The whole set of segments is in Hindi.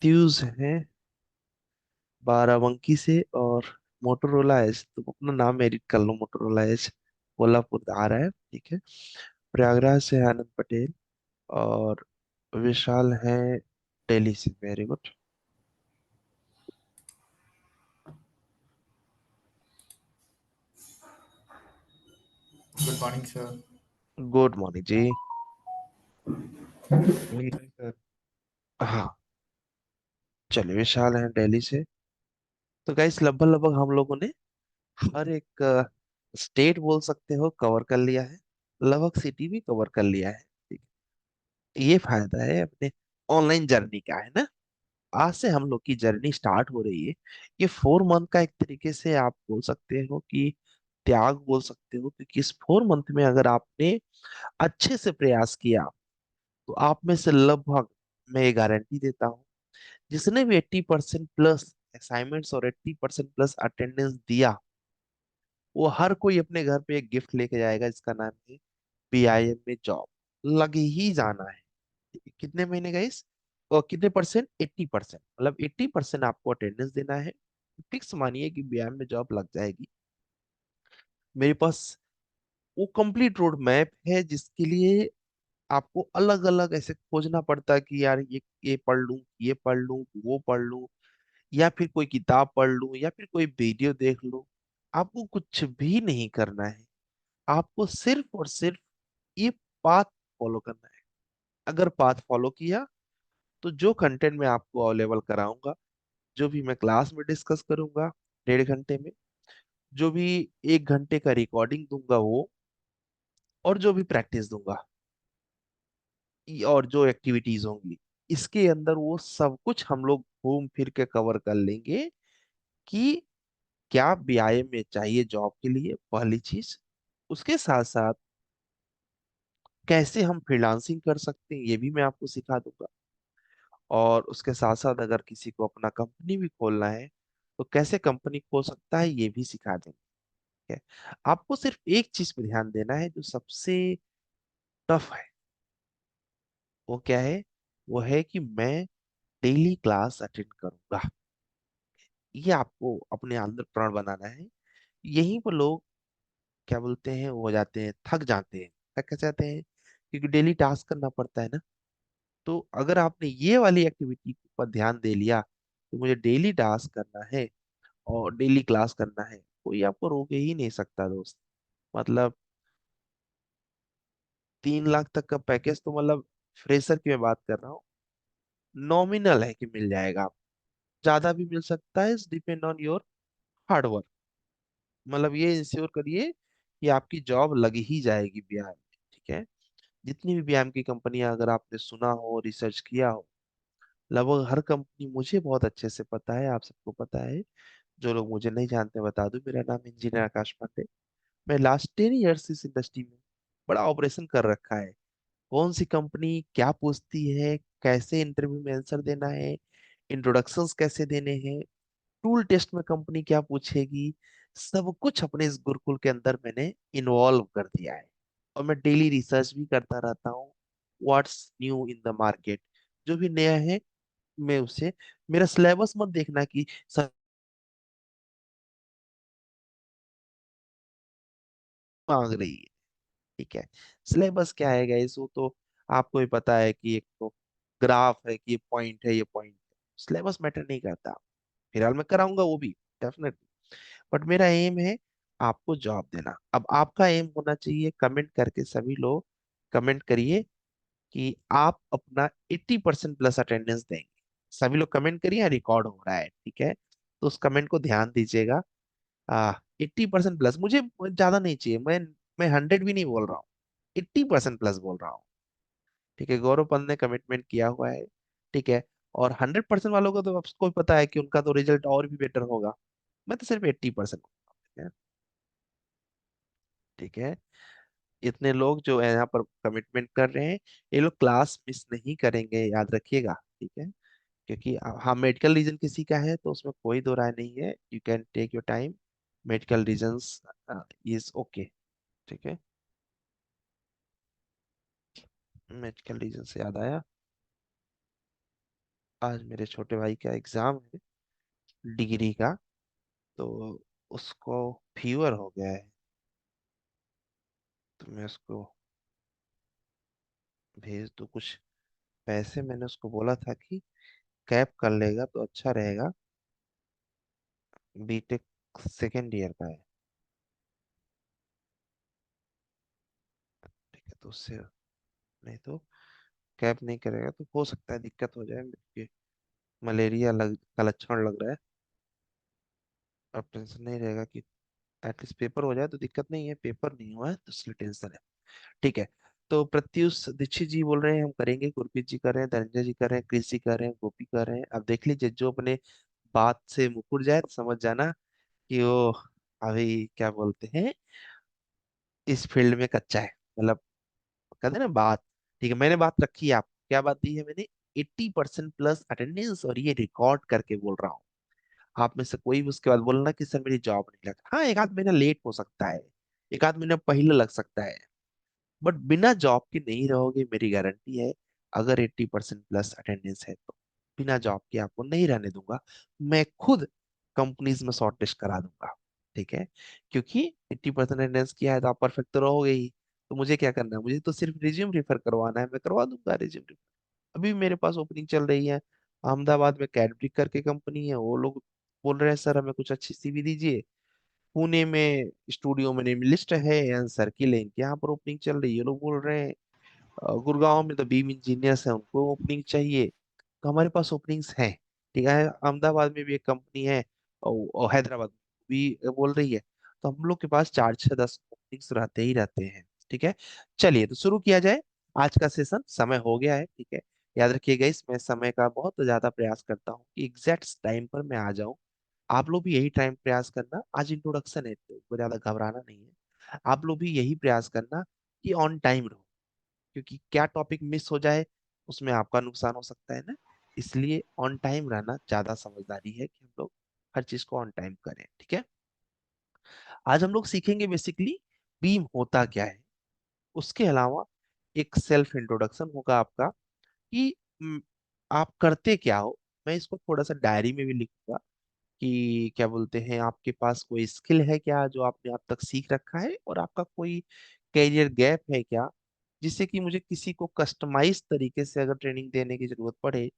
मैथ्यूज है बाराबंकी से, और मोटोरोला एज, तुम अपना नाम एडिट कर लो, मोटोरोला एज कोल्हापुर आ रहा है, ठीक है। प्रयागराज से है आनंद पटेल, और विशाल है दिल्ली से। Very good. Good morning sir. Good morning जी। मीठा सर। हाँ, चलिए, विशाल है दिल्ली से। तो गाइस, लगभग लगभग हम लोगों ने हर एक स्टेट बोल सकते हो कवर कर लिया है, लगभग सिटी भी कवर कर लिया है, ठीक है। ये फायदा है अपने ऑनलाइन जर्नी का, है ना। आज से हम लोग की जर्नी स्टार्ट हो रही है। ये 4 मंथ का एक तरीके से आप बोल सकते हो कि त्याग बोल सकते हो, क्योंकि इस 4 मंथ में अगर आपने अच्छे से प्रयास किया, तो आप में से लगभग, मैं ये गारंटी देता हूँ, जिसने भी 80% प्लस असाइनमेंट्स और 80% प्लस अटेंडेंस दिया, वो हर कोई अपने घर पे एक गिफ्ट लेके जाएगा, जिसका नाम है PIM में जॉब लग ही जाना है। कितने महीने का इस, और कितने परसेंट, 80%, मतलब 80% आपको अटेंडेंस देना है। फिक्स मानिए कि बीआईएम में जॉब लग जाएगी। मेरे पास वो कंप्लीट रोड मैप है, जिसके लिए आपको अलग अलग ऐसे खोजना पड़ता है कि यार ये पढ़ लूं, ये पढ़ लूं, वो पढ़ लूं, या फिर कोई किताब पढ़ लूं, या फिर कोई वीडियो देख लूं। आपको कुछ भी नहीं करना है। आपको सिर्फ और सिर्फ ये पाथ फॉलो करना है। अगर पाथ फॉलो किया, तो जो कंटेंट मैं आपको अवेलेबल कराऊंगा, जो भी मैं क्लास में डिस्कस करूंगा 1.5 घंटे में, जो भी 1 घंटे का रिकॉर्डिंग दूंगा वो, और जो भी प्रैक्टिस दूंगा, और जो एक्टिविटीज होंगी, इसके अंदर वो सब कुछ हम लोग घूम फिर के कवर कर लेंगे कि क्या बीआईएम में चाहिए जॉब के लिए, पहली चीज। उसके साथ साथ कैसे हम फ्रीलांसिंग कर सकते हैं, ये भी मैं आपको सिखा दूंगा। और उसके साथ साथ अगर किसी को अपना कंपनी भी खोलना है, तो कैसे कंपनी खोल सकता है, ये भी सिखा देंगे। है। आपको सिर्फ एक चीज पे ध्यान देना है, जो सबसे टफ है। वो क्या है? वो है कि मैं डेली क्लास अटेंड करूंगा। ये आपको अपने अंदर प्रण बनाना है। यहीं पर लोग क्या बोलते हैं, वो हो जाते हैं, थक जाते हैं। थक कैसे जाते हैं? क्योंकि डेली टास्क करना पड़ता है ना। तो अगर आपने ये वाली एक्टिविटी पर ध्यान दे लिया कि मुझे डेली टास्क करना है और डेली क्लास करना है, कोई आपको रोक ही नहीं सकता दोस्त। मतलब 3 लाख तक का पैकेज तो, मतलब फ्रेशर की मैं बात कर रहा हूँ, नॉमिनल है कि मिल जाएगा आपको। ज्यादा भी मिल सकता है, depend on your hard work. मतलब ये इंश्योर करिए कि आपकी जॉब लग ही जाएगी बिहार में, ठीक है। जितनी भी बीआईएम की कंपनियां अगर आपने सुना हो, रिसर्च किया हो, लगभग हर कंपनी, मुझे बहुत अच्छे से पता है, आप सबको पता है। जो लोग मुझे नहीं जानते बता दूं, मेरा नाम इंजीनियर आकाश पांडे। मैं लास्ट 10 ईयर्स इस इंडस्ट्री में बड़ा ऑपरेशन कर रखा है। कौन सी कंपनी क्या पूछती है, कैसे इंटरव्यू में आंसर देना है, इंट्रोडक्शंस कैसे देने हैं, टूल टेस्ट में कंपनी क्या पूछेगी, सब कुछ अपने इस गुरुकुल के अंदर मैंने इन्वॉल्व कर दिया है। और मैं डेली रिसर्च भी करता रहता हूँ, what's new in the market, जो भी नया है मैं उसे, मेरा सिलेबस मत देखना कि सब मांग रही है, ठीक है। सिलेबस क्या है गाइस, वो तो आपको भी पता है कि एक तो ग्राफ है कि ये पॉइंट है, ये पॉइंट है। सिलेबस मैटर नहीं करता। फिलहाल मैं कराऊंगा वो भी, डेफिनेटली। बट मेरा एम है आपको जॉब देना। अब आपका एम होना चाहिए, कमेंट करके सभी लोग कमेंट करिए कि आप अपना 80% प्लस अटेंडेंस देंगे। सभी लोग कमेंट करिए, रिकॉर्ड हो रहा है, ठीक है। तो उस कमेंट को ध्यान दीजिएगा। 80% प्लस, मुझे ज्यादा नहीं चाहिए। मैं 100 भी नहीं बोल रहा हूँ, 80% प्लस बोल रहा हूँ, ठीक है। गौरव पंत ने कमिटमेंट किया हुआ है, ठीक है। और 100% वालों को तो आपको पता है कि उनका तो रिजल्ट और भी बेटर होगा। मैं तो सिर्फ 80%, ठीक है। ठीक है। इतने लोग जो है यहाँ पर कमिटमेंट कर रहे हैं, ये लोग क्लास मिस नहीं करेंगे, याद रखिएगा, ठीक है। क्योंकि हाँ, मेडिकल रीजन किसी का है तो उसमें कोई दो राय नहीं है, you can take your time. Medical reasons is okay, ठीक है। मेडिकल रीजन से याद आया, आज मेरे छोटे भाई का एग्जाम है, डिग्री का। तो उसको फीवर हो गया है। तो मैं उसको भेज दूँ कुछ पैसे। मैंने उसको बोला था कि कैब कर लेगा तो अच्छा रहेगा। बीटेक सेकेंड ईयर का है। ठीक है, तो उससे नहीं तो कैब नहीं करेगा तो हो सकता है दिक्कत हो जाए, क्योंकि मलेरिया का लक्षण लग रहा है। अब टेंशन नहीं रहेगा कि एटलीस्ट पेपर हो जाए तो दिक्कत नहीं है। पेपर नहीं हुआ है तो इसलिए टेंशन है। ठीक है। तो प्रत्युष दीक्षित जी बोल रहे हैं हम करेंगे, गुरप्रीत जी कर रहे हैं, धनंजय जी कर रहे हैं, कृषि जी कर रहे हैं, गोपी कर रहे हैं। अब देख लीजिए, जो अपने बात से मुकुर जाए तो समझ जाना कि वो अभी क्या बोलते हैं, इस फील्ड में कच्चा है। मतलब कहते हैं ना बात। ठीक है, मैंने बात रखी है। आप क्या बात दी है मैंने? 80% प्लस अटेंडेंस, और ये रिकॉर्ड करके बोल रहा हूँ। आप में से कोई भी उसके बाद बोलना कि सर मेरी जॉब नहीं लगा। हाँ, एक आध महीना लेट हो सकता है, एक आध महीना पहले लग सकता है, बट बिना जॉब के नहीं रहोगे, मेरी गारंटी है। अगर 80% प्लस अटेंडेंस है तो बिना जॉब के आपको नहीं रहने दूंगा। मैं खुद कंपनीज में शॉर्ट लिस्ट करा दूंगा। ठीक है, क्योंकि 80% अटेंडेंस किया है तो आप परफेक्ट तो रहोगे ही। तो मुझे क्या करना है? मुझे तो सिर्फ रिज्यूम रेफर करवाना है, मैं करवा दूंगा रिज्यूम रेफर। अभी मेरे पास ओपनिंग चल रही है। अहमदाबाद में कैडब्रिक करके कंपनी है, वो लोग बोल रहे हैं सर हमें कुछ अच्छी सीवी दीजिए। पुणे में स्टूडियो में नेम लिस्ट है, आंसर की लेन यहाँ पर ओपनिंग चल रही है, लोग बोल रहे हैं। गुड़गांव में तो बीम इंजीनियर्स हैं, उनको ओपनिंग चाहिए। तो हमारे पास ओपनिंग्स हैं। ठीक है, अहमदाबाद में भी एक कंपनी है, और हैदराबाद में भी बोल रही है। तो हम लोग के पास 4 6 10 ओपनिंग्स रहते ही रहते हैं। ठीक है, चलिए तो शुरू किया जाए आज का सेशन। समय हो गया है, ठीक है। याद रखिएगा, इसमें समय का बहुत ज्यादा प्रयास करता हूँ कि एग्जैक्ट टाइम पर मैं आ जाऊं। आप लोग भी यही टाइम प्रयास करना। आज इंट्रोडक्शन है तो ज्यादा घबराना नहीं है। आप लोग भी यही प्रयास करना कि ऑन टाइम रहो, क्योंकि क्या टॉपिक मिस हो जाए उसमें आपका नुकसान हो सकता है ना। इसलिए ऑन टाइम रहना ज्यादा समझदारी है कि हम लोग हर चीज को ऑन टाइम करें। ठीक है, आज हम लोग सीखेंगे बेसिकली बीम होता क्या है। उसके अलावा एक सेल्फ इंट्रोडक्शन होगा आपका कि आप करते क्या हो। मैं इसको थोड़ा सा डायरी में भी लिखूंगा कि क्या बोलते हैं, आपके पास कोई स्किल है क्या जो आपने अब तक सीख रखा है, और आपका कोई कैरियर गैप है क्या, जिससे कि मुझे किसी को कस्टमाइज तरीके से अगर ट्रेनिंग देने की जरूरत पड़े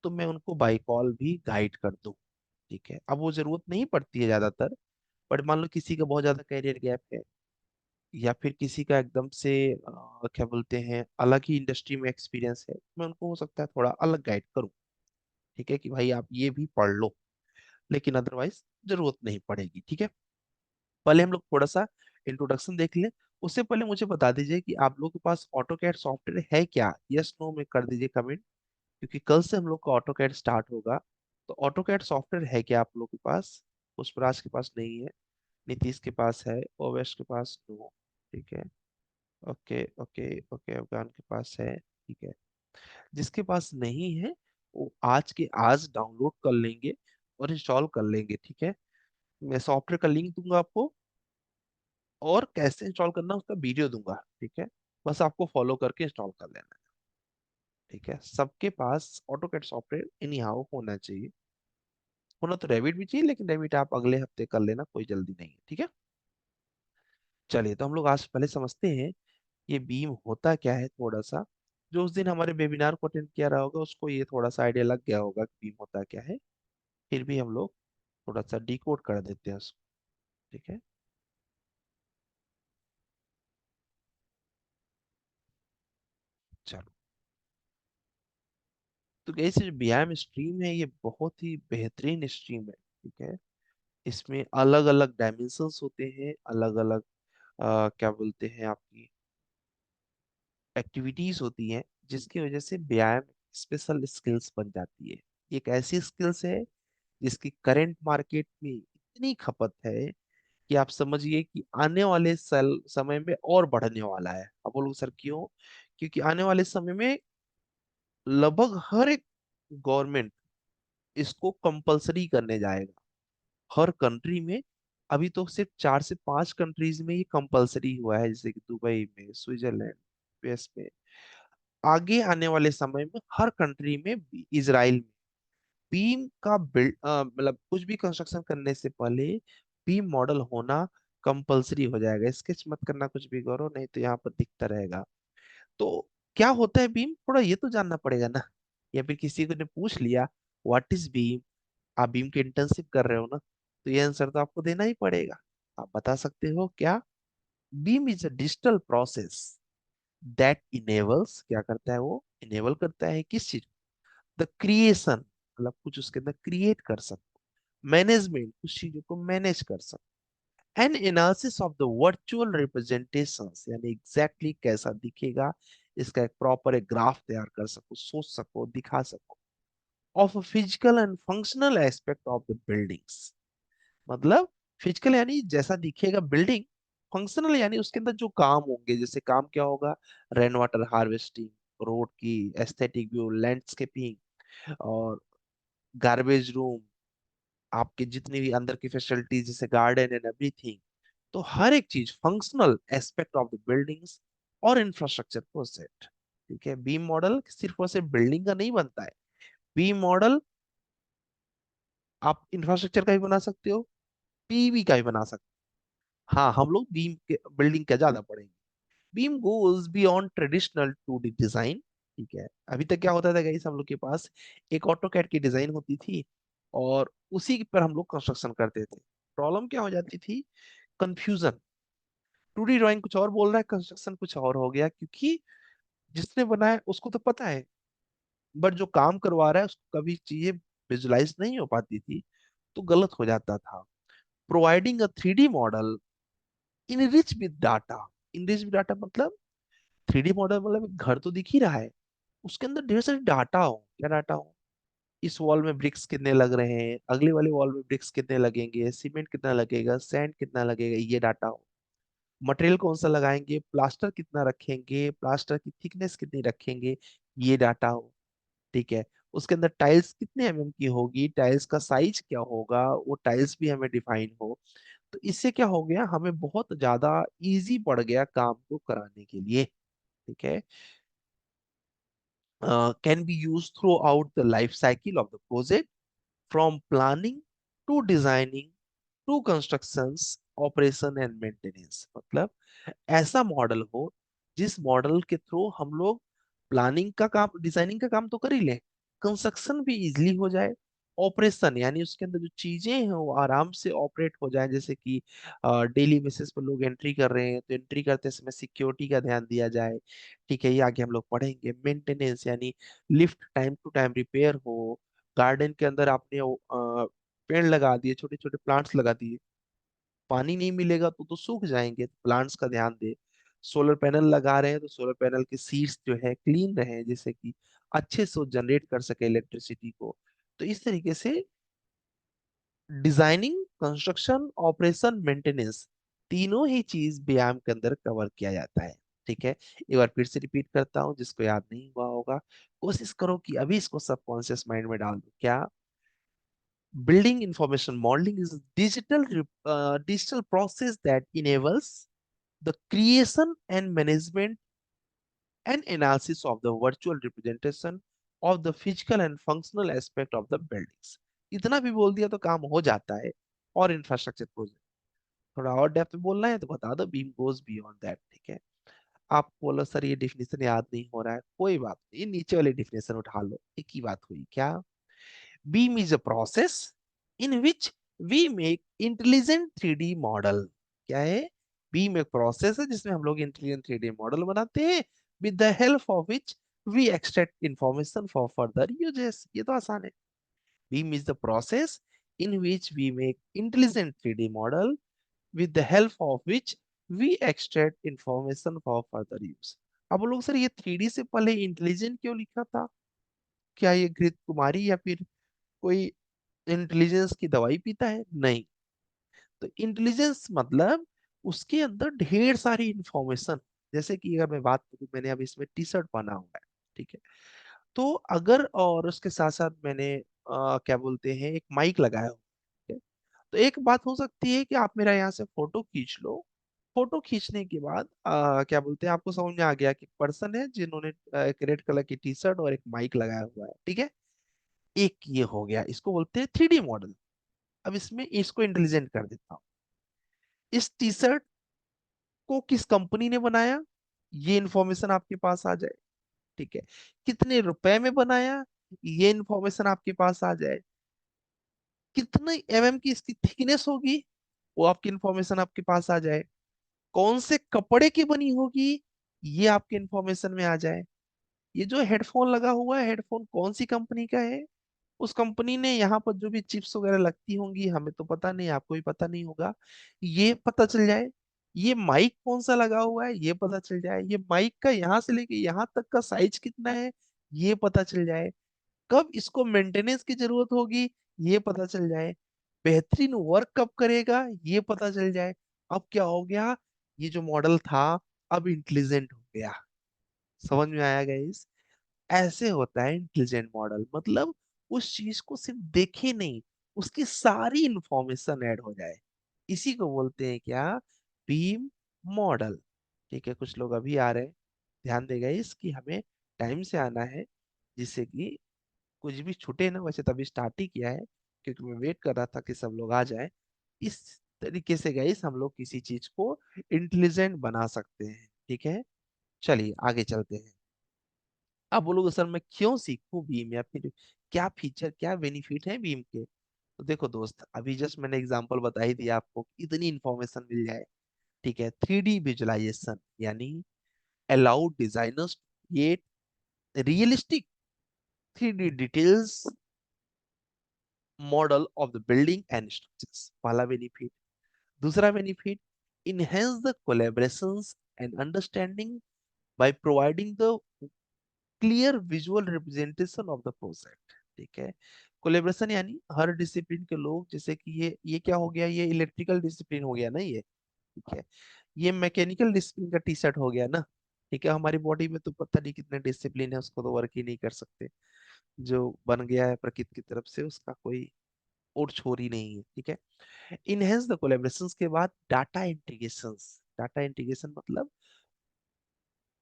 तो मैं उनको बाई कॉल भी गाइड कर दूं। ठीक है, अब वो जरूरत नहीं पड़ती है ज्यादातर, बट मान लो किसी का बहुत ज्यादा कैरियर गैप है, या फिर किसी का एकदम से क्या बोलते हैं अलग ही इंडस्ट्री में एक्सपीरियंस है, मैं उनको हो सकता है थोड़ा अलग गाइड करूं। ठीक है, कि भाई आप ये भी पढ़ लो, लेकिन अदरवाइज जरूरत नहीं पड़ेगी। ठीक है, पहले हम लोग थोड़ा सा इंट्रोडक्शन देख लें। उससे पहले मुझे बता दीजिए कि आप लोगों के पास ऑटो कैड सॉफ्टवेयर है क्या? यस नो में कर दीजिए कमेंट, क्योंकि कल से हम लोग का ऑटो कैड स्टार्ट होगा। तो ऑटो कैड सॉफ्टवेयर है क्या आप लोगों के पास? पुष्पराज के पास नहीं है, नीतीश के पास है, ओवेश के पास नो। ठीक है, ओके ओके ओके, अफगान के पास है। ठीक है, जिसके पास नहीं है वो आज के आज डाउनलोड कर लेंगे और इंस्टॉल कर लेंगे। ठीक है, मैं सॉफ्टवेयर का लिंक दूंगा आपको, और कैसे इंस्टॉल करना है उसका वीडियो दूंगा। ठीक है, बस आपको फॉलो करके इंस्टॉल कर लेना है। ठीक है, सबके पास ऑटोकैड सॉफ्टवेयर एनी हाउ होना चाहिए। होना तो रेविट भी चाहिए, लेकिन रेविट आप अगले हफ्ते कर लेना, कोई जल्दी नहीं है। ठीक है, चलिए तो हम लोग आज पहले समझते हैं ये बीम होता क्या है थोड़ा सा। जो उस दिन हमारे वेबिनार को अटेंड किया रहा होगा उसको ये थोड़ा सा आइडिया लग गया होगा कि बीम होता क्या है। फिर भी हम लोग थोड़ा सा डिकोड कर देते हैं उसको। ठीक है, चलो। तो कैसे जो बीआईएम स्ट्रीम है ये बहुत ही बेहतरीन स्ट्रीम है। ठीक है, इसमें अलग अलग डायमेंशंस होते हैं, अलग अलग क्या बोलते हैं आपकी एक्टिविटीज होती हैं, जिसकी वजह से व्यायाम स्पेशल स्किल्स बन जाती है। एक ऐसी स्किल्स है जिसकी करंट मार्केट में इतनी खपत है कि आप समझिए कि आने वाले समय में और बढ़ने वाला है। अब बोलो सर क्यों? क्योंकि आने वाले समय में लगभग हर एक गवर्नमेंट इसको कंपलसरी करने जाएगा, हर कंट्री में। अभी तो सिर्फ 4 से 5 कंट्रीज में ये कंपलसरी हुआ है, जैसे कि दुबई में, स्विट्जरलैंड, यूएस में। आगे आने वाले समय में हर कंट्री में भी, इजराइल में, बीम का बिल्ड मतलब कुछ भी कंस्ट्रक्शन करने से पहले बीम मॉडल होना कंपलसरी हो जाएगा। स्केच मत करना कुछ भी करो, नहीं तो यहाँ पर दिखता रहेगा। तो क्या होता है बीम, थोड़ा ये तो जानना पड़ेगा ना। या फिर किसी को ने पूछ लिया व्हाट इज बीम, आप बीम के इंटर्नशिप कर रहे हो ना, तो ये आंसर तो आपको देना ही पड़ेगा। आप बता सकते हो क्या? BIM is a digital process that enables, क्या करता है वो, इनेबल करता है किस चीज, द क्रिएशन, मतलब कुछ उसके अंदर क्रिएट कर सकते, मैनेजमेंट, कुछ चीजों को मैनेज कर सकते, N analysis of the virtual representations, यानी एग्जैक्टली exactly कैसा दिखेगा, इसका एक प्रॉपर एक ग्राफ तैयार कर सको, सोच सको, दिखा सको, of physical and functional aspect of the buildings. मतलब फिजिकल यानी जैसा दिखेगा बिल्डिंग, फंक्शनल यानी उसके अंदर जो काम होंगे, जैसे काम क्या होगा, रेन वाटर हार्वेस्टिंग, रोड की एस्थेटिक व्यू, लैंडस्केपिंग, और गार्बेज रूम, आपके जितनी भी अंदर की फैसिलिटीज जैसे गार्डन एंड एवरीथिंग। तो हर एक चीज functional aspect of the buildings और इंफ्रास्ट्रक्चर प्रोजेक्ट। ठीक है, बीम मॉडल सिर्फ और सिर्फ बिल्डिंग का नहीं बनता है। बीम मॉडल आप इंफ्रास्ट्रक्चर का भी बना सकते हो, पीवी का भी बना सकते हो। हाँ, हम लोग बीम के बिल्डिंग का ज्यादा पढ़ेंगे। Beam goes beyond traditional 2D design. ठीक है, अभी तक क्या होता था गाइस, हम लोग के पास एक ऑटोकैड की डिजाइन होती थी और उसी पर हम लोग कंस्ट्रक्शन करते थे। प्रॉब्लम क्या हो जाती थी, कंफ्यूजन। 2D ड्राइंग कुछ और बोल रहा है, कंस्ट्रक्शन कुछ और हो गया, क्योंकि जिसने बनाया उसको तो पता है, बट जो काम करवा रहा है उसको कभी चीजें विजुलाइज नहीं हो पाती थी, तो गलत हो जाता था। Providing a 3D model enrich with data. Enrich with data मतलब 3D मॉडल मतलब एक घर तो दिख ही रहा है, उसके अंदर ढेर सारी डाटा हो। क्या डाटा हो, इस वॉल में ब्रिक्स कितने लग रहे हैं, अगले वाले वॉल में ब्रिक्स कितने लगेंगे, सीमेंट कितना लगेगा, सैंड कितना लगेगा, ये डाटा हो। मटेरियल कौन सा लगाएंगे, प्लास्टर कितना रखेंगे, प्लास्टर की थिकनेस कितनी रखेंगे, ये डाटा हो। ठीक है, उसके अंदर टाइल्स कितने की होगी, टाइल्स का साइज क्या होगा, वो टाइल्स भी हमें डिफाइन हो। तो इससे क्या हो गया, हमें बहुत ज्यादा इजी पड़ गया काम को कराने के लिए। ठीक है, can be used throughout the life cycle of the project, from planning to designing to constructions, operation and maintenance। मतलब ऐसा मॉडल हो जिस मॉडल के थ्रू हम लोग प्लानिंग का काम, डिजाइनिंग का काम तो कर ही ले, कंस्ट्रक्शन भी इजीली हो जाए, ऑपरेशन यानी उसके अंदर जो चीजें हैं वो आराम से ऑपरेट हो जाए। जैसे कि डेली बेसिस पर लोग एंट्री कर रहे हैं, तो एंट्री करते समय सिक्योरिटी का ध्यान दिया जाए। ठीक है, ये आगे हम लोग पढ़ेंगे। मेंटेनेंस यानी lift time to time repair हो। गार्डन के अंदर आपने पेड़ लगा दिए, छोटे छोटे प्लांट्स लगा दिए, पानी नहीं मिलेगा तो सूख जाएंगे, प्लांट्स का ध्यान दे। सोलर पैनल लगा रहे हैं तो सोलर पैनल की सीड्स जो है क्लीन रहे, जिससे कि अच्छे से जनरेट कर सके इलेक्ट्रिसिटी को। तो इस तरीके से डिजाइनिंग, कंस्ट्रक्शन, ऑपरेशन, मेंटेनेंस, तीनों ही चीज व्यायाम के अंदर कवर किया जाता है। ठीक है, एक बार फिर से रिपीट करता हूँ, जिसको याद नहीं हुआ होगा, कोशिश करो कि अभी इसको सबकॉन्शियस माइंड में डाल दो। क्या, building information modeling is a digital process that enables the creation and management and analysis of the virtual representation of the physical and functional aspect of the buildings। इतना भी बोल दिया तो काम हो जाता है। और इंफ्रास्ट्रक्चर प्रोजेक्ट, थोड़ा और डेप्थ में बोलना है तो बता दो, बीम गोज बियॉन्ड दैट। ठीक है, आप बोलो सर ये डिफिनेशन याद नहीं हो रहा है, कोई बात नहीं, ये नीचे वाली डिफिनेशन उठा लो, एक ही बात हुई। क्या, BIM is a process in which we make intelligent 3D model. क्या है, बीम एक प्रोसेस है जिसमें हम लोग इंटेलिजेंट 3D मॉडल बनाते हैं, with the help of which we extract information for further uses. ये तो आसान है। BIM is the process in which we make intelligent 3D model with the help of which we extract information for further use। अब लोग सर ये 3D से पहले इंटेलिजेंट क्यों लिखा था, क्या ये घृत कुमारी या फिर कोई इंटेलिजेंस की दवाई पीता है? नहीं। तो इंटेलिजेंस मतलब उसके अंदर ढेर सारी इंफॉर्मेशन। जैसे कि अगर मैं बात करूं, मैंने अब इसमें टी शर्ट पहना हुआ है, ठीक है, तो अगर और उसके साथ साथ मैंने क्या बोलते हैं, एक माइक लगाया हुआ है, तो एक बात हो सकती है कि आप मेरा यहाँ से फोटो खींच लो। फोटो खींचने के बाद क्या बोलते हैं, आपको समझ में आ गया कि पर्सन है जिन्होंने एक रेड कलर की टी शर्ट और एक माइक लगाया हुआ है। ठीक है, एक ये हो गया, इसको बोलते हैं 3D मॉडल। अब इसमें इसको इंटेलिजेंट कर देता हूँ। इस टी शर्ट को किस कंपनी ने बनाया, ये इंफॉर्मेशन आपके पास आ जाए। ठीक है। कितने रुपए में बनाया, ये इंफॉर्मेशन आपके पास आ जाए। कितने की इसकी थिकनेस होगी, वो आपकी इंफॉर्मेशन आपके पास आ जाए। कौन से कपड़े की बनी होगी, ये आपके इंफॉर्मेशन में आ जाए। ये जो हेडफोन लगा हुआ है, हेडफोन कौन सी कंपनी का है, उस कंपनी ने यहाँ पर जो भी चिप्स वगैरह लगती होंगी, हमें तो पता नहीं, आपको भी पता नहीं होगा, ये पता चल जाए। ये माइक कौन सा लगा हुआ है, ये पता चल जाए। ये माइक का यहाँ से लेके यहाँ तक का साइज कितना है, ये पता चल जाए। कब इसको मेंटेनेंस की जरूरत होगी, ये पता चल जाए। बेहतरीन वर्क कब करेगा, ये पता चल जाए। अब क्या हो गया, ये जो मॉडल था अब इंटेलिजेंट हो गया। समझ में आया गाइस? ऐसे होता है इंटेलिजेंट मॉडल, मतलब उस चीज को सिर्फ देखे नहीं, उसकी सारी इंफॉर्मेशन ऐड हो जाए। इसी को बोलते हैं क्या, बीम मॉडल। ठीक है, कुछ लोग अभी आ रहे हैं, ध्यान देगा इसकी, हमें टाइम से आना है, जिससे कि कुछ भी छूटे ना। वैसे तभी स्टार्ट ही किया है, क्योंकि मैं वेट कर रहा था कि सब लोग आ जाए। इस तरीके से गाइस हम लोग किसी चीज को इंटेलिजेंट बना सकते हैं। ठीक है, चलिए आगे चलते हैं। आप बोलोगे सर मैं क्यों सीखूं बीम, या फिर क्या फीचर क्या बेनिफिट है बीम के। तो देखो दोस्त, अभी जस्ट मैंने एग्जांपल बता ही दिया आपको कि इतनी इंफॉर्मेशन मिल जाए। ठीक है, 3D विजुअलाइजेशन यानी allow designers create realistic 3D details model of the building and structures, पहला बेनिफिट। दूसरा benefit, enhance the collaborations and understanding by providing the clear visual representation of the project. ठीक है, कोलेब्रेशन यानी हर डिसिप्लिन के लोग, जैसे कि ये क्या हो गया, ये इलेक्ट्रिकल डिसिप्लिन हो गया ना ये। ठीक है, ये मैकेनिकल डिसिप्लिन का टी शर्ट हो गया ना। ठीक है, हमारी बॉडी में तो पता नहीं कितने डिसिप्लिन है, उसको तो वर्क ही नहीं कर सकते। जो बन गया है प्रकृति की तरफ से, उसका कोई और छोर ही नहीं है। ठीक है, इनहेंस द कोलेब्रेशन के बाद डाटा इंटीग्रेशन। डाटा इंटीग्रेशन मतलब,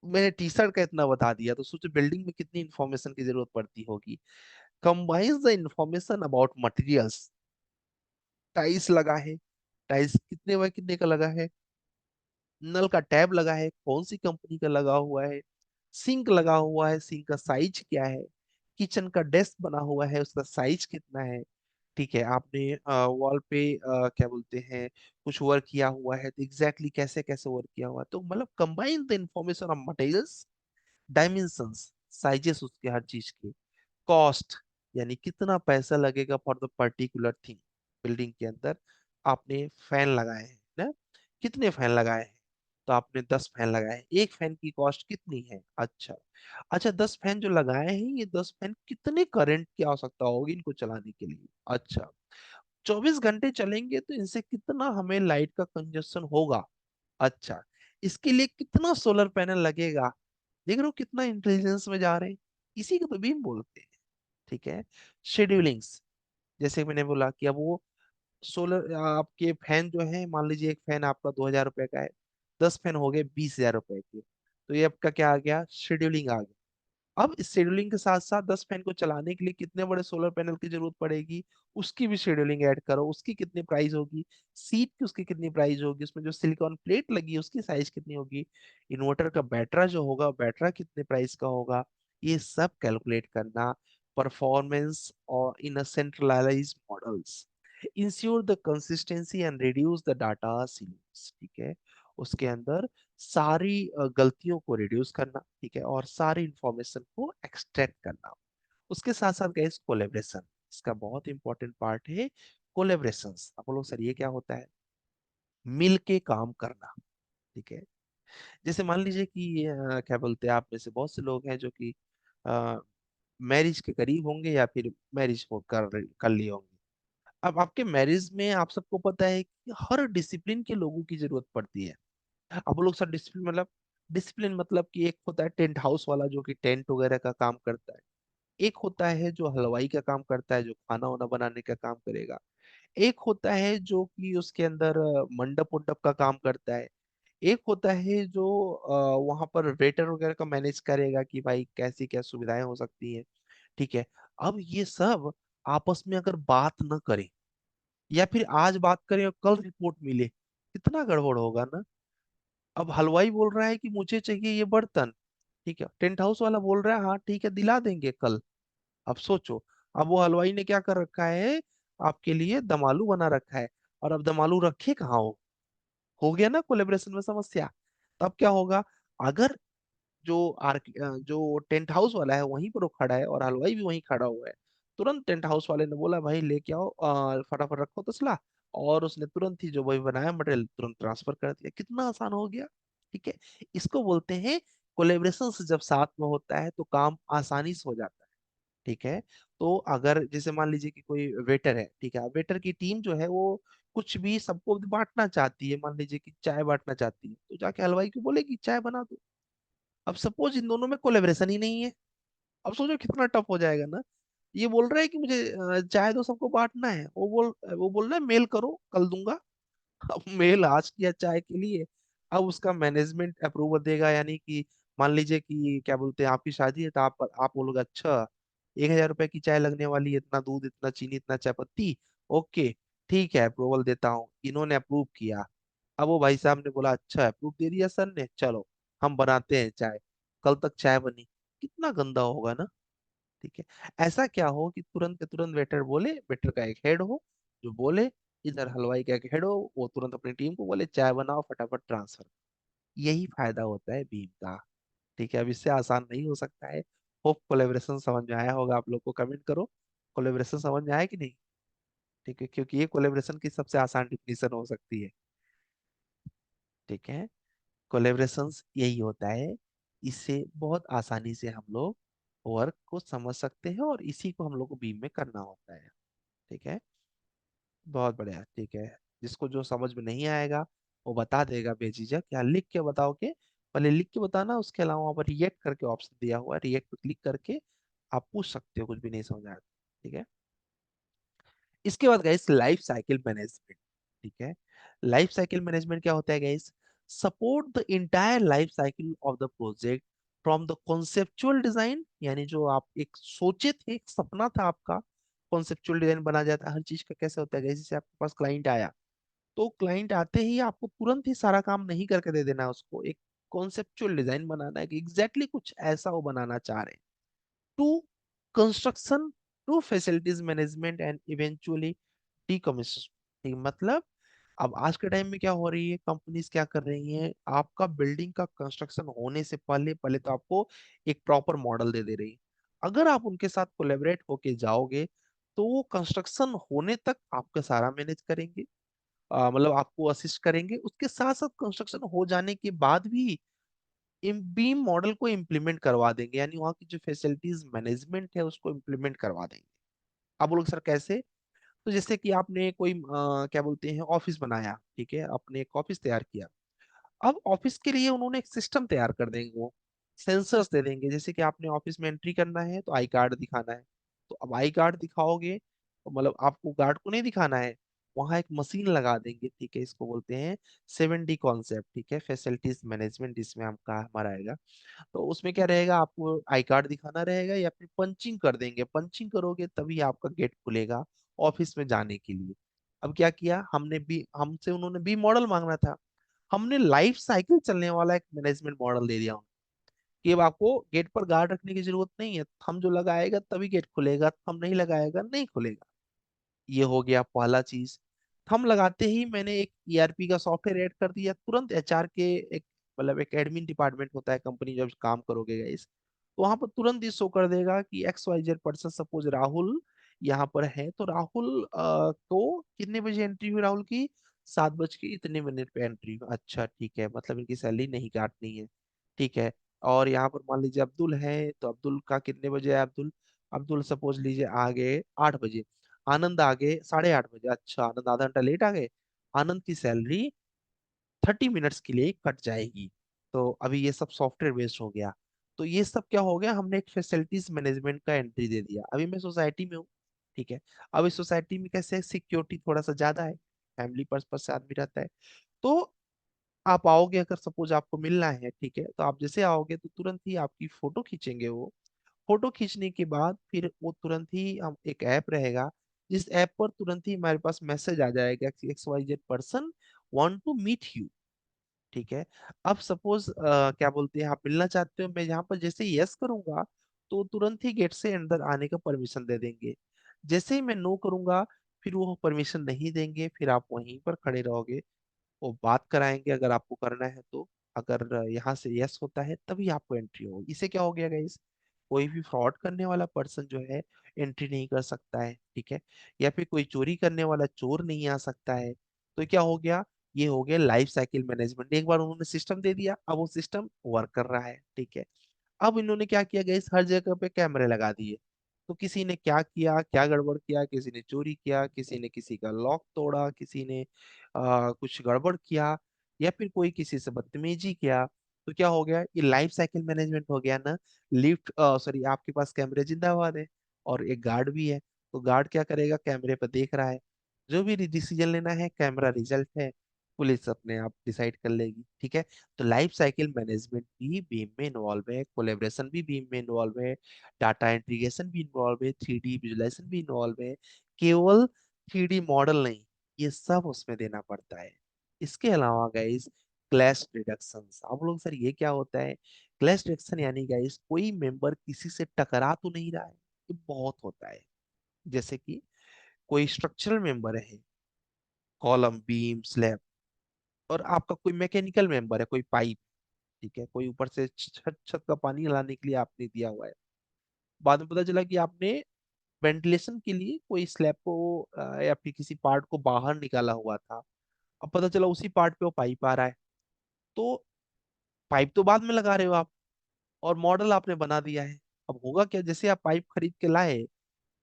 मैंने टी शर्ट का इतना बता दिया, तो सोचो बिल्डिंग में कितनी इंफॉर्मेशन की जरूरत पड़ती होगी। Combines the information about materials, tiles लगा है, टाइल्स कितने बाय कितने का लगा है, नल का टैब लगा है कौन सी कंपनी का लगा हुआ है, सिंक लगा हुआ है, सिंक का साइज क्या है, किचन का डेस्क बना हुआ है उसका साइज कितना है। ठीक है, आपने वॉल पे क्या बोलते हैं कुछ वर्क किया हुआ है, तो एग्जैक्टली कैसे कैसे वर्क किया हुआ है। तो मतलब combine the information of materials, dimensions, sizes उसके हर चीज के, कॉस्ट यानी कितना पैसा लगेगा for the particular thing. Building के अंदर आपने फैन लगाए हैं ना, कितने फैन लगाए हैं, तो आपने 10 फैन लगाए हैं, एक फैन की कॉस्ट कितनी है। अच्छा, अच्छा 10 फैन जो लगाए हैं, ये 10 फैन कितने करंट की आवश्यकता होगी इनको चलाने के लिए। अच्छा, 24 घंटे चलेंगे तो इनसे कितना हमें लाइट का कंजप्शन होगा। अच्छा, इसके लिए कितना सोलर पैनल लगेगा। देख रहे हो कितना इंटेलिजेंस में जा रहे हैं, इसी को तो बीम बोलते हैं। ठीक है, शेड्यूलिंग्स, जैसे मैंने बोला कि अब वो सोलर आपके फैन जो है, मान लीजिए एक फैन आपका 2,000 रुपए का है, 10 फैन हो गए 20,000 रुपए के, तो ये आपका क्या आ गया, शेड्यूलिंग आ गया। अब इस शेड्यूलिंग के साथ साथ 10 फैन को चलाने के लिए कितने बड़े सोलर पैनल की जरूरत पड़ेगी, उसकी भी शेड्यूलिंग ऐड करो, उसकी कितनी प्राइस होगी, सीट की उसकी कितनी प्राइस होगी, उसमें जो सिलिकॉन प्लेट लगी है उसकी साइज कितनी होगी, इन्वर्टर का बैटरा जो होगा बैटरा कितने प्राइस का होगा, ये सब कैलकुलेट करना। परफॉर्मेंस और in a centralised models ensure the consistency and reduce the data ceilings. ठीक है, उसके अंदर सारी गलतियों को रिड्यूस करना। ठीक है, और सारी इंफॉर्मेशन को एक्सट्रैक्ट करना। उसके साथ साथ गाइस कोलेब्रेशन, इसका बहुत इंपॉर्टेंट पार्ट है कोलेब्रेशन। आप बोलो सर ये क्या होता है, मिल के काम करना। ठीक है, जैसे मान लीजिए कि क्या बोलते हैं, आप में से बहुत से लोग हैं जो कि मैरिज के करीब होंगे या फिर मैरिज हो कर लिए होंगे। अब आपके मैरिज में आप सबको पता है कि हर डिसिप्लिन के लोगों की जरूरत पड़ती है। अब लोग सर डिसिप्लिन मतलब कि एक होता है टेंट हाउस वाला जो कि टेंट वगैरह का काम करता है, एक होता है जो हलवाई का काम करता है जो खाना वाना बनाने का काम करेगा, एक होता है जो कि उसके अंदर मंडप उंडप का काम करता है, एक होता है जो वहां पर वेटर वगैरह का मैनेज करेगा कि भाई कैसी क्या सुविधाएं हो सकती हैं। ठीक है, अब ये सब आपस में अगर बात न करें, या फिर आज बात करें और कल रिपोर्ट मिले, कितना गड़बड़ होगा ना। अब हलवाई बोल रहा है कि मुझे चाहिए ये बर्तन, ठीक है, टेंट हाउस वाला बोल रहा है हाँ ठीक है दिला देंगे कल। अब सोचो, अब वो हलवाई ने क्या कर रखा है, आपके लिए दम आलू बना रखा है, और अब दम आलू रखे कहाँ हो गया ना कोलेब्रेशन में समस्या। तब क्या होगा, अगर जो टेंट हाउस वाला है वहीं पर वो खड़ा है और हलवाई भी वहीं खड़ा हुआ है, तुरंत टेंट हाउस वाले ने बोला भाई लेके आओ, फटाफट रखो तसला, और उसने तुरंत ही जो वही बनाया मटेरियल तुरंत ट्रांसफर कर दिया, कितना आसान हो गया। ठीक है, इसको बोलते हैं कोलेब्रेशन से जब साथ में होता है तो काम आसानी से हो जाता है। ठीक है, तो अगर जैसे मान लीजिए कि कोई वेटर है, ठीक है, वेटर की टीम जो है वो कुछ भी सबको बांटना चाहती है, मान लीजिए कि चाय बांटना चाहती है, तो जाके हलवाई को बोलेगी चाय बना दो। अब सपोज इन दोनों में कोलेब्रेशन ही नहीं है, अब सोचो कितना टफ हो जाएगा ना। ये बोल रहा है कि मुझे चाय दो सबको बांटना है, वो बोल रहा है मेल करो कल दूंगा। अब मेल आज किया चाय के लिए, अब उसका मैनेजमेंट अप्रूवल देगा, यानी कि मान लीजिए कि क्या बोलते हैं आपकी शादी है, तो आप बोलोगे अच्छा 1,000 रुपए की चाय लगने वाली है, इतना दूध इतना चीनी इतना चाय पत्ती, ओके ठीक है अप्रूवल देता हूँ, इन्होंने अप्रूव किया। अब वो भाई साहब ने बोला अच्छा अप्रूव दे दिया सर ने, चलो हम बनाते हैं चाय। कल तक चाय बनी, कितना गंदा होगा ना। ठीक है, ऐसा क्या हो कि तुरंत के तुरंत वेटर बोले, वेटर का एक हेड हो जो बोले, इधर हलवाई का एक हेड हो वो तुरंत अपनी टीम को बोले चाय बनाओ फटाफट ट्रांसफर। यही फायदा होता है भीम का। ठीक है, अब इससे आसान नहीं हो सकता है। होप कोलेब्रेशन समझ में आया होगा, आप लोग को कमेंट करो कोलेब्रेशन समझ में आया कि नहीं। ठीक है, क्योंकि ये कोलेब्रेशन की सबसे आसान डिफिनीशन हो सकती है। ठीक है, कोलेब्रेशन यही होता है, इससे बहुत आसानी से हम लोग वर्क को समझ सकते हैं, और इसी को हम लोग को बीम में करना होता है। ठीक है, बहुत बढ़िया। ठीक है, जिसको जो समझ में नहीं आएगा वो बता देगा बेझिझक, या लिख के बताओगे, पहले लिख के बताना, उसके अलावा वहाँ पर रिएक्ट करके ऑप्शन दिया हुआ है, रिएक्ट पे क्लिक करके आप पूछ सकते हो कुछ भी नहीं समझ आया। ठीक है, इसके बाद गाइस लाइफ साइकिल मैनेजमेंट। ठीक है, लाइफ साइकिल मैनेजमेंट क्या होता है guys, support the entire life cycle of the project from the conceptual design, यानी जो आप एक सोचे थे, एक सपना था आपका, कॉन्सेप्चुअल डिजाइन बना जाता है हर चीज का। कैसे होता है गाइस, जैसे आपके पास क्लाइंट आया, तो क्लाइंट आते ही आपको तुरंत ही सारा काम नहीं करके दे देना है, उसको एक कॉन्सेप्चुअल डिजाइन बनाना है कि एग्जैक्टली कुछ ऐसा वो बनाना चाह रहे हैं। To construction, to facilities management and eventually decommission, मतलब अब आज के टाइम में क्या हो रही है, कंपनीज क्या कर रही हैं, आपका बिल्डिंग का कंस्ट्रक्शन होने से पहले पहले तो आपको एक प्रॉपर मॉडल दे दे रही है। अगर आप उनके साथ कोलेबरेट होके जाओगे तो वो कंस्ट्रक्शन होने तक आपका सारा मैनेज करेंगे, मतलब आपको असिस्ट करेंगे, उसके साथ साथ कंस्ट्रक्शन हो जाने के बाद भी बीम मॉडल को इम्प्लीमेंट करवा देंगे, यानी वहाँ की जो फैसिलिटीज मैनेजमेंट है उसको इम्प्लीमेंट करवा देंगे। आप बोलोगे सर कैसे, तो जैसे कि आपने कोई क्या बोलते हैं ऑफिस बनाया, ठीक है, आपने एक ऑफिस तैयार किया, अब ऑफिस के लिए उन्होंने एक सिस्टम तैयार कर देंगे, वो सेंसर्स दे देंगे, जैसे कि आपने ऑफिस में एंट्री करना है तो आई कार्ड दिखाना है, तो अब आई कार्ड दिखाओगे तो मतलब आपको गार्ड को नहीं दिखाना है, वहां एक मशीन लगा देंगे। ठीक है, इसको बोलते हैं 7D कॉन्सेप्ट। ठीक है, फैसिलिटीज मैनेजमेंट इसमें हम का हमारा आएगा। तो उसमें क्या रहेगा, आपको आई कार्ड दिखाना रहेगा या फिर पंचिंग कर देंगे, पंचिंग करोगे तभी आपका गेट खुलेगा ऑफिस में जाने के लिए। अब क्या किया हमने, भी हमसे उन्होंने बी मॉडल मांगना था, हमने लाइफ साइकिल चलने वाला एक मैनेजमेंट मॉडल दे दिया उन्हें, कि अब आपको गेट पर गार्ड रखने की जरूरत नहीं है, हम जो लगाएगा तभी गेट खुलेगा, हम नहीं लगाएगा नहीं खुलेगा। ये हो गया पहला चीज। हम लगाते ही मैंने एक ईआरपी का सॉफ्टवेयर ऐड कर दिया, तुरंत एचआर के एक, मतलब एक एडमिन डिपार्टमेंट होता है कंपनी जब काम करोगे गाइस, तो वहां पर तुरंत ही शो कर देगा कि XYZ पर्सन, सपोज राहुल यहाँ पर है, तो राहुल को कितने बजे एंट्री हुई राहुल की, 7 बज के इतने मिनट पे एंट्री हुई। अच्छा ठीक है, मतलब इनकी सैलरी नहीं काटनी है। ठीक है, और यहाँ पर मान लीजिए अब्दुल है, तो अब्दुल का कितने बजे है, अब्दुल अब्दुल सपोज लीजिए आ गए 8 बजे, आनंद आ गए 8:30 बजे, अच्छा आनंद आधा घंटा लेट आ गए, आनंद की सैलरी 30 मिनट्स के लिए कट जाएगी। तो अभी ये सब सॉफ्टवेयर बेस्ड हो गया। तो ये सब क्या हो गया, हमने एक फैसिलिटीज मैनेजमेंट का एंट्री दे दिया। अभी मैं सोसाइटी में हूँ, ठीक है, अब इस सोसाइटी में कैसे सिक्योरिटी थोड़ा सा ज्यादा है, फैमिली पर्पस से आदमी रहता है, तो आप आओगे, अगर सपोज आपको मिलना है, ठीक है, तो आप जैसे आओगे तो तुरंत ही आपकी फोटो खींचेंगे वो, फोटो खींचने के बाद फिर वो तुरंत ही हम एक ऐप रहेगा, जिस ऐप पर तुरंत ही हमारे पास मैसेज आ जाएगा कि XYZ person want to meet you. ठीक है। अब सपोज क्या बोलते हैं, आप मिलना चाहते हो, मैं यहाँ पर जैसे ही यस करूंगा तो तुरंत ही गेट से अंदर आने का परमिशन दे देंगे। जैसे ही मैं नो करूंगा फिर वो परमिशन नहीं देंगे, फिर आप वहीं पर खड़े रहोगे। वो बात कराएंगे अगर आपको करना है तो। अगर यहाँ से यस होता है तभी आपको एंट्री होगी। इससे क्या हो गया गाइस, कोई भी फ्रॉड करने वाला पर्सन जो है एंट्री नहीं कर सकता है। ठीक है। या फिर कोई चोरी करने वाला चोर नहीं आ सकता है। तो क्या हो गया, ये हो गया लाइफ साइकिल मैनेजमेंट। एक बार उन्होंने सिस्टम दे दिया, अब वो सिस्टम वर्क कर रहा है। ठीक है। अब इन्होंने क्या किया गाइस, हर जगह पे कैमरे लगा दिए। तो किसी ने क्या किया, क्या गड़बड़ किया, किसी ने चोरी किया, किसी ने किसी का लॉक तोड़ा, किसी ने कुछ गड़बड़ किया, या फिर कोई किसी से बदतमीजी किया। तो क्या हो गया, ये लाइफ साइकिल मैनेजमेंट हो गया ना। लिफ्ट सॉरी, आपके पास कैमरे जिंदाबाद है और एक गार्ड भी है। तो गार्ड क्या करेगा, कैमरे पर देख रहा है, जो भी डिसीजन लेना है कैमरा रिजल्ट है, पुलिस अपने आप डिसाइड कर लेगी। ठीक है। तो लाइफ साइकिल मैनेजमेंट भी बीम में इन्वॉल्व है, कोलेब्रेशन भी बीम में इन्वॉल्व है, डाटा इंटीग्रेशन भी इन्वॉल्व है, 3D विजुलाइजेशन भी इन्वॉल्व है। केवल 3D मॉडल नहीं, ये सब उसमें देना पड़ता है। इसके अलावा गाइस, क्लैश डिडक्शन। आप लोग सर ये क्या होता है, क्लैश डिडक्शन यानी गाइस कोई मेंबर किसी से टकरा तो नहीं रहा है, ये बहुत होता है। जैसे कि कोई स्ट्रक्चरल मेंबर है, कॉलम बीम स्लैब, और आपका कोई मैकेनिकल मेंबर है, कोई पाइप। ठीक है, कोई ऊपर से छत छत का पानी लाने के लिए आपने दिया हुआ है। बाद में पता चला कि आपने वेंटिलेशन के लिए कोई स्लैब को या फिर किसी पार्ट को बाहर निकाला हुआ था। अब पता चला उसी पार्ट पे वो पाइप आ रहा है। तो पाइप तो बाद में लगा रहे हो आप, और मॉडल आपने बना दिया है। अब होगा क्या, जैसे आप पाइप खरीद के लाए,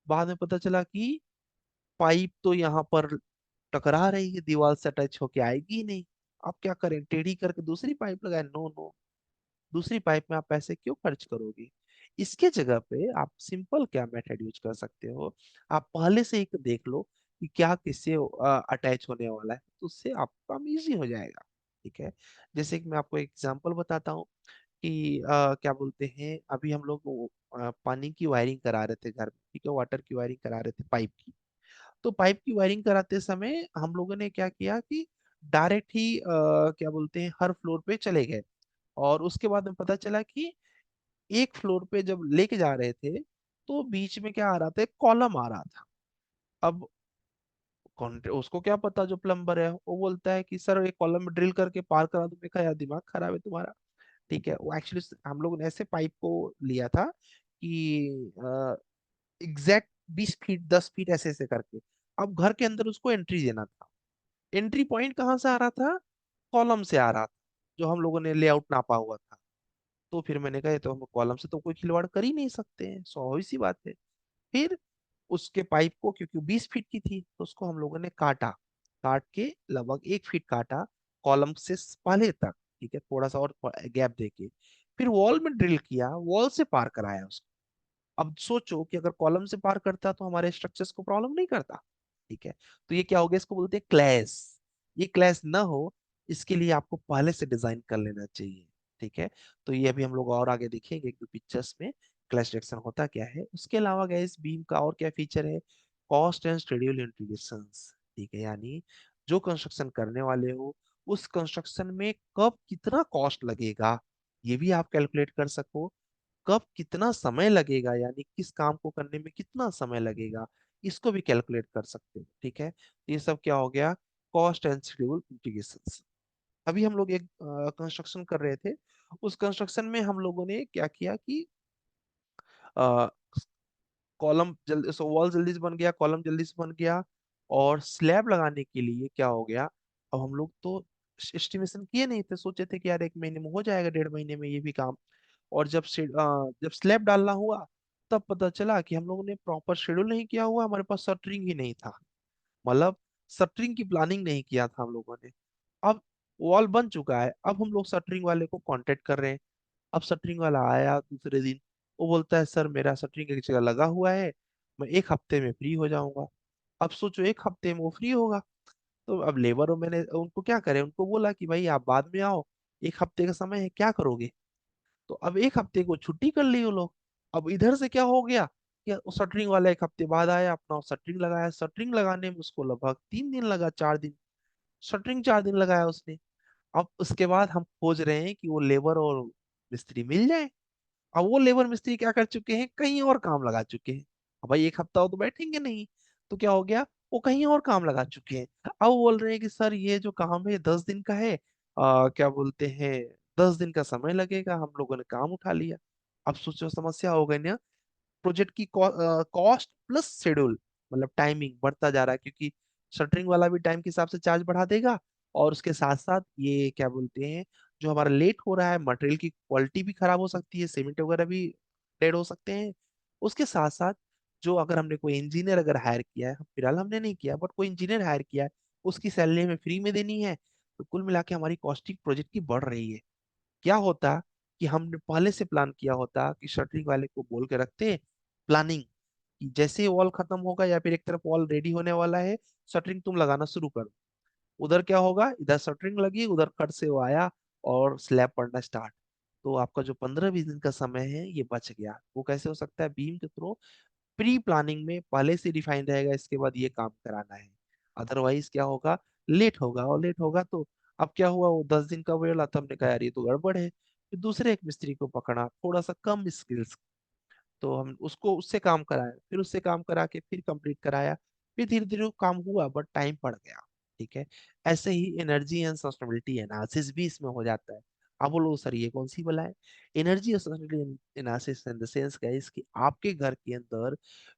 बाद में पता चला कि पाइप तो यहाँ पर टकरा रही है, दीवार से अटैच होके आएगी ही नहीं। आप क्या करें, टेढ़ी करके दूसरी पाइप लगाए? नो नो, दूसरी पाइप में आप पैसे क्यों खर्च करोगे? इसके जगह पे आप सिंपल क्या मेथड यूज कर सकते हो, आप पहले से ही देख लो कि क्या किससे अटैच होने वाला है, तो उससे आपका काम इजी हो जाएगा। ठीक है। जैसे कि मैं आपको एक एग्जांपल बताता हूँ कि क्या बोलते हैं, अभी हम लोग पानी की वायरिंग करा रहे थे घर में। ठीक है, वाटर की वायरिंग करा रहे थे, पाइप की। तो पाइप की वायरिंग कराते समय हम लोगों ने क्या किया कि डायरेक्ट ही क्या बोलते हैं, हर फ्लोर पे चले गए। और उसके बाद में पता चला कि एक फ्लोर पे जब लेके जा रहे थे तो बीच में क्या आ रहा था, एक कॉलम आ रहा था। अब उसको क्या पता, जो प्लम्बर है वो बोलता है कि सर एक कॉलम में ड्रिल करके पार करा दूं। मैं कहा यार दिमाग खराब है तुम्हारा। ठीक है, वो एक्चुअली हम लोगों ने ऐसे पाइप को लिया था कि एग्जैक्ट 20 फीट 10 फीट ऐसे ऐसे करके, अब घर के अंदर उसको एंट्री देना था। एंट्री पॉइंट कहाँ से आ रहा था, कॉलम से आ रहा था, जो हम लोगों ने लेआउट नापा हुआ था। तो फिर मैंने कहा ये तो हम कॉलम से तो कोई खिलवाड़ कर ही नहीं सकते हैं, स्वाभाविक सी बात है। फिर उसके पाइप को, क्योंकि 20 फीट की थी, तो उसको हम लोगों ने काटा, काट के लगभग 1 फीट काटा, कॉलम से पहले तक। ठीक है, थोड़ा सा और गैप देके फिर वॉल में ड्रिल किया, वॉल से पार कराया उसको। अब सोचो कि अगर कॉलम से पार करता तो हमारे स्ट्रक्चर्स को प्रॉब्लम नहीं करता। ठीक है। तो ये क्या हो गया, इसको बोलते हैं क्लैश। ये क्लैश ना हो, इसके लिए आपको पहले से डिजाइन कर लेना चाहिए। ठीक है। तो ये अभी हम लोग और आगे देखेंगे एक दो पिक्चर्स में क्लैश डिटेक्शन होता क्या है। उसके अलावा गैस बीम का और क्या फीचर है, कॉस्ट एंड शेड्यूल इंटीग्रेशंस। ठीक है, यानी जो कंस्ट्रक्शन करने वाले हो, उस कंस्ट्रक्शन में कब कितना कॉस्ट लगेगा, ये भी आप कैलकुलेट कर सको। कब कितना समय लगेगा, यानी किस काम को करने में कितना समय लगेगा, इसको भी कैलकुलेट कर सकते हो। ठीक है, तो ये सब क्या हो गया, कॉस्ट एंड शेड्यूल इंटीग्रेशन। अभी हम लोग एक कंस्ट्रक्शन कर रहे थे, उस कंस्ट्रक्शन में हम लोगों ने क्या किया कि कॉलम जल्दी, सो वॉल जल्दी से बन गया, कॉलम जल्दी से बन गया। और स्लैब लगाने के लिए क्या हो गया, अब हम लोग तो एस्टिमेशन किए नहीं थे, सोचे थे कि यार 1 महीने में हो जाएगा, 1.5 महीने में ये भी काम। और जब स्लैब डालना हुआ, तब पता चला कि हम लोगों ने प्रॉपर शेड्यूल नहीं किया हुआ, हमारे पास शटरिंग ही नहीं था। मतलब शटरिंग की प्लानिंग नहीं किया था हम लोगों ने। अब वॉल बन चुका है, अब हम लोग शटरिंग वाले को कांटेक्ट कर रहे हैं। अब शटरिंग वाला आया दूसरे दिन, वो बोलता है सर मेरा शटरिंग एक जगह लगा हुआ है, मैं 1 हफ्ते में फ्री हो जाऊंगा। अब सोचो 1 हफ्ते में वो फ्री होगा, तो अब लेबर, मैंने उनको क्या करे, उनको बोला कि भाई आप बाद में आओ, 1 हफ्ते का समय है, क्या करोगे? तो अब 1 हफ्ते को छुट्टी कर ली वो लोग। अब इधर से क्या हो गया कि शटरिंग वाला एक हफ्ते बाद आया, अपना शटरिंग लगाया, शटरिंग लगाने में उसको लगभग 3 दिन लगा, 4 दिन, शटरिंग 4 दिन लगाया उसने। अब उसके बाद हम खोज रहे हैं कि वो लेबर और मिस्त्री मिल जाए। अब वो लेबर मिस्त्री क्या कर चुके हैं, कहीं और काम लगा चुके हैं। अब भाई एक हफ्ता हो तो बैठेंगे नहीं, तो क्या हो गया, वो कहीं और काम लगा चुके हैं। अब वो बोल रहे हैं कि सर ये जो काम है 10 दिन का है, क्या बोलते हैं, 10 दिन का समय लगेगा, हम लोगों ने काम उठा लिया। अब सोचो समस्या हो गई ना, प्रोजेक्ट की कॉस्ट प्लस शेड्यूल, मतलब टाइमिंग बढ़ता जा रहा है, क्योंकि शटरिंग वाला भी टाइम के हिसाब से चार्ज बढ़ा देगा, और उसके साथ साथ ये क्या बोलते हैं, जो हमारा लेट हो रहा है, मटेरियल की क्वालिटी भी खराब हो सकती है, सीमेंट वगैरह भी डेड हो सकते हैं। उसके साथ साथ जो अगर हमने कोई इंजीनियर अगर हायर किया है, फिलहाल हमने नहीं किया, बट कोई इंजीनियर हायर किया है, उसकी सैलरी हमें फ्री में देनी है, तो कुल मिला के हमारी कॉस्टिंग प्रोजेक्ट की बढ़ रही है। क्या होता कि हमने पहले से प्लान किया होता कि शटरिंग वाले को बोल के रखते प्लानिंग, कि जैसे ही वॉल खत्म होगा या फिर एक तरफ वॉल रेडी होने वाला है, शटरिंग तुम लगाना शुरू कर दो। उधर क्या होगा, इधर शटरिंग लगी, उधर कट से वो आया और स्लैब पड़ना स्टार्ट। तो आपका जो 15-20 दिन का समय है ये बच गया। वो कैसे हो सकता है, बीम के थ्रू प्री प्लानिंग में पहले से डिफाइन रहेगा इसके बाद ये काम कराना है। अदरवाइज क्या होगा, लेट होगा, और लेट होगा तो अब क्या हुआ, वो 10 दिन का बोला तो हमने कहा यार ये तो गड़बड़ है, फिर दूसरे एक मिस्त्री को पकड़ा थोड़ा सा कम स्किल्स, तो हम उसको उससे काम कराया, फिर उससे काम करा के फिर कंप्लीट कराया, फिर धीरे धीरे वो काम हुआ, बट टाइम पड़ गया। ठीक है। ऐसे ही एनर्जी एंड सस्टेनेबिलिटी एनालिसिस भी इसमें हो जाता है। अब बोलो सर ये कौन सी बला है, एनर्जी और sustainability analysis in the sense guys कि आपके घर के अंदर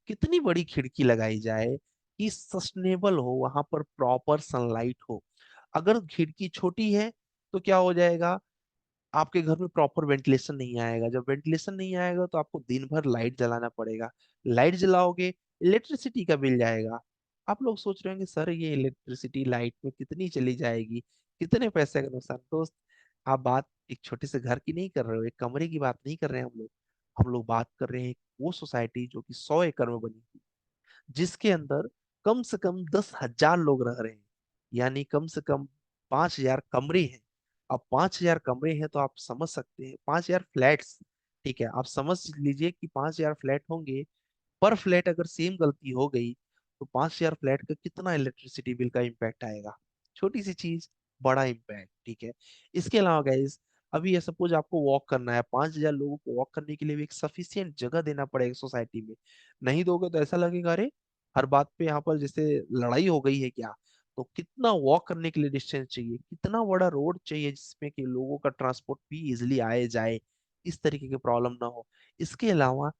कितनी बड़ी खिड़की लगाई जाए कि सस्टेनेबल हो, वहां पर प्रॉपर सनलाइट हो। अगर खिड़की छोटी है तो क्या हो जाएगा, आपके घर में प्रॉपर वेंटिलेशन नहीं आएगा, जब वेंटिलेशन नहीं आएगा तो आपको दिन भर लाइट जलाना पड़ेगा, लाइट जलाओगे इलेक्ट्रिसिटी का बिल जाएगा। आप लोग सोच रहे होंगे सर ये इलेक्ट्रिसिटी लाइट में कितनी चली जाएगी, कितने पैसे का नुकसान। दोस्त आप बात एक छोटे से घर की नहीं कर रहे हो, एक कमरे की बात नहीं कर रहे हैं हम लोग। हम लोग बात कर रहे हैं वो सोसाइटी जो कि 100 एकड़ में बनी थी, जिसके अंदर कम से कम 10,000 लोग रह रहे हैं, यानी कम से कम 5,000 कमरे हैं। अब 5,000 कमरे हैं तो आप समझ सकते हैं 5,000 फ्लैट्स। ठीक है, आप समझ लीजिए कि 5,000 फ्लैट होंगे, पर फ्लैट अगर सेम गलती हो गई तो 5,000 फ्लैट का कितना इलेक्ट्रिसिटी बिल का इम्पैक्ट आएगा। छोटी सी चीज, बड़ा इम्पैक्ट। ठीक है। इसके अलावा गाइज, अभी ये सपोज आपको वॉक करना है, 5,000 लोगों को वॉक करने के लिए भी एक सफिशियंट जगह देना पड़ेगा सोसाइटी में। नहीं दोगे तो ऐसा लगेगा अरे हर बात पे यहाँ पर जैसे लड़ाई हो गई है क्या। तो कितना वॉक करने के लिए डिस्टेंस चाहिए, कितना बड़ा रोड चाहिए जिसमें कि लोगों का ट्रांसपोर्ट भी इजिली आए जाए, इस तरीके की प्रॉब्लम ना हो। इसके अलावा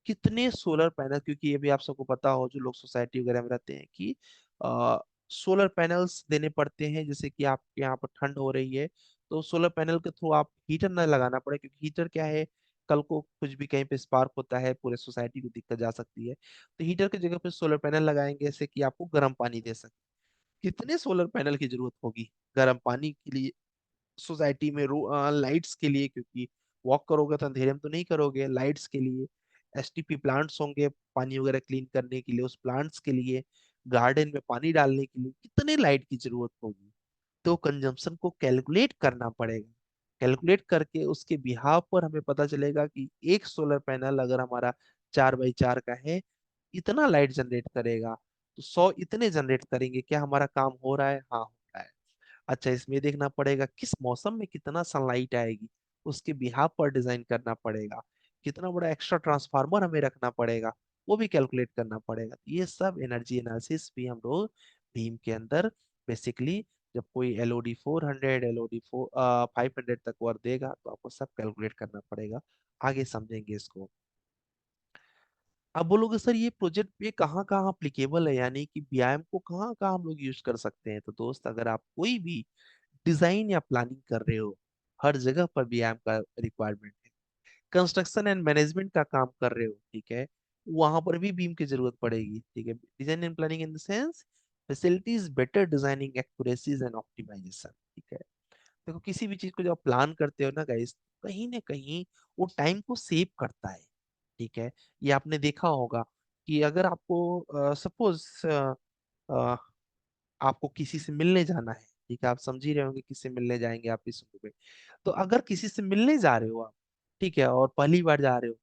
कितने सोलर पैनल, क्योंकि ये भी आप सबको पता हो जो लोग सोसाइटी वगैरह में रहते हैं कि सोलर पैनल्स देने पड़ते हैं, जैसे कि आपके यहाँ पर ठंड हो रही है तो सोलर पैनल के थ्रू आप हीटर ना लगाना पड़े, क्योंकि हीटर क्या है, कल को कुछ भी कहीं पे स्पार्क होता है पूरे सोसाइटी को दिक्कत जा सकती है। तो हीटर की जगह पे सोलर पैनल लगाएंगे ऐसे कि आपको गर्म पानी दे सके। कितने सोलर पैनल की जरूरत होगी गर्म पानी के लिए, सोसाइटी में लाइट्स के लिए, क्योंकि वॉक करोगे तो अंधेरे में तो नहीं करोगे, लाइट्स के लिए, एसटीपी प्लांट्स होंगे पानी वगैरह क्लीन करने के लिए, उस प्लांट्स के लिए, गार्डन में पानी डालने के लिए कितने लाइट की जरूरत होगी। तो कंजम्पशन को कैलकुलेट करना पड़ेगा। कैलकुलेट करके उसके बिहाव पर हमें पता चलेगा कि एक सोलर पैनल अगर हमारा 4x4 का है, इतना लाइट जनरेट करेगा, तो 100 इतने जनरेट करेंगे, क्या हमारा काम हो रहा है, हाँ हो रहा है। अच्छा इसमें देखना पड़ेगा किस मौसम में कितना सनलाइट आएगी, उसके बिहाव पर डिजाइन करना पड़ेगा। कितना बड़ा एक्स्ट्रा ट्रांसफार्मर हमें रखना पड़ेगा, वो भी कैलकुलेट करना पड़ेगा। ये सब एनर्जी एनालिसिस भी हम लोग भीम के अंदर बेसिकली, जब कोई एलओडी 400 एलओडी 500 तक वर्क देगा तो आपको सब कैलकुलेट करना पड़ेगा। आगे समझेंगे इसको। अब बोलोगे सर ये प्रोजेक्ट पे कहाँ कहाँ अप्लीकेबल है, यानी कि व्यायाम को कहाँ कहाँ हम लोग यूज कर सकते हैं। तो दोस्त अगर आप कोई भी डिजाइन या प्लानिंग कर रहे हो, हर जगह पर व्यायाम का रिक्वायरमेंट है। कंस्ट्रक्शन एंड मैनेजमेंट का काम कर रहे हो, ठीक है, वहां पर भी बीम की जरूरत पड़ेगी। ठीक है, design and planning in the sense facilities better designing accuracies and optimization. ठीक है। देखो किसी भी चीज को जब आप प्लान करते हो ना गाइस, कहीं ना कहीं वो टाइम को सेव करता है। ठीक है। ये आपने देखा होगा कि अगर आपको सपोज आपको किसी से मिलने जाना है, ठीक है, आप समझ ही रहे होंगे किससे मिलने जाएंगे आप इस उम्र में। तो अगर किसी से मिलने जा रहे हो आप, ठीक है, और पहली बार जा रहे हो,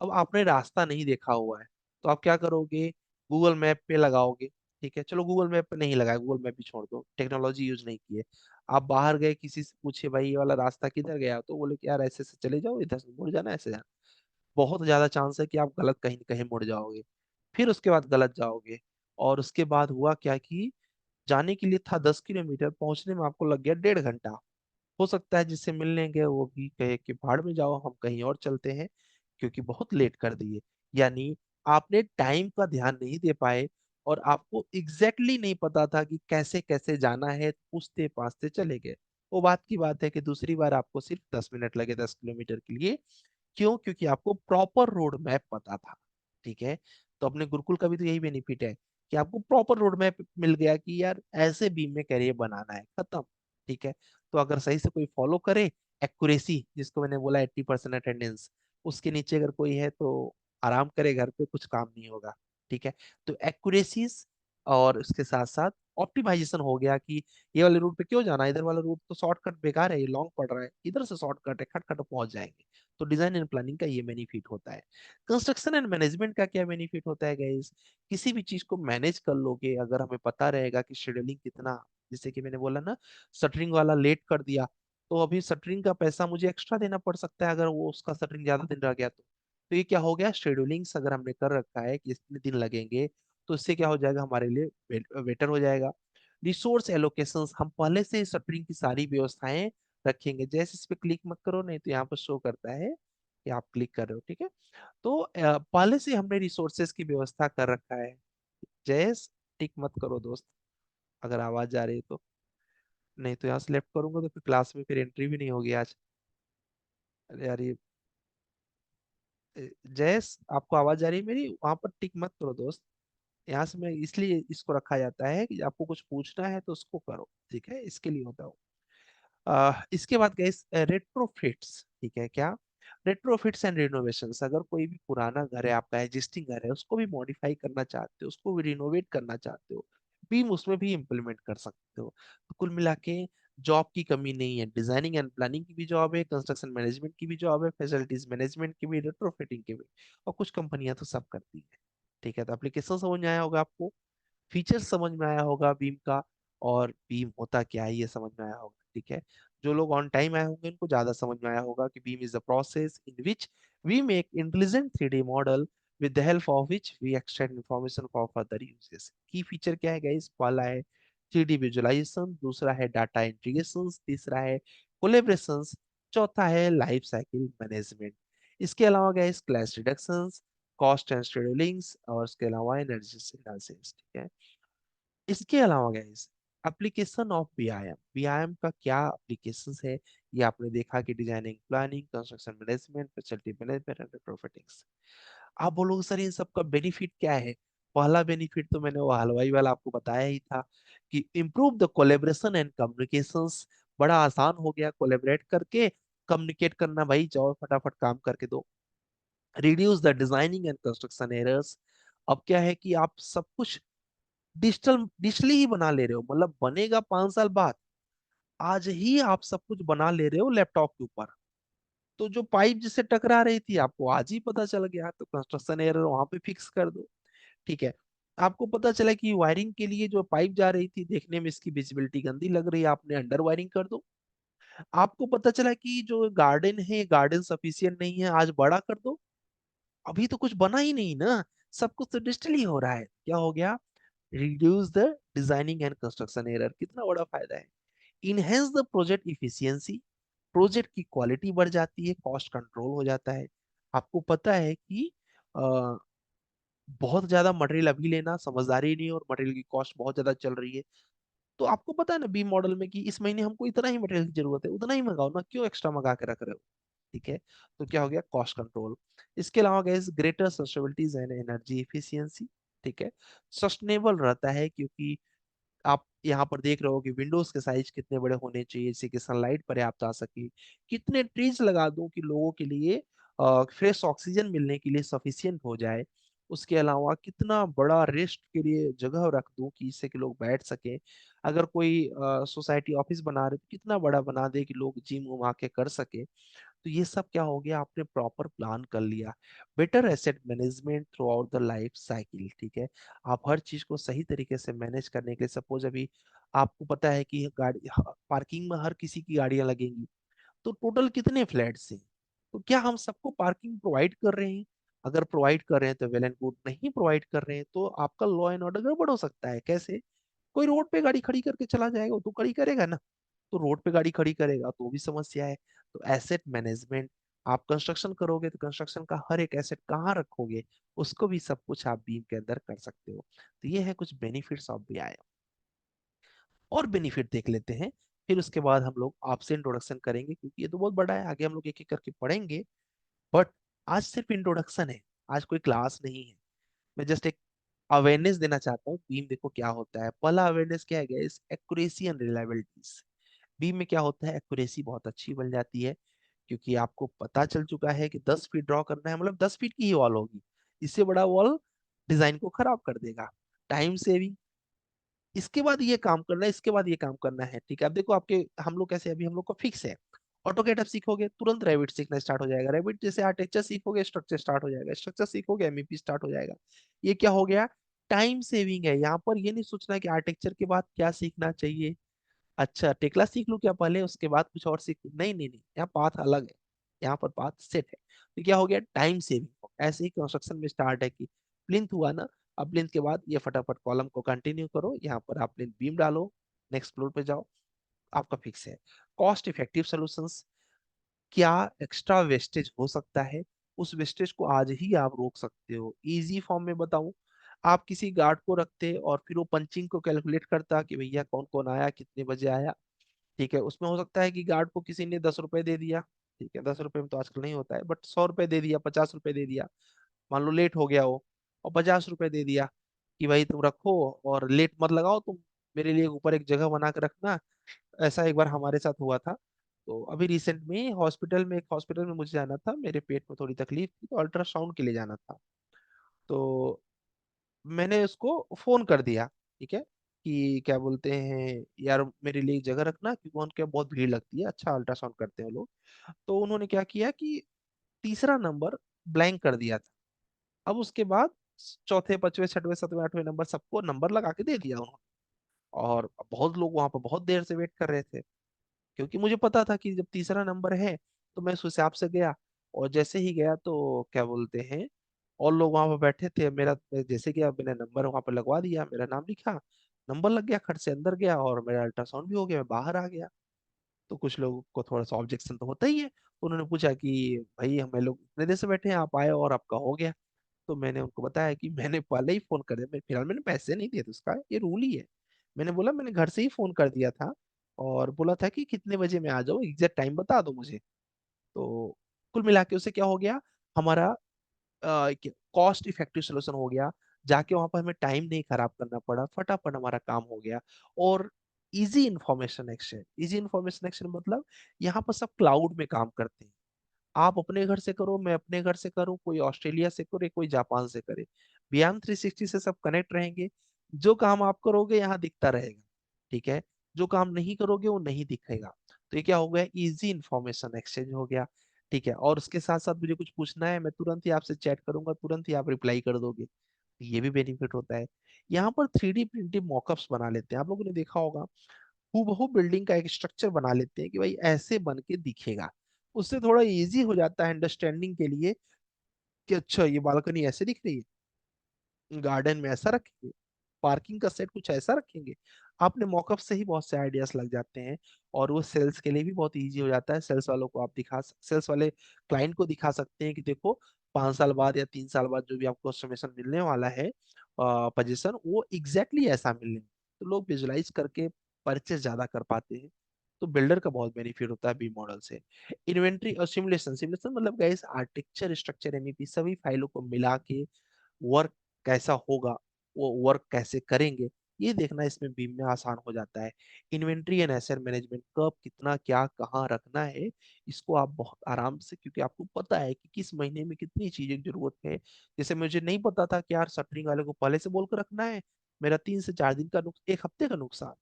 अब आपने रास्ता नहीं देखा हुआ है, तो आप क्या करोगे, गूगल मैप पे लगाओगे। ठीक है, चलो गूगल मैप पे नहीं लगाया, गूगल मैप भी छोड़ दो, टेक्नोलॉजी यूज नहीं की है। आप बाहर गए, किसी से पूछे भाई ये वाला रास्ता किधर गया, तो बोले कि यार ऐसे से चले जाओ, इधर से मुड़ जाना, ऐसे जाना। बहुत ज्यादा चांस है कि आप गलत कहीं न कहीं मुड़ जाओगे, फिर उसके बाद गलत जाओगे। और उसके बाद हुआ क्या कि जाने के लिए था 10 किलोमीटर, पहुंचने में आपको लग गया 1.5 घंटा। हो सकता है जिससे मिलने गए वो भी कहे कि भाड़ में जाओ, हम कहीं और चलते हैं, क्योंकि बहुत लेट कर दिए। यानी आपने टाइम का ध्यान नहीं दे पाए, और आपको एग्जैक्टली नहीं पता था कि कैसे कैसे जाना है, पूछते पाछते चले गए। वो बात की बात है कि दूसरी बार आपको सिर्फ 10 मिनट लगे 10 किलोमीटर के लिए। क्यों? क्योंकि आपको प्रॉपर रोड मैप पता था। ठीक है, तो अपने गुरुकुल का भी तो यही बेनिफिट है कि आपको प्रॉपर रोड मैप मिल गया कि यार ऐसे बीम में करियर बनाना है, खत्म। ठीक है, तो अगर सही से कोई फॉलो करे, एक्यूरेसी जिसको मैंने बोला 80% अटेंडेंस, उसके नीचे अगर कोई है तो आराम करे घर पे, कुछ काम नहीं होगा। ठीक है, तो एक्यूरेसीज और उसके साथ साथ ऑप्टिमाइजेशन हो गया कि ये वाले रूट पे क्यों जाना है, इधर वाला रूट तो शॉर्टकट बेकार है, ये लॉन्ग पड़ रहा है, इधर से शॉर्टकट है, खटखट पहुंच जाएंगे। तो डिजाइन एंड प्लानिंग का ये बेनिफिट होता है। कंस्ट्रक्शन एंड मैनेजमेंट का क्या बेनिफिट होता है गाइस? किसी भी चीज को मैनेज कर लोगे अगर, हमें पता रहेगा कि शेड्यूलिंग कितना, जैसे कि मैंने बोला ना, शटरिंग वाला लेट कर दिया, तो अभी शटरिंग का पैसा मुझे एक्स्ट्रा देना पड़ सकता है अगर वो उसका शटरिंग ज्यादा दिन रह गया तो ये क्या हो गया, शेड्यूलिंग्स अगर हमने कर रखा है कि इतने दिन लगेंगे, तो इससे क्या हो जाएगा, हमारे लिए बेटर हो जाएगा। रिसोर्स एलोकेशंस, हम पहले से शटरिंग की सारी व्यवस्थाएं रखेंगे। जैसे इस पे क्लिक मत करो, नहीं तो यहाँ पर शो करता है कि आप क्लिक कर रहे हो। ठीक है, तो पहले से हमने रिसोर्सेज की व्यवस्था कर रखा है। जैस, टिक मत करो दोस्त, अगर आवाज आ रही है तो, नहीं तो यहाँ से लेफ्ट करूंगा तो फिर क्लास में फिर एंट्री भी नहीं होगी आज। अरे यार ये जयस, आपको आवाज आ रही है मेरी? वहां पर टिक मत करो दोस्त। यहाँ से मैं इसलिए इसको रखा जाता है कि आपको कुछ पूछना है तो उसको करो, ठीक है, इसके लिए होता है। इसके बाद गए रेट्रोफिट्स। ठीक है, क्या? रेट्रोफिट्स एंड रिनोवेशंस, अगर कोई भी पुराना घर है आपका, एग्जिस्टिंग घर है, उसको भी मॉडिफाई करना चाहते हो, उसको भी रिनोवेट करना चाहते हो, बीम उसमें भी इम्प्लीमेंट कर सकते हो। तो कुल मिला के जॉब की कमी नहीं है, डिजाइनिंग एंड प्लानिंग की भी जॉब है, कंस्ट्रक्शन मैनेजमेंट की भी जॉब है, फैसिलिटीज मैनेजमेंट की भी, रेट्रोफिटिंग की भी। और कुछ कंपनियां तो सब करती है। ठीक है, तो एप्लीकेशन समझ में आया होगा आपको, फीचर समझ में आया होगा बीम का, और बीम होता क्या है ये समझ में आया होगा। ठीक है, जो लोग ऑन टाइम आए होंगे उनको ज्यादा समझ में आया होगा कि BIM is the process in which we make intelligent 3D model with the help of which we extract information for further uses. Key feature क्या है गाइस? पहला है 3D विजुअलाइजेशन, दूसरा है डाटा इंटीग्रेशन, तीसरा है कोलेब्रेशन, चौथा है लाइफ साइकिल मैनेजमेंट। इसके अलावा guys clash reduction, cost and schedulings, और इसके अलावा एनर्जी एनालिसिस। ठीक है, इसके अलावा guys application of BIM, BIM का क्या एप्लीकेशन है, ये आपने देखा कि designing, planning, construction management, facility management and profitings. आप बोलोगे सर इन सब का बेनिफिट क्या है? पहला बेनिफिट तो मैंने वो हलवाई वाला आपको बताया ही था कि improve the collaboration and communications. बड़ा आसान हो गया कोलेबरेट करके कम्युनिकेट करना, भाई जाओ फटाफट काम करके दो। Reduce the designing and construction errors, अब क्या है कि आप सब कुछ डिजिटली ही बना ले रहे हो, मतलब बनेगा 5 साल बाद, आज ही आप सब कुछ बना ले रहे हो लैपटॉप के ऊपर। तो जो पाइप जिससे टकरा रही थी आपको आज ही पता चल गया, तो कंस्ट्रक्शन एरर वहां पे फिक्स कर दो। ठीक है, आपको पता चला कि वायरिंग के लिए जो पाइप जा रही थी देखने में इसकी विजिबिलिटी गंदी लग रही है, आपने अंडर वायरिंग कर दो। आपको पता चला कि जो गार्डन है, गार्डन सफिशियंट नहीं है, आज बड़ा कर दो। अभी तो कुछ बना ही नहीं ना, सब कुछ तो डिजिटली हो रहा है, क्या हो गया? Reduce the designing and construction error. कितना बड़ा फायदा है! Enhance the project efficiency, project की क्वालिटी बढ़ जाती है, कॉस्ट कंट्रोल हो जाता है। आपको पता है कि बहुत ज्यादा मटेरियल अभी लेना समझदारी नहीं, और मटेरियल की कॉस्ट बहुत ज्यादा चल रही है। तो आपको पता है ना बी मॉडल में कि इस महीने हमको इतना ही मटेरियल की जरूरत है, उतना ही मंगाओ ना, क्यों एक्स्ट्रा मंगा के रख रहे हो? ठीक है, तो क्या हो गया? Cost control. इसके अलावा guys greater sustainabilities and energy efficiency. ठीक है, सस्टेनेबल रहता है क्योंकि आप यहाँ पर देख रहे हो कि विंडोज के साइज कितने बड़े होने चाहिए जिससे कि सनलाइट पर्याप्त आ सके, कितने ट्रीज लगा दूं कि लोगों के लिए फ्रेश ऑक्सीजन मिलने के लिए सफिशियंट हो जाए। उसके अलावा कितना बड़ा रेस्ट के लिए जगह रख दूं कि इससे कि लोग बैठ सकें। अगर कोई सोसाइटी ऑफिस बना रहे तो कितना बड़ा बना दे कि लोग जिम वम आके कर सके। तो ये सब क्या हो गया, आपने प्रॉपर प्लान कर लिया। Better asset management through out the life cycle, ठीक है। आप हर चीज को सही तरीके से मैनेज करने के लिए, सपोज अभी आपको पता है कि गाड़ी पार्किंग में हर किसी की गाड़ियां लगेंगी, तो टोटल कितने फ्लैट्स हैं, तो क्या हम सबको पार्किंग प्रोवाइड कर रहे हैं? अगर प्रोवाइड कर रहे हैं तो वेल एंड गुड, नहीं प्रोवाइड कर रहे हैं तो आपका लॉ एंड ऑर्डर गड़बड़ हो सकता है। कैसे? कोई रोड पे गाड़ी खड़ी करके चला जाएगा, वो तो खड़ी करेगा ना, तो रोड पे गाड़ी खड़ी करेगा तो भी समस्या है। तो एसेट मैनेजमेंट, आप कंस्ट्रक्शन करोगे तो कंस्ट्रक्शन का हर एक एसेट कहाँ रखोगे, उसको भी सब कुछ आप बीम के अंदर कर सकते हो। तो ये है कुछ बेनिफिट्स ऑफ बीआई। और बेनिफिट देख लेते हैं, फिर उसके बाद हम लोग आपसे इंट्रोडक्शन करेंगे, क्योंकि ये तो बहुत बड़ा है, आगे हम लोग एक एक करके पढ़ेंगे। बट आज सिर्फ इंट्रोडक्शन है, आज कोई क्लास नहीं है। मैं जस्ट एक अवेयरनेस देना चाहता हूँ, बीम देखो क्या होता है। पहला अवेयरनेस क्या है गाइस, एक्यूरेसी एंड रिलायबिलिटीज। बीम में क्या होता है, एक्यूरेसी बहुत अच्छी बन जाती है, क्योंकि आपको पता चल चुका है कि 10 फीट ड्रॉ करना है, मतलब 10 फीट की ही वॉल होगी। इससे बड़ा वॉल डिजाइन को खराब कर देगा। टाइम सेविंग, इसके बाद ये काम करना है, इसके बाद ये काम करना है, ठीक है। अब देखो आपके, हम लोग कैसे, अभी हम लोग को फिक्स है। ऑटोकैड आप सीखोगे तुरंत रेविट सीखना स्टार्ट हो जाएगा, रेविट जैसे आर्किटेक्चर सीखोगे स्ट्रक्चर स्टार्ट हो जाएगा, स्ट्रक्चर सीखोगे एमईपी स्टार्ट हो जाएगा। ये क्या हो गया, टाइम सेविंग है। यहाँ पर ये नहीं सोचना कि आर्किटेक्चर के बाद क्या सीखना चाहिए, अच्छा टेक्ला सीख लूं क्या पहले उसके बाद कुछ और सीख लूं? नहीं नहीं नहीं, यहाँ पाथ अलग है, यहाँ पर पाथ सेट है। तो क्या हो गया, टाइम सेविंग। ऐसे ही कंस्ट्रक्शन में स्टार्ट है कि प्लिंथ हुआ ना, अब प्लिंथ के बाद ये फटाफट कॉलम को कंटिन्यू करो, यहाँ पर आप प्लिंथ बीम डालो, नेक्स्ट फ्लोर पे जाओ, आपका फिक्स है। कॉस्ट इफेक्टिव सॉल्यूशंस, क्या एक्स्ट्रा वेस्टेज हो सकता है, उस वेस्टेज को आज ही आप रोक सकते हो। इजी फॉर्म में बताऊं, आप किसी गार्ड को रखते और फिर वो पंचिंग को कैलकुलेट करता कि भैया कौन कौन आया, कितने बजे आया, ठीक है। उसमें हो सकता है कि गार्ड को किसी ने 10 रुपए दे दिया, ठीक है, 10 रुपए में तो आजकल नहीं होता है, बट 100 रुपए दे दिया, 50 रुपए दे दिया, मान लो लेट हो गया वो, और 50 रुपए दे दिया कि भाई तुम रखो और लेट मत लगाओ तुम, मेरे लिए ऊपर एक जगह बना के रखना। ऐसा एक बार हमारे साथ हुआ था। तो अभी रिसेंट में हॉस्पिटल में, एक हॉस्पिटल में मुझे जाना था, मेरे पेट में थोड़ी तकलीफ थी, तो अल्ट्रासाउंड के लिए जाना था। तो मैंने उसको फोन कर दिया, ठीक है, कि क्या बोलते हैं यार मेरे लिए एक जगह रखना, क्योंकि उनके यहाँ बहुत भीड़ लगती है, अच्छा अल्ट्रासाउंड करते हैं लोग। तो उन्होंने क्या किया कि तीसरा नंबर ब्लैंक कर दिया था। अब उसके बाद चौथे पांचवें छठवें सातवें आठवें नंबर सबको नंबर लगा के दे दिया उन्होंने। और बहुत लोग वहां पर बहुत देर से वेट कर रहे थे, क्योंकि मुझे पता था कि जब तीसरा नंबर है, तो मैं उस हिसाब से गया। और जैसे ही गया तो क्या बोलते हैं, और लोग वहां पर बैठे थे, मेरा मैं जैसे गया मैंने नंबर वहां पर लगवा दिया, मेरा नाम लिखा, नंबर लग गया, खट से अंदर गया और मेरा अल्ट्रासाउंड भी हो गया, मैं बाहर आ गया। तो कुछ लोगों को थोड़ा सा ऑब्जेक्शन तो होता ही है, तो उन्होंने पूछा कि भाई हमें लोग इतने देर से बैठे हैं, आप आए और आपका हो गया। तो मैंने उनको बताया कि मैंने पहले ही फोन कर दिया, मैं फिलहाल मैंने पैसे नहीं दिए थे, उसका ये रूल ही है। मैंने बोला मैंने घर से ही फोन कर दिया था, और बोला था कि कितने बजे मैं आ जाऊँ, एग्जैक्ट टाइम बता दो मुझे। तो कुल मिला के उससे क्या हो गया, हमारा कॉस्ट इफेक्टिव सोल्यूशन हो गया। जाके वहां पर हमें टाइम नहीं खराब करना पड़ा, फटाफट हमारा काम हो गया। और easy information exchange, easy information exchange मतलब यहाँ पर सब क्लाउड में काम करते हैं। आप अपने घर से करो, मैं अपने घर से करूँ, कोई ऑस्ट्रेलिया से करे, कोई जापान से करे, बियॉन्ड 360 से सब कनेक्ट रहेंगे। जो काम आप करोगे यहाँ दिखता रहेगा, ठीक है, जो काम नहीं करोगे वो नहीं दिखेगा। तो ये क्या हो गया, इजी इंफॉर्मेशन एक्सचेंज हो गया, ठीक है। और उसके साथ साथ मुझे कुछ पूछना है, मैं तुरंत ही आपसे चैट करूंगा, तुरंत ही आप रिप्लाई कर दोगे, तो ये भी बेनिफिट होता है। यहाँ पर 3D प्रिंटिंग मॉकअप्स बना लेते हैं, आप लोगों ने देखा होगा, हूबहू बिल्डिंग का एक स्ट्रक्चर बना लेते हैं कि भाई ऐसे बन के दिखेगा। उससे थोड़ा इजी हो जाता है अंडरस्टैंडिंग के लिए कि अच्छा ये बालकनी ऐसे दिख रही है, गार्डन में ऐसा रखेंगे, पार्किंग का सेट कुछ ऐसा रखेंगे। आपने मॉकअप से ही बहुत से आइडियाज लग जाते हैं। और वो सेल्स के लिए भी बहुत इजी हो जाता है, सेल्स वालों को आप सेल्स वाले क्लाइंट को दिखा सकते हैं कि देखो 5 साल बाद या 3 साल बाद जो भी आपको कस्टमेशन मिलने वाला है पोजीशन, वो एग्जैक्टली ऐसा मिलने, तो लोग विजुलाइज करके परचेस ज्यादा कर पाते हैं। तो बिल्डर का बहुत बेनिफिट होता है बी मॉडल से। इन्वेंट्री और सिमुलेशन, सिमुलेशन मतलब गाइस आर्किटेक्चर स्ट्रक्चर एमईपी सभी फाइलों को मिला के वर्क कैसा होगा, वो वर्क कैसे करेंगे, ये देखना इसमें बीम में आसान हो जाता है। इन्वेंट्री एंड एसेट मैनेजमेंट, कब कितना क्या कहाँ रखना है, इसको आप बहुत आराम से, क्योंकि आपको पता है कि किस महीने में कितनी चीजें की जरूरत है। जैसे मुझे नहीं पता था कि यार शटरिंग वाले को पहले से बोल कर रखना है, मेरा 3 से 4 दिन का एक हफ्ते का नुकसान,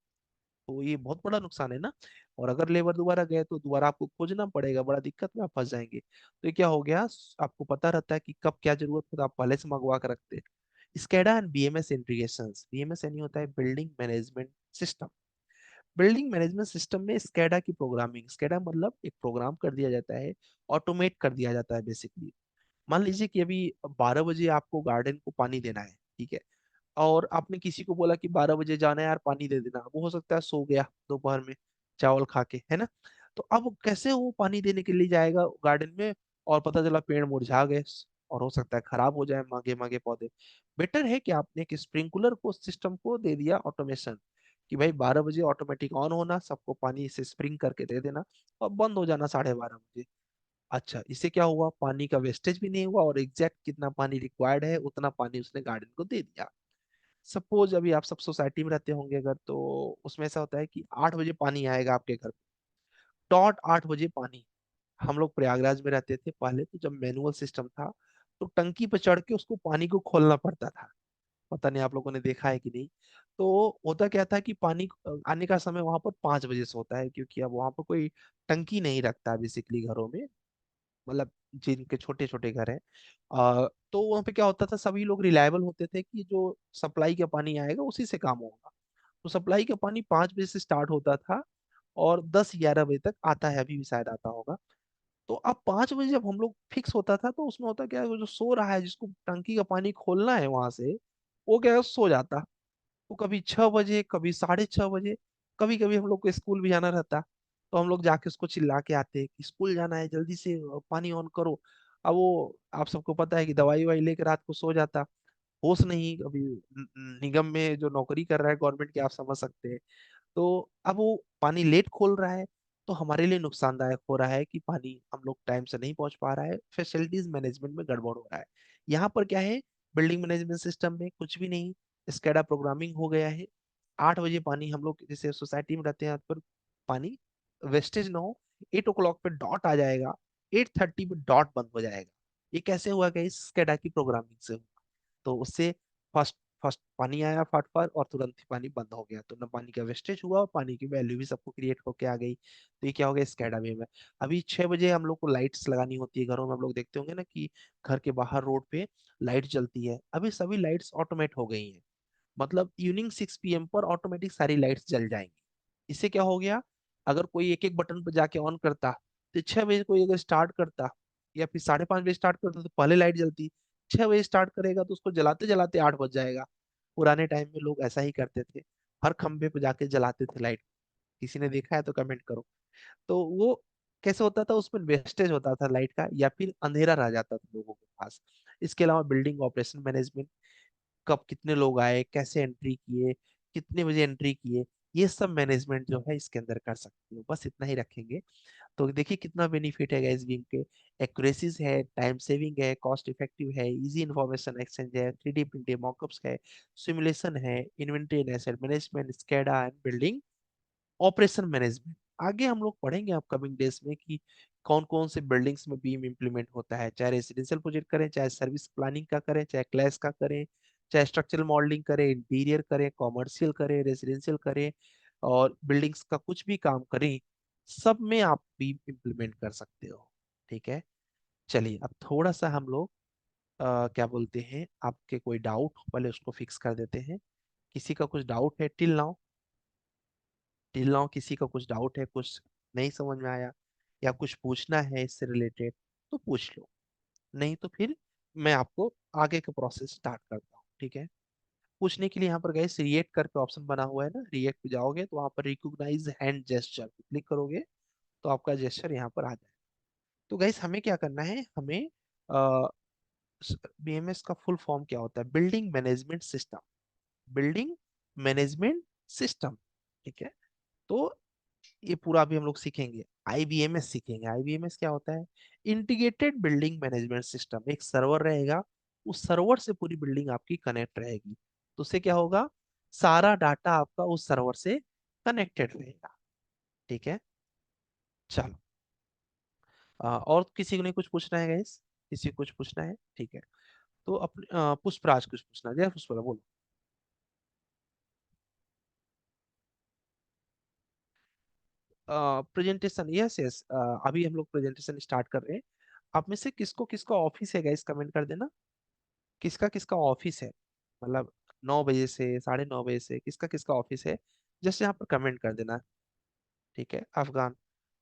तो ये बहुत बड़ा नुकसान है ना। और अगर लेबर दोबारा गए तो दोबारा आपको खोजना पड़ेगा, बड़ा दिक्कत में आप फंस जाएंगे। तो ये क्या हो गया, आपको पता रहता है कि कब क्या जरूरत है तो आप पहले से मंगवा कर रखते हैं। स्केडा एंड बीएमएस इंटीग्रेशंस, बीएमएस यानी होता है building management system. Building management system में स्केडा की प्रोग्रामिंग, स्केडा मतलब एक प्रोग्राम कर दिया जाता है, ऑटोमेट कर दिया जाता है बेसिकली। मान लीजिए कि अभी 12 बजे आपको गार्डन को पानी देना है, ठीक है, और आपने किसी को बोला कि 12 बजे जाना है यार पानी दे देना, वो हो सकता है सो गया दोपहर में चावल खा के, है ना। तो अब कैसे वो पानी देने के लिए जाएगा गार्डन में, और पता चला पेड़ मुरझा गए, और हो सकता है खराब हो जाए मांगे मांगे पौधे। बेटर है कि आपने एक स्प्रिंकलर को सिस्टम को दे दिया ऑटोमेशन, कि भाई 12 बजे ऑटोमेटिक ऑन होना, सबको पानी से स्प्रिंग करके दे देना, और बंद हो जाना 12:30 बजे। अच्छा, इससे क्या हुआ, पानी का वेस्टेज भी नहीं हुआ, और एग्जैक्ट कितना पानी रिक्वायर्ड है उतना पानी उसने गार्डन को दे दिया। सपोज अभी आप सब सोसाइटी में रहते होंगे अगर, तो उसमें ऐसा होता है कि 8 बजे पानी आएगा आपके घर, डॉट 8 बजे पानी। हम लोग प्रयागराज में रहते थे पहले, तो जब मैनुअल सिस्टम था तो टंकी पर चढ़ के उसको पानी को खोलना पड़ता था। पता नहीं आप लोगों ने देखा है कि नहीं। तो होता क्या था कि पानी आने का समय वहां पर 5 बजे से होता है, क्योंकि अब वहां पर कोई टंकी नहीं रखता बेसिकली घरों में, मतलब जिनके छोटे छोटे घर हैं। तो वहाँ पे क्या होता था, सभी लोग रिलायबल होते थे कि जो सप्लाई का पानी आएगा उसी से काम होगा। तो सप्लाई का पानी 5 बजे से स्टार्ट होता था, और 10-11 बजे तक आता है, अभी भी शायद आता होगा। तो अब 5 बजे जब हम लोग फिक्स होता था, तो उसमें होता क्या है, वो जो सो रहा है जिसको टंकी का पानी खोलना है वहां से, वो क्या है, सो जाता। तो कभी 6 बजे, कभी 6:30 बजे, कभी कभी हम लोग को स्कूल भी जाना रहता, तो हम लोग जाके उसको चिल्ला के आते कि स्कूल जाना है जल्दी से, पानी ऑन करो। अब वो आप सबको पता है कि दवाई वाई लेकर रात को सो जाता, होश नहीं। अभी निगम में जो नौकरी कर रहा है गवर्नमेंट की, आप समझ सकते हैं। तो अब वो पानी लेट खोल रहा है, तो हमारे लिए नुकसानदायक हो रहा है कि पानी हम लोग टाइम से नहीं पहुंच पा रहा है, फैसिलिटीज मैनेजमेंट में गड़बड़ हो रहा है। यहाँ पर क्या है, बिल्डिंग मैनेजमेंट सिस्टम में कुछ भी नहीं, स्केडा प्रोग्रामिंग हो गया है। 8 बजे पानी हम लोग जैसे सोसाइटी में रहते हैं, यहाँ पर पानी वेस्टेज ना हो, 8 o'clock पे डॉट आ जाएगा, 8:30 पे डॉट बंद हो जाएगा। ये कैसे हुआ, क्या इस स्केडा की प्रोग्रामिंग से हुआ। तो उससे फर्स्ट फर्स्ट पानी आया फट पर, और तुरंत ही पानी बंद हो गया, तो ना पानी का वेस्टेज हुआ, और पानी की वैल्यू भी सबको क्रिएट होके आ गई। तो ये क्या हो गया, स्कैडा वे में। अभी 6 बजे हम लोग को लाइट्स लगानी होती है घरों में, हम लोग देखते होंगे ना कि घर के बाहर रोड पे लाइट जलती है, अभी सभी लाइट्स ऑटोमेट हो गई हैं। मतलब इवनिंग 6 PM पर ऑटोमेटिक सारी लाइट्स जल जाएंगी। इससे क्या हो गया, अगर कोई एक एक बटन पर जाके ऑन करता, तो 6 बजे कोई अगर स्टार्ट करता, या फिर 5:30 बजे स्टार्ट करता, तो पहले लाइट जलती। 6 बजे स्टार्ट करेगा तो उसको जलाते जलाते 8 बज जाएगा। पुराने टाइम में लोग ऐसा ही करते थे, हर खंबे पे जाके जलाते थे लाइट। किसी ने देखा है तो कमेंट करो। तो वो कैसे होता था, उसमें वेस्टेज होता था लाइट का, या फिर अंधेरा रह जाता था लोगों के पास। इसके अलावा बिल्डिंग ऑपरेशन मैनेजमेंट, कब कितने लोग आए, कैसे एंट्री किए, कितने बजे एंट्री किए, ये सब मैनेजमेंट जो है इसके अंदर कर सकते हो। बस इतना ही रखेंगे तो देखिए कितना बेनिफिट है गाइस विंग के। एक्यूरेसीज है, टाइम सेविंग है, कॉस्ट इफेक्टिव है, इजी इंफॉर्मेशन एक्सचेंज है, 3D प्रिंटेड मॉकअप्स है, सिमुलेशन है, inventory and asset management, SCADA and building operation management. आगे हम लोग पढ़ेंगे अपकमिंग डेज में कि कौन कौन से बिल्डिंग्स में बीम इंप्लीमेंट होता है, चाहे रेसिडेंशियल प्रोजेक्ट करें, चाहे सर्विस प्लानिंग का करें, चाहे क्लैस का करें, चाहे स्ट्रक्चरल मॉडलिंग करें, इंटीरियर करें, कॉमर्शियल करें, रेसिडेंशियल करें, और बिल्डिंग्स का कुछ भी काम करें, सब में आप बीम इंप्लीमेंट कर सकते हो। ठीक है, चलिए अब थोड़ा सा हम लोग क्या बोलते हैं, आपके कोई डाउट पहले उसको फिक्स कर देते हैं। किसी का कुछ डाउट है टिल नाउ किसी का कुछ डाउट है, कुछ नहीं समझ में आया, या कुछ पूछना है इससे रिलेटेड, तो पूछ लो। नहीं तो फिर मैं आपको आगे का प्रोसेस स्टार्ट करता हूँ, ठीक है। पूछने के लिए यहाँ पर गाइस रिएक्ट करके ऑप्शन बना हुआ है ना, रिएक्ट पे जाओगे तो वहाँ पर रिकॉग्नाइज हैंड जेस्चर क्लिक करोगे, तो आपका जेस्चर यहाँ पर आ जाए। तो गाइस हमें क्या करना है, हमें बीएमएस का फुल फॉर्म क्या होता है, building management system, building management system, ठीक है। तो ये पूरा अभी हम लोग सीखेंगे, आईबीएमएस सीखेंगे। आईबीएमएस क्या होता है, इंटीग्रेटेड बिल्डिंग मैनेजमेंट सिस्टम। एक सर्वर रहेगा, उस सर्वर से पूरी बिल्डिंग आपकी कनेक्ट रहेगी। तो उससे क्या होगा, सारा डाटा आपका उस सर्वर से कनेक्टेड रहेगा। ठीक है, चलो। और किसी को नहीं कुछ पूछना है गाइस? किसी को कुछ पूछना है? ठीक है, तो अपने पुष्पराज कुछ पूछना है। जय पुष्पराज बोलो। प्रेजेंटेशन, यस यस, अभी हम लोग प्रेजेंटेशन स्टार्ट कर रहे हैं। आप में से किसको किसका ऑफिस है गाइस, कमेंट कर देना। किसका किसका ऑफिस है, मतलब 9 बजे से 9:30 बजे से किसका किसका ऑफिस है, जस्ट यहाँ पर कमेंट कर देना। ठीक है, अफगान,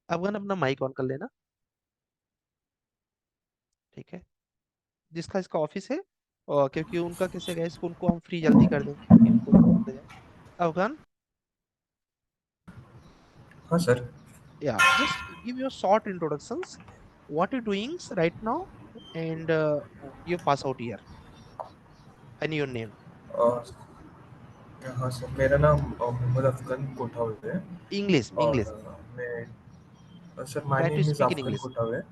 अफगान अपना माइक ऑन कर लेना। ठीक है, जिसका इसका ऑफिस है, और क्योंकि उनका कैसे गए, उनको हम फ्री जल्दी कर देंगे कि उनको दिक्कत ना जाए। अफगान, हाँ sir. yeah, just give your short introductions, what you're doing right now, and your pass out year and your name. अ, हाँ सर, मेरा नाम मोहम्मद अफगन कोठावे है। English, और English, sir, my try to name is speak in Afghan English. कोठावे।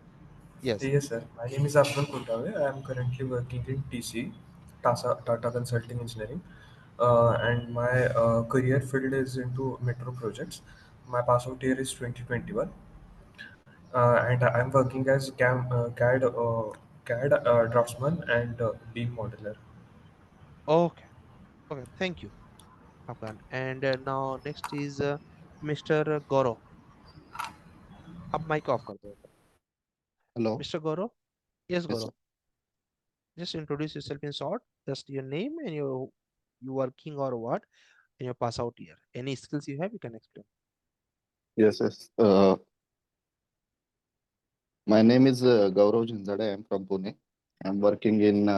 Yes. Yes, sir. My name is Afgan Kotawe. I am currently working in TC, Tata Consulting Engineering, and my career field is into metro projects. My pass out year is 2021, and I'm working as CAD draftsman and beam modeler. Okay, okay, thank you, Afghan. And now next is Mr. Gaurav. आप माइक ऑफ कर दो। Hello. Mr. Gaurav, yes Yes, sir. Gaurav, just introduce yourself in short, just your name and your you working or what, and your pass out year. Any skills you have, you can explain. Yes, yes. My name is Gaurav Jhinjade. I am from Pune. I'm working in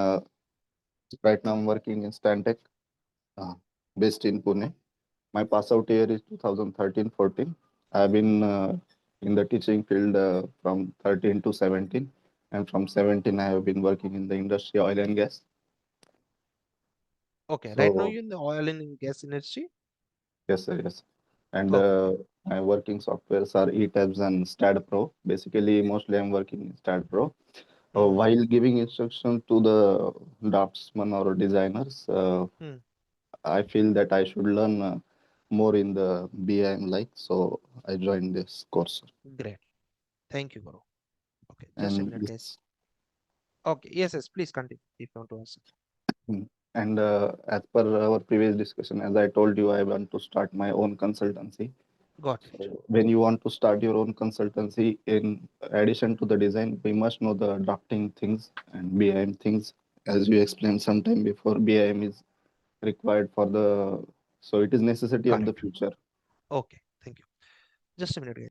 right now. I'm working in Stantec, uh, based in Pune. My pass out year is 2013-14. I've been in the teaching field from 13 to 17, and from 17 I have been working in the industry, oil and gas. Okay, right now So you're in the oil and gas industry. yes, sir, yes. And Okay, my working softwares are ETABS and STAD Pro. Basically, mostly I'm working in STAD Pro. hmm, While giving instruction to the draftsmen or designers, hmm, I feel that I should learn more in the BIM like, so I joined this course. great. Thank you, Gaurav. Okay, just a And minute, guys. this, Okay, yes, yes, please continue if you want to answer. and as per our previous discussion, as I told you, I want to start my own consultancy. Got it. So when you want to start your own consultancy, in addition to the design, we must know the drafting things and BIM things. As you explained sometime before, BIM is required for the, so it is necessity of the Correct. future. Okay, thank you. Just a minute, guys.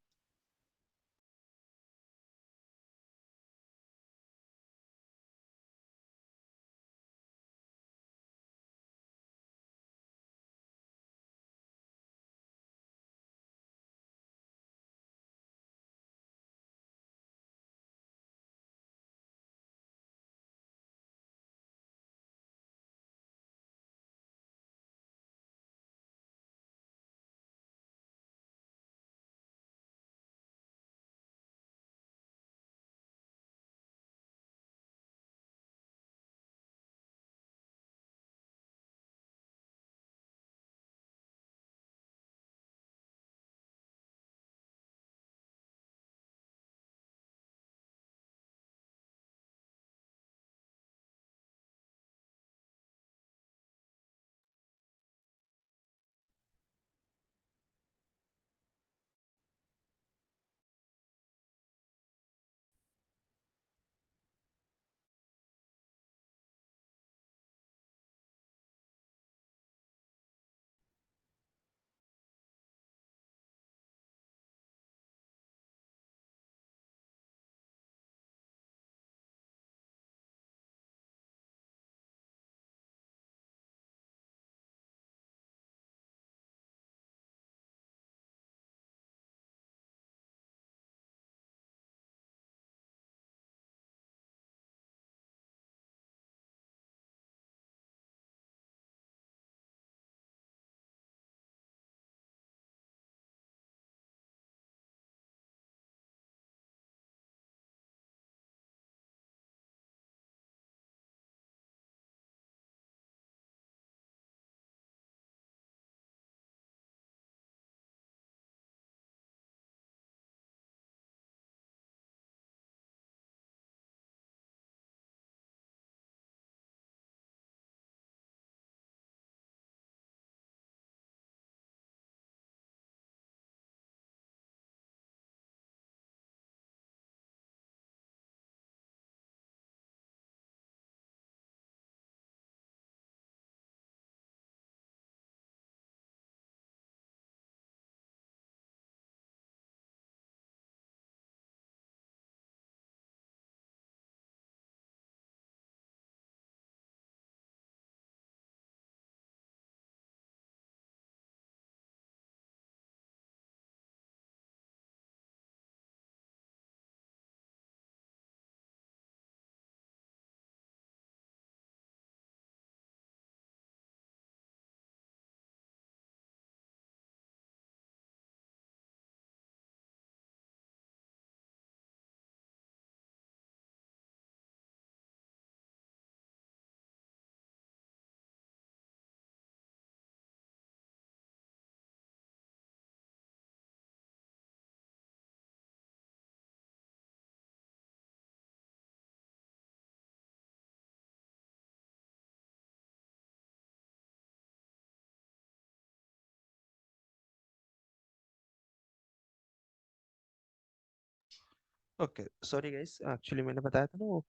Okay, sorry guys, actually मैंने बताया था ना, वो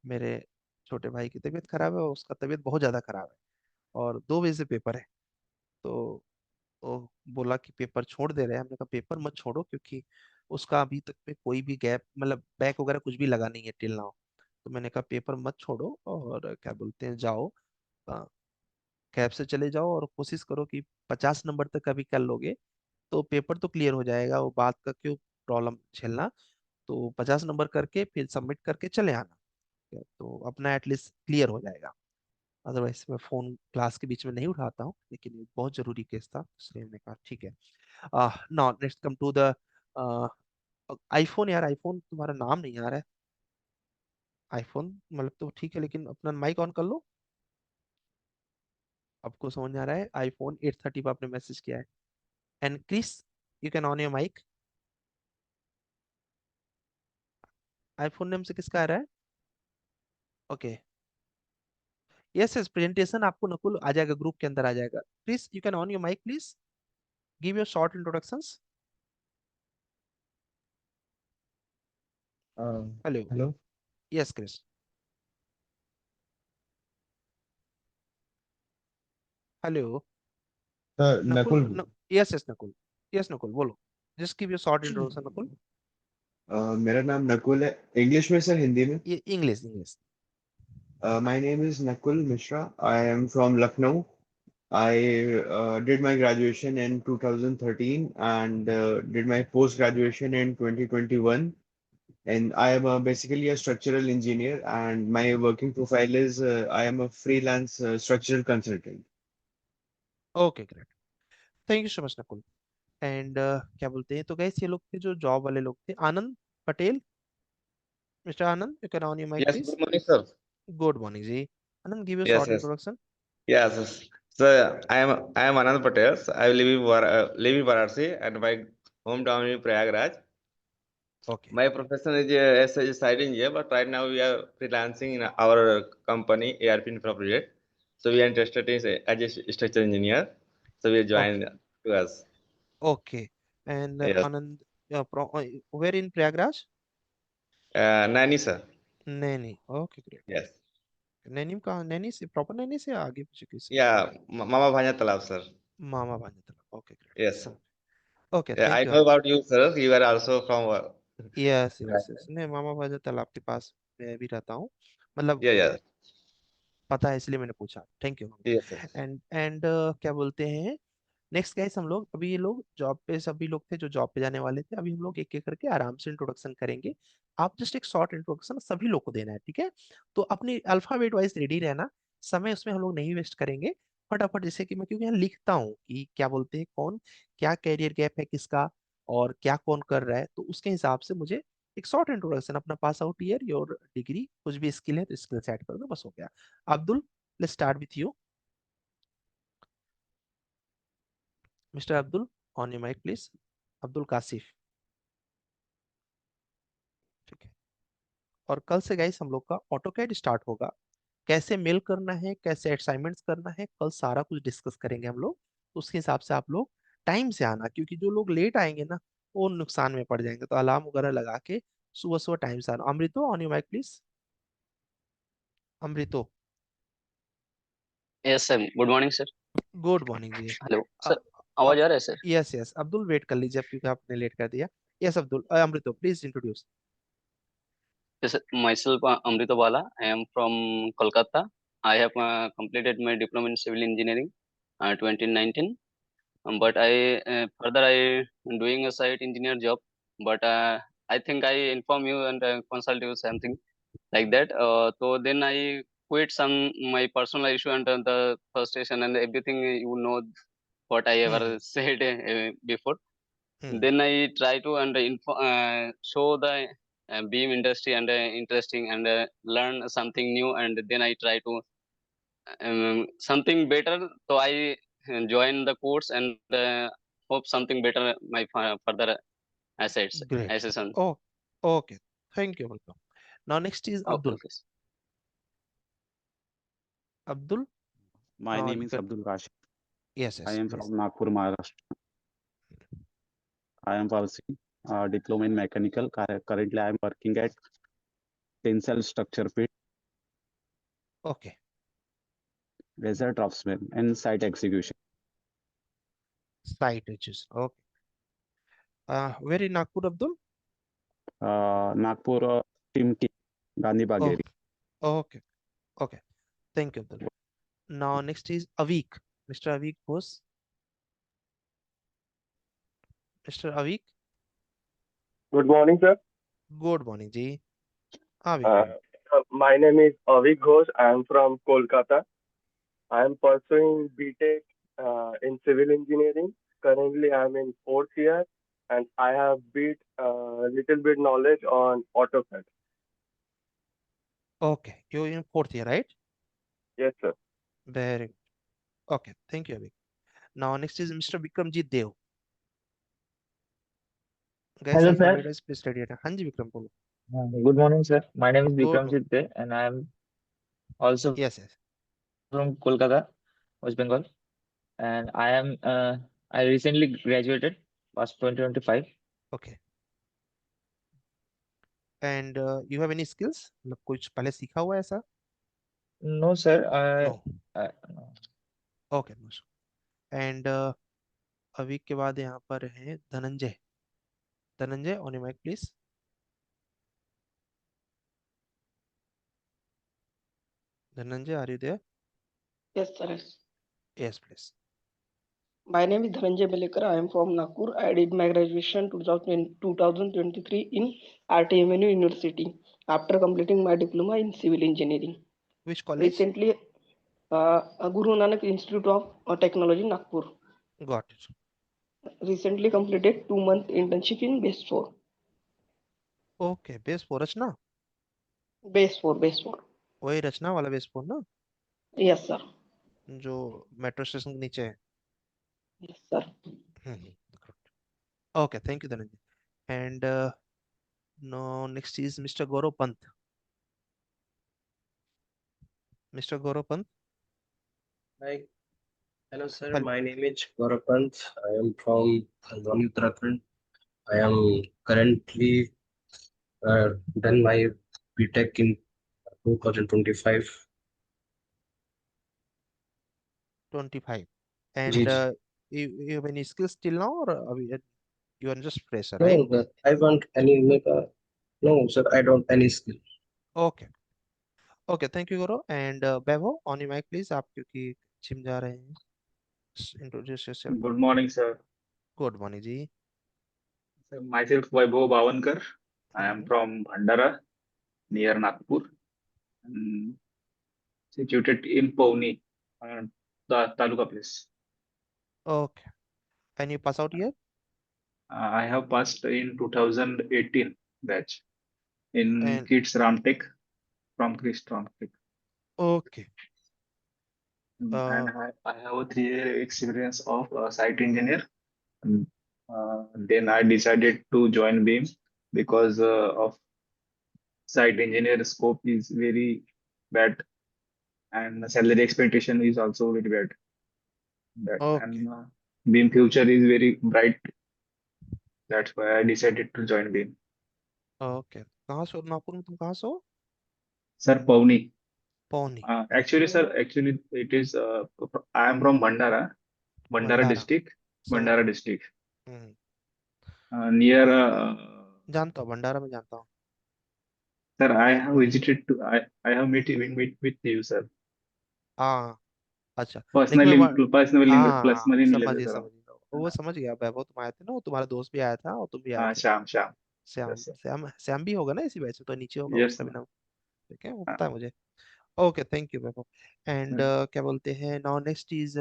मेरे छोटे भाई की तबीयत खराब है और उसका तबीयत बहुत ज़्यादा खराब है, और 2 बजे से पेपर है। तो वो बोला कि पेपर छोड़ दे रहे हैं। हमने कहा पेपर मत छोड़ो, क्योंकि उसका अभी तक में कोई भी गैप, मतलब बैक वगैरह कुछ भी लगा नहीं है टिल नाउ। तो मैंने कहा पेपर मत छोड़ो, और क्या बोलते हैं, जाओ, कैब से चले जाओ और कोशिश करो कि 50 नंबर तक अभी कर लोगे तो पेपर तो क्लियर हो जाएगा, वो बात का क्यों प्रॉब्लम झेलना। तो 50 नंबर करके फिर सबमिट करके चले आना, तो अपना एटलीस्ट क्लियर हो जाएगा। अदरवाइज मैं फोन क्लास के बीच में नहीं उठाता हूँ, लेकिन ये बहुत जरूरी केस था, इसलिए हमने कहा ठीक है। Now let's come to the iPhone. यार आईफोन, तुम्हारा नाम नहीं आ रहा है। आईफोन मतलब तो ठीक है, लेकिन अपना माइक ऑन कर लो। आपको समझ आ रहा है, आईफोन 830 पर आपने मैसेज किया है। And Chris, you can on your mic. IPhone name से किसका आ रहा है? ओके, यस यस, प्रेजेंटेशन आपको नकुल आ जाएगा, ग्रुप के अंदर आ जाएगा। Please you can on your mic please, give your short introductions. Uh, hello. Hello, yes Chris. Hello Nakul Nakul. न, yes yes Nakul, yes Nakul बोलो, just give your short introduction Nakul. मेरा नाम नकुल है, इंग्लिश में सर, हिंदी में। ये English English. My name is Nakul Mishra. I am from Lucknow. I did my graduation in 2013 and did my post graduation in 2021. And I am basically a structural engineer, and my working profile is I am a freelance structural consultant. Okay great, thank you so much Nakul. And क्या बोलते हैं, तो गैस ये लोग थे जो जॉब वाले लोग थे। Anand Patel, mister Anand, you can on your mic Yes, please. good morning, sir. Good morning ji. Anand, give your Yes, short yes, introduction. yes, yes. So I am Anand Patel. So, I live in Varanasi, and my hometown is Prayagraj. Okay My profession is as a side engineer, but right now we are freelancing in our company ARP Infra Project. So we are interested in as a structural engineer. So we okay joined to us. Okay. And Yes, Anand, where in Prayagraj? Nani sir. Naini, okay great. Yes, Naini कहाँ, नैनी से प्रॉपर, नैनी से आगे पीछे किसे? yeah, Mama Bhanja Talab sir. मामा भांजा तला, ओके ग्रेट, Yes, समझ। Okay, yeah, thank I you know Anand. about you, sir. You are also from. Yes yes yes, नहीं मामा भांजा तालाब के पास मैं भी रहता हूँ, मतलब Yeah, yeah, पता है, इसलिए मैंने पूछा। Thank you. yes, yes. And क्या बोलते हैं, नेक्स्ट गाइस, हम लोग अभी, ये लोग जॉब पे, सभी लोग थे जो जॉब पे जाने वाले थे। अभी हम लोग एक एक करके आराम से इंट्रोडक्शन करेंगे। आप जस्ट एक शॉर्ट इंट्रोडक्शन सभी लोग को देना है, ठीक है? तो अपनी अल्फाबेट वाइज रेडी रहना, समय उसमें हम लोग नहीं वेस्ट करेंगे। फटाफट, जैसे कि मैं, क्योंकि यहाँ लिखता हूँ कि क्या बोलते हैं, कौन क्या कैरियर गैप है किसका, और क्या कौन कर रहा है, तो उसके हिसाब से मुझे एक शॉर्ट इंट्रोडक्शन, अपना पास आउट ईयर, योर डिग्री, कुछ भी स्किल है तो स्किल सेट कर दो, बस हो गया। Abdul, let's start with you. Mister Abdul, on your mic please. Abdul Kasif, ठीक है? और कल से गाइस हम लोग का ऑटोकैड स्टार्ट होगा। कैसे मेल करना है, कैसे असाइनमेंट्स करना है, कल सारा कुछ डिस्कस करेंगे हम लोग। तो उसके हिसाब से आप लोग टाइम से आना, क्योंकि जो लोग लेट आएंगे ना, वो नुकसान में पड़ जाएंगे। तो अलार्म वगैरह लगा के सुबह सुबह टाइम से आना। Amrito, on your mic please. Amrito, yes sir, good morning sir. Good morning ji. Hello sir, आवाज आ रहा है sir? Yes yes Abdul, wait कर लीजिए, अब क्योंकि आपने लेट कर दिया। Yes Abdul, Amrito please introduce. Yes, myself Amrita Bala. I am from Kolkata. I have completed my diploma in civil engineering 2019. But I further I am doing a site engineer job. But I think I inform you and consult you something like that. So then I quit some my personal issue and the frustration and everything you know what I ever hmm said before. Hmm Then I try to and show the beam industry and interesting and learn something new, and then I try to something better. So I join the course and hope something better my further assets great. assessment. Oh okay, thank you Amrito. Now next is Okay, Abdul. okay. Abdul, My name you is can, Abdul Rashid. Yes I yes am please. from Nagpur, Maharashtra. I am Parsi. diploma in mechanical. Currently, I am working at tensile structure field Okay. as a draftsman and site execution. Site edges. Okay. Where in Nagpur, Abdul? Nagpur, Timki, Gandhi Bagh Oh, area. okay. Okay. Thank you, Abdul. Now next is Avik. Mr. Avik Bose. Mr. Avik. Good morning, sir. Good morning, ji. Avik, Uh, बोलो. my name is Avik Ghosh. I am from Kolkata. I am pursuing BTech in civil engineering. Currently, I am in fourth year, and I have bit little bit knowledge on AutoCAD. Okay. You're in fourth year, right? Yes, sir. Very good. Okay. Thank you, Avik. Now next is Mr. Vikramjit Dev. Guys, Hello, alpha sir. letters, please study it. हाँ जी विक्रम बोलो. Good morning, sir. My name is Good Vikram morning. Siddhe, and I am also Yes, yes. from Kolkata, West Bengal. And I recently graduated, past 2025. Okay. And you have any skills? मतलब कुछ पहले सीखा हुआ है ऐसा? No, sir. No. No. Okay. No. And अविक के बाद यहाँ पर है Dhananjay. Dhananjay, on your mic, please. Dhananjay, are you there? Yes, sir. Yes, please. My name is Dhananjay Belekar. I am from Nagpur. I did my graduation 2023 in RTMNU University after completing my diploma in civil engineering. Which college? Recently, Guru Nanak Institute of Technology, Nagpur. Got it. Recently completed 2-month internship in Base 4. Okay, base 4 Rachna. Base 4, Base 4. वही रचना वाला base 4 ना, Yes, sir. जो मेट्रो स्टेशन के नीचे है. Yes, sir. Good. Okay, thank you, Dhananjay. And no, next is Mr. Gaurav Pant. Mr. Gaurav Pant. Hi. Hello, sir. Hello. My name is Gaurav Pant. I am from Haldwani, Uttarakhand. I am currently done my BTech in 2025. 25. Ji And ji. you have any skills till now, or you are just fresher, No, right? I want any no, sir. I don't any skill. Okay. Okay, thank you, Gaurav. And Vaibhav, on your mic, please. आप क्योंकि जिम जा रहे हैं. Introduce yourself. Good morning, sir. Good morning, ji. Myself, Vaibhav Bhavankar. I am Mhm. from Bhandara, near Nagpur, and situated in Pauni, the Taluka place. Okay. And you pass out here? I have passed in 2018 batch in And Kids Ramtech from Kids Ramtech. okay. And I have a 3-year experience of site engineer. And, then I decided to join BEAM because of site engineer scope is very bad and the salary expectation is also very bad. Okay. And BEAM future is very bright. That's why I decided to join BEAM. Okay. कहाँ से हो नागपुर में, तुम कहाँ से हो? Sir, Pauni. Pauni. Actually, sir, actually it is I am from Bhandara, Bhandara Bhandara. district, समझ Bhandara गया. district. हाँ, Near जानता हूँ, भंडारा में जानता हूँ. sir, I have visited to I have meet with you, sir. हाँ, अच्छा. लेकिन Personally, personally समझ मिले थे गया, सर समझ हम. गया. वो समझ गया. वैभव तुम आए थे ना, वो तुम्हारा दोस्त भी आया था और तुम भी आए हाँ, थे. श्याम श्याम. Shyam Yes, sir. श्याम श्याम भी होगा ना इसी बैच में, तो नीचे होगा Yes, उसका भी sir. नाम. ठीक है, वो हाँ. पता है मुझे. Okay, thank you Vaibhav. And क्या बोलते हैं, नाउ नेक्स्ट इज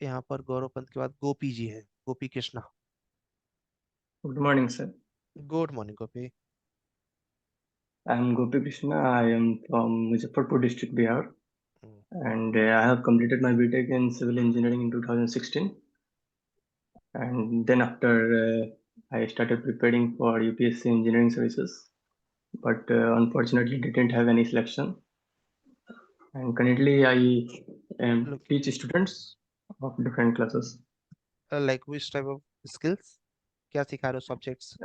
यहाँ पर गौरव पंत के बाद गोपी जी हैं. Gopi Krishna. Good morning, sir. Good morning Gopi. I am Gopi Krishna. I am from Muzaffarpur district, Bihar, and I have completed my BTech in civil engineering in 2016. And then after I started preparing for UPSC engineering services, but unfortunately didn't have any selection. And currently I teach students of different classes. Like which type of skills? क्या सिखा रहे हो subjects?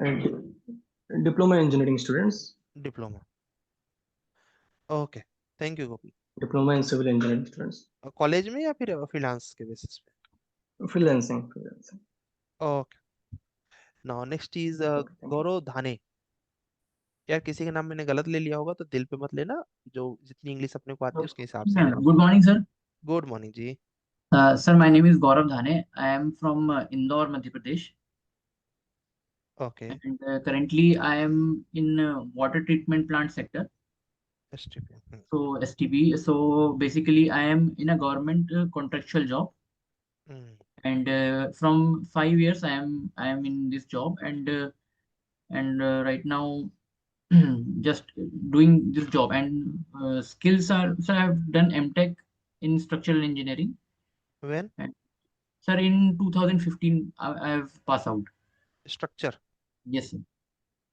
And diploma engineering students, diploma. Okay, thank you Gopi. diploma in civil engineering students, college में या फिर फ्रीलांस के बेसिस पे? freelancing. Okay. Now next is Okay, thank you. गौरव धाने। यार किसी का नाम मैंने गलत ले लिया होगा तो दिल पे मत लेना, जो जितनी इंग्लिश अपने को आती है उसके हिसाब से Yeah, लेना। good morning, sir. Good morning ji. Sir, my name is Gaurav Dhane. I am from Indore, Madhya Pradesh, okay. and currently I am in water treatment plant sector. STP। So STP. So basically, I am in a government contractual job, and from 5 years I am in this job, and right now just doing this job. And skills are, so I have done MTech in structural engineering. When? And sir, in 2015, I have passed out. Structure. Yes, sir.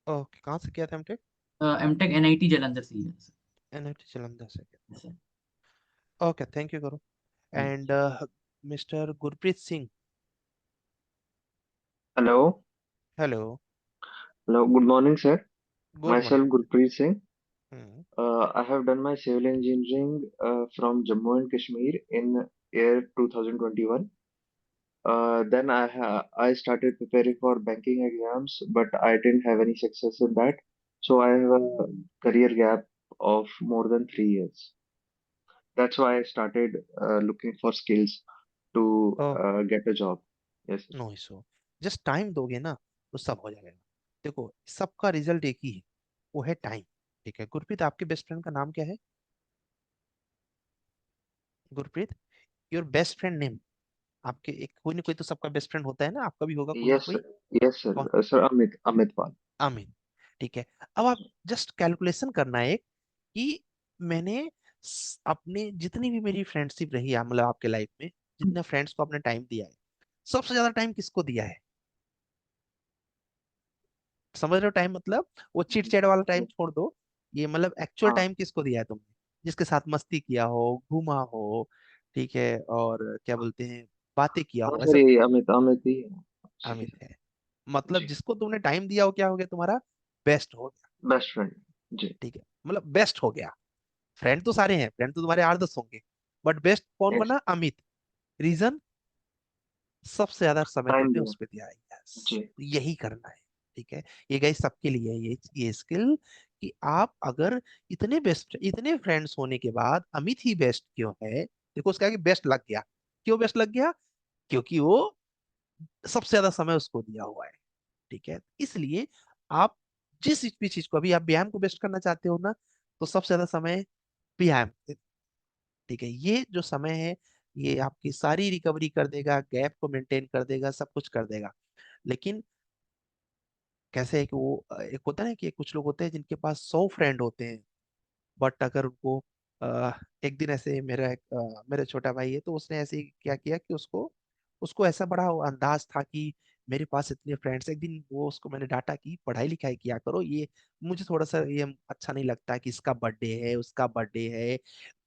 Okay, कहाँ से किया था एमटेक? MTech NIT Jalandhar से किया, sir. एनआईटी जालंधर से किया। Yes, sir. Okay, thank you Guru. Thank and mister Gurpreet Singh. Hello. Hello. Hello. Good morning, sir. Good Myself morning. Gurpreet Singh. I have done my civil engineering from Jammu and Kashmir in year 2021. Then I started preparing for banking exams, but I didn't have any success in that. So I have a career gap of more than 3 years. That's why I started looking for skills to get a job. Yes, sir. No issue, just time दोगे ना तो सब हो जाएगा। देखो सबका रिजल्ट एक ही है, वो है टाइम। ठीक है गुरप्रीत, आपके बेस्ट फ्रेंड का नाम क्या है? Gurpreet, your best friend name. आपके एक कोई ना कोई तो सबका बेस्ट फ्रेंड होता है ना, आपका भी होगा कोई ना Yes, कोई। sir. Yes, sir. कौन? Sir, Amit Pal. आमीन। ठीक है, अब आप जस्ट कैलकुलेशन करना है कि मैंने अपने जितनी भी मेरी फ्रेंडशिप रही है, मतलब आपके लाइफ में जितने फ्रेंड्स को आपने टाइम दिया है, सबसे ज्यादा टाइम किसको दिया है? समझ रहे हो टाइम मतलब? वो चिट चैट वाला टाइम छोड़ दो, ये मतलब एक्चुअल हाँ टाइम किसको दिया है तुमने? जिसके साथ मस्ती किया हो, घूमा हो, ठीक है, और क्या बोलते हैं, बातें किया हाँ हो, सर, ऐसा। ये अमित ही है। जी अमित है, मतलब जी। जिसको तुमने टाइम दिया हो क्या हो गया तुम्हारा? बेस्ट हो गया। Best friend. जी। ठीक है, मतलब बेस्ट हो गया। फ्रेंड तो सारे हैं, फ्रेंड तो तुम्हारे 8-10 होंगे, बट बेस्ट कौन यस। बना? अमित। रीजन? सबसे ज्यादा समय टाइम तुमने दिया। उस पर दिया है। यस, जी। यही करना है। ठीक है, ये गाइस सबके लिए है ये स्किल, कि आप अगर इतने फ्रेंड्स होने के बाद अमित ही बेस्ट क्यों है? देखो उसका बेस्ट लग गया। क्यों बेस्ट लग गया? क्योंकि वो सबसे ज्यादा समय उसको दिया हुआ है। ठीक है, इसलिए आप जिस भी चीज को, अभी आप व्यायाम को बेस्ट करना चाहते हो ना, तो सबसे ज्यादा समय व्यायाम। ठीक है, ये जो समय है ये आपकी सारी रिकवरी कर देगा, गैप को मेंटेन कर देगा, सब कुछ कर देगा। लेकिन कैसे है कि वो एक होता है ना कि कुछ लोग होते हैं जिनके पास 100 फ्रेंड होते हैं, बट अगर उनको एक दिन ऐसे मेरा छोटा भाई है, तो उसने ऐसे ही क्या किया कि उसको उसको ऐसा बड़ा वो अंदाज था कि मेरे पास इतने फ्रेंड्स। एक दिन वो उसको मैंने डांटा कि पढ़ाई लिखाई किया करो, ये मुझे थोड़ा सा ये अच्छा नहीं लगता कि इसका बर्थडे है, उसका बर्थडे है,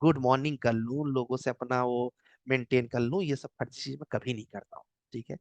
गुड मॉर्निंग कर लूं, लोगों से अपना वो मेंटेन कर लूं, ये सब फर्जी चीज मैं कभी नहीं करता हूँ। ठीक है,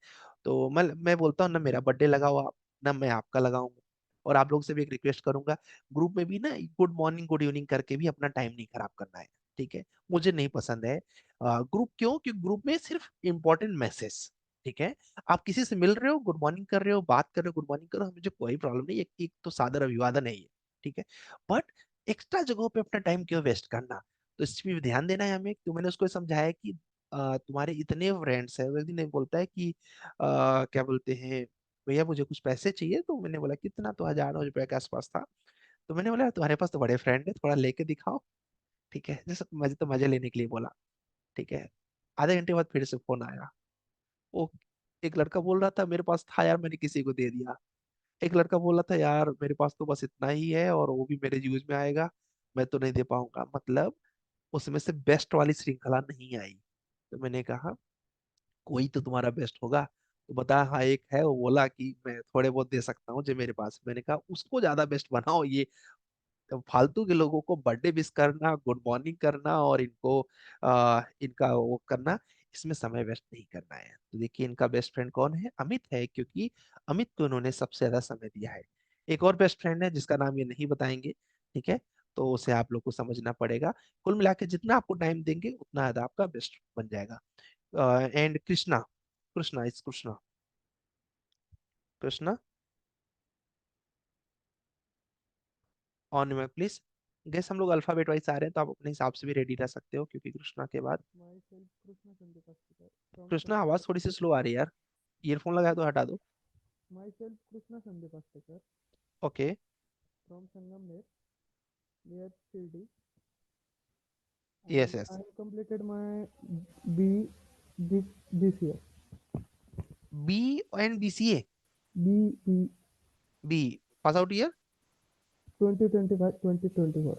तो मैं बोलता हूँ ना मेरा बर्थडे लगाओ आप, ना मैं आपका लगाऊंगा। और आप लोग से भी एक रिक्वेस्ट करूंगा, ग्रुप में भी ना गुड मॉर्निंग गुड इवनिंग करके भी अपना टाइम नहीं खराब करना है। ठीक है, मुझे नहीं पसंद है ग्रुप। क्यों? क्योंकि ग्रुप में सिर्फ इंपॉर्टेंट मैसेज। ठीक है, आप किसी से मिल रहे हो, गुड मॉर्निंग कर रहे हो, बात कर रहे हो, गुड मॉर्निंग करो, मुझे कोई प्रॉब्लम नहीं है, एक तो सादर अभिवादन है ये। ठीक है, बट एक्स्ट्रा जगहों पे अपना टाइम क्यों वेस्ट करना? तो इस पे भी ध्यान देना है हमें। तो मैंने उसको समझाया कि तुम्हारे इतने फ्रेंड्स हैं। वो एक दिन एक बोलता है कि क्या बोलते हैं, भैया मुझे कुछ पैसे चाहिए। तो मैंने बोला कितना? तो 1000 रुपए के आसपास था। तो मैंने बोला तुम्हारे पास तो बड़े फ्रेंड है, थोड़ा लेके दिखाओ। ठीक है, जैसे मजे तो मजे लेने के लिए बोला। ठीक है, आधे घंटे बाद फिर से फोन आया। वो एक लड़का बोल रहा था मेरे पास था यार, मैंने किसी को दे दिया। एक लड़का बोल रहा था यार मेरे पास तो बस इतना ही है और वो भी मेरे यूज में आएगा, मैं तो नहीं दे पाऊंगा। मतलब उसमें से बेस्ट वाली श्रृंखला नहीं आई। तो मैंने कहा कोई तो तुम्हारा बेस्ट होगा, तो बता। हाँ एक है, वो बोला कि मैं थोड़े बहुत दे सकता हूँ जो मेरे पास है। मैंने कहा उसको ज्यादा बेस्ट बनाओ। ये तो फालतू के लोगों को बर्थडे विश करना, गुड मॉर्निंग करना और इनको इनका वो करना, इसमें समय वेस्ट नहीं करना है। तो देखिए इनका बेस्ट फ्रेंड कौन है, अमित है, क्योंकि अमित को उन्होंने सबसे ज्यादा समय दिया है। एक और बेस्ट फ्रेंड है जिसका नाम ये नहीं बताएंगे, ठीक है, तो उसे आप लोग को समझना पड़ेगा। कुल मिला के जितना आपको टाइम देंगे उतना ज्यादा आपका बेस्ट बन जाएगा। And Krishna, Krishna is Krishna, Krishna on में प्लीज। गैस हम लोग अल्फाबेट वाइज आ रहे हैं, तो आप अपने हिसाब से भी रेडी रह सकते हो, क्योंकि कृष्णा के बाद Myself, Krishna Sandipastikar from Krishna आवाज थोड़ी सी स्लो आ रही है यार, ईयरफोन लगाया तो हटा दो। myself Krishna Sandipastikar okay, from Sangamner near Shirdi, yes and yes, I have completed my B this year. B and B C A, B B pass out year. 2025 2024.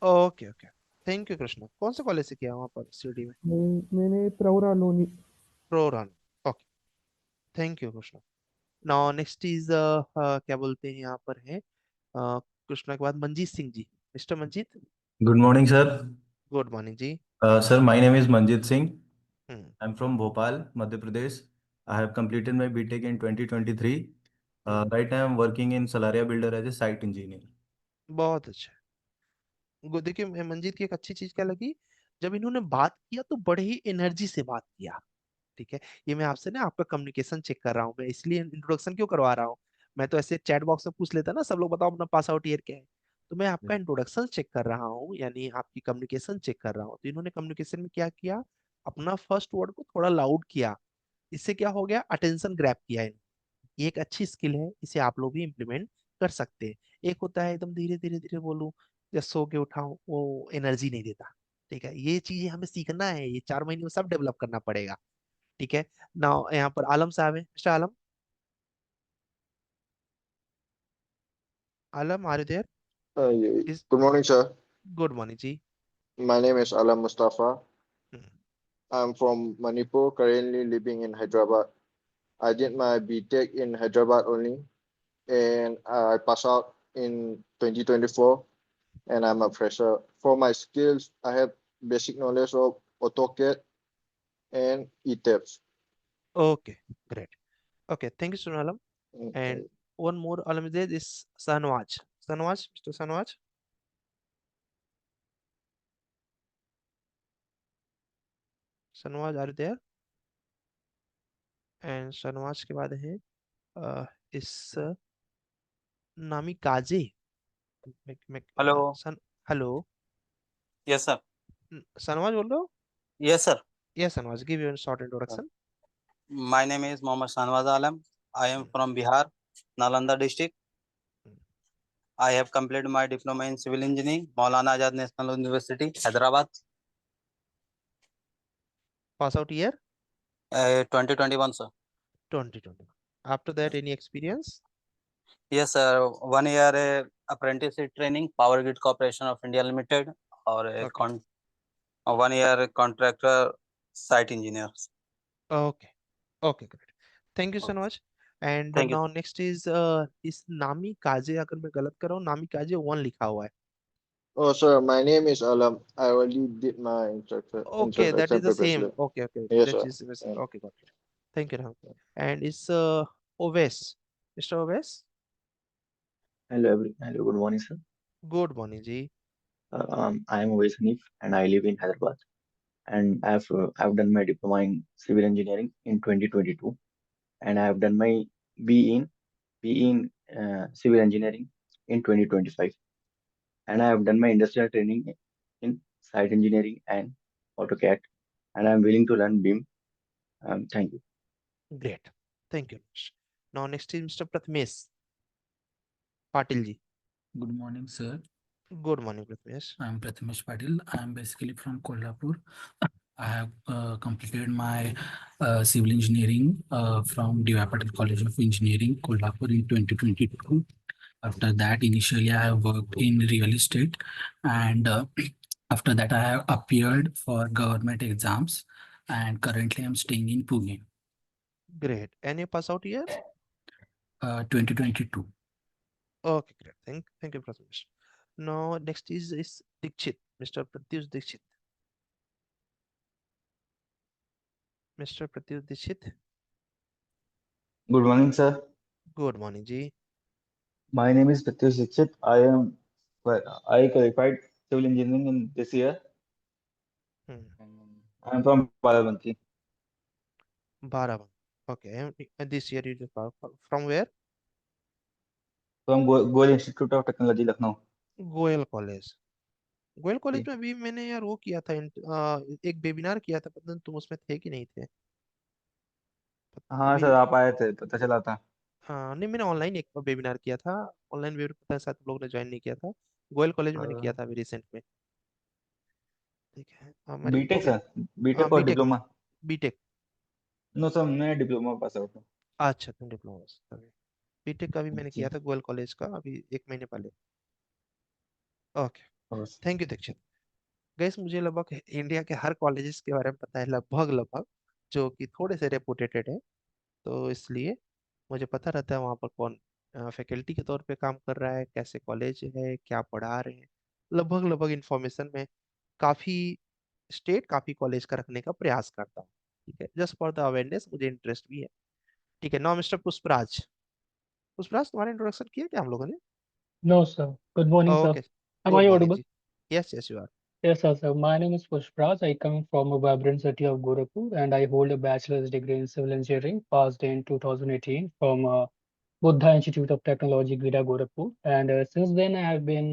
Okay okay, thank you Krishna. कौन से कॉलेज से किया वहाँ पर सिटी में? मैंने प्रवरा लोनी. प्रोरान। Okay, thank you Krishna. Now next is क्या बोलते हैं यहाँ पर है कृष्णा के बाद Manjit Singh ji, mister Manjit. Good morning, sir. Good morning ji. Sir, my name is Manjit Singh. Hmm I'm from Bhopal, Madhya Pradesh. I have completed my BTech in 2023. Right now, I'm working in Salaria Builder as a site engineer. बहुत अच्छा। देखिए मंजीत की एक अच्छी चीज क्या लगी, जब इन्होंने बात किया तो बड़े ही एनर्जी से बात किया। ठीक है, ये मैं आपसे ना आपका कम्युनिकेशन चेक कर रहा हूँ, मैं इसलिए इंट्रोडक्शन क्यों करवा रहा हूँ। मैं तो ऐसे चैट बॉक्स में पूछ लेता ना, सब लोग बताओ अपना पास आउट ईयर क्या है। तो मैं आपका इंट्रोडक्शन चेक कर रहा हूँ, यानी आपकी कम्युनिकेशन चेक कर रहा हूँ। तो इन्होंने कम्युनिकेशन में क्या किया, अपना फर्स्ट वर्ड को थोड़ा लाउड किया। इससे क्या हो गया, अटेंशन ग्रैब किया इन्होंने। ये एक अच्छी स्किल है, इसे आप लोग भी इम्प्लीमेंट कर सकते हैं। एक होता है एकदम धीरे धीरे धीरे बोलूं या सो के उठाऊं, वो एनर्जी नहीं देता। ठीक है, ये चीजें हमें सीखना है, ये 4 महीने में सब डेवलप करना पड़ेगा। ठीक है ना। यहाँ पर आलम साहब है, mister Alam, Alam are you there? Is Good morning, sir. Good morning ji. My name is Alam Mustafa. Hmm, I'm from Manipur, currently living in Hyderabad. I did my BTech in Hyderabad only, and I passed out in 2024, and I'm a fresher. For my skills, I have basic knowledge of AutoCAD and ETABS. Okay, great. Okay, thank you so Alam. Okay. And one more Alam is there, is Sanwaz, Sanwaz, mister Sanwaz, Sanwaz are you there? And Sanwaz के बाद है इस नामी काजे। हेलो। सन, हेलो, यस सर। सनवाज बोल रहे हो? Yes sir. Yes Sanwaz, give your short introduction. My name is Mohammad Shahnawaz Alam. I am from Bihar, Nalanda district. I have completed my diploma in civil engineering, Maulana Azad National University, Hyderabad, pass out year 2021, sir. 2020। After that any experience? Yes, sir. 1 year apprenticeship training, Power Grid Corporation of India Limited, or okay, 1 year contractor site engineer. Okay, okay, great, thank you so much. And Thank you. Now next is इस नामी काजे, अगर मैं गलत कर रहा हूँ, नामी काजे 1 लिखा हुआ है। Oh, sir, my name is Alam. I already did my okay, that is introduction the same, previously. Okay okay, Yes, that sir. Is Yeah. Okay, got it, thank you Rahul. And is Owais, mister Owais. Hello, good morning, sir. Good morning ji. I am Uwais Hanif and I live in Hyderabad. And I've done my diploma in civil engineering in 2022, and I have done my B in B in civil engineering in 2025, and I have done my industrial training in site engineering and AutoCAD, and I'm willing to learn BIM. Thank you. Great, thank you. Now next is mister Prathamesh Patil ji. Good morning, sir. Good morning Prathamesh. I'm Prathamesh Patil. I'm basically from Kolhapur. I have completed my civil engineering from D.Y. Patil College of Engineering, Kolhapur in 2022. After that, initially I have worked in real estate, and after that I have appeared for government exams, and currently I'm staying in Pune. Great, and ये pass out year? 2022. Okay, great, thank you Prathamesh. Now next is Dixit, mister Pratyush Dixit. Mister Pratyush Dixit. Good morning, sir. Good morning ji. My name is Pratyush Dixit. I qualified civil engineering in this year. I am from Barabanki. Barabanki. Okay. And this year you just from where? From Goel Institute of Technology, Lucknow. Goyal college. Goyal ji. College में अभी मैंने यार वो किया था एक वेबिनार किया था, पता नहीं तुम उसमें थे कि नहीं थे। हाँ अभी सर, आप आए थे, पता चला था। हाँ नहीं, मैंने ऑनलाइन एक वेबिनार किया था। ऑनलाइन वेबिनार पता है शायद तुम लोगों ने ज्वाइन नहीं किया था। गोयल कॉलेज में मैंने किया था अभी रिसेंट में। ठीक है हमारी बीटेक ओके। सर, बीटेक और BTech. Diploma. BTech. No sir, मैं डिप्लोमा पास आउट हूँ। अच्छा तुम डिप्लोमा। बीटेक का भी मैंने जी। किया था गोयल कॉलेज का अभी 1 महीने पहले। ओके। Thank you Dikshit. गैस मुझे लगभग इंडिया के हर कॉलेजेस के बारे में पता है, लगभग लगभग, जो कि थोड़े से रेपुटेटेड है। तो इसलिए मुझे पता रहता है वहाँ पर कौन फैकल्टी के तौर पे काम कर रहा है, कैसे कॉलेज है, क्या पढ़ा रहे हैं। लगभग लगभग इन्फॉर्मेशन में काफ़ी स्टेट काफ़ी कॉलेज का रखने का प्रयास करता हूँ। ठीक है, जस्ट फॉर द अवेयरनेस, मुझे इंटरेस्ट भी है। ठीक है, नाउ मिस्टर पुष्पराज। पुष्पराज तुम्हारा इंट्रोडक्शन किया क्या हम लोगों ने? No, sir. Good morning, sir. Okay. Am good I morning audible? जी। Yes yes you are. Yes, sir. So my name is Pushpraj. I come from a vibrant city of Gorakhpur, and I hold a bachelor's degree in civil engineering, passed in 2018 from Buddha Institute of Technology, Gida, Gorakhpur. And since then, I have been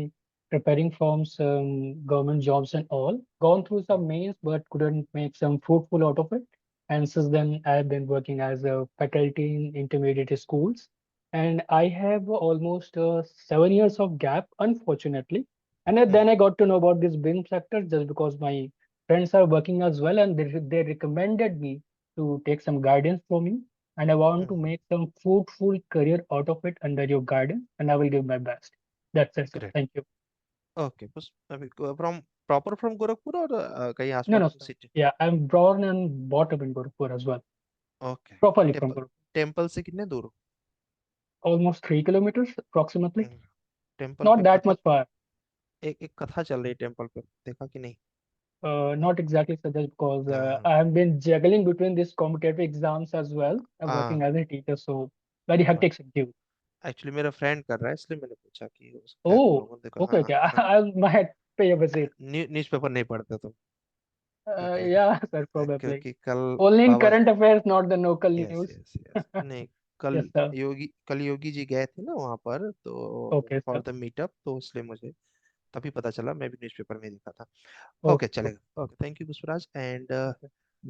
preparing from some government jobs and all. Gone through some mains, but couldn't make some fruitful out of it. And since then, I have been working as a faculty in intermediate schools. And I have almost 7 years of gap, unfortunately. And then I got to know about this BIM sector just because my friends are working as well, and they recommended me to take some guidance from you. And I want to make some fruitful career out of it under your guidance, and I will give my best. That's it, sir. Great. Thank you. Okay अभी फ्रॉम प्रॉपर फ्रॉम गोरखपुर और कहीं No, आसपास no, में sir. City? Yeah, I'm born and brought up in Gorakhpur as well. Okay. Properly from temple Gorakhpur. Temple से कितने दूर हो? Almost 3 kilometers approximately. टेम्पल पे Not that कथा, much far. एक कथा चल रही है टेम्पल पे, देखा कि नहीं? Not exactly, sir, just because हाँ I have been juggling between these competitive exams as well. I'm working हाँ। as a teacher, so very hectic schedule. Actually मेरा फ्रेंड कर रहा है, इसलिए मैंने पूछा कि हो सकता है तुम Oh, लोगों ने देखा। okay, हाँ okay. हाँ। I might pay a visit. Newspaper नहीं पढ़ते तुम? क्योंकि Yeah, sir, probably. क्योंकि कल Only in Baba, current affairs, not the local yes news. Yes yes, नहीं कल Yes, sir. योगी जी गए थे ना वहाँ पर, तो Okay, for sir. The meetup, तो इसलिए मुझे तभी पता चला, मैं भी न्यूज़पेपर में देखा था। Okay Okay. चलेगा। Okay thank you Pushpraj. And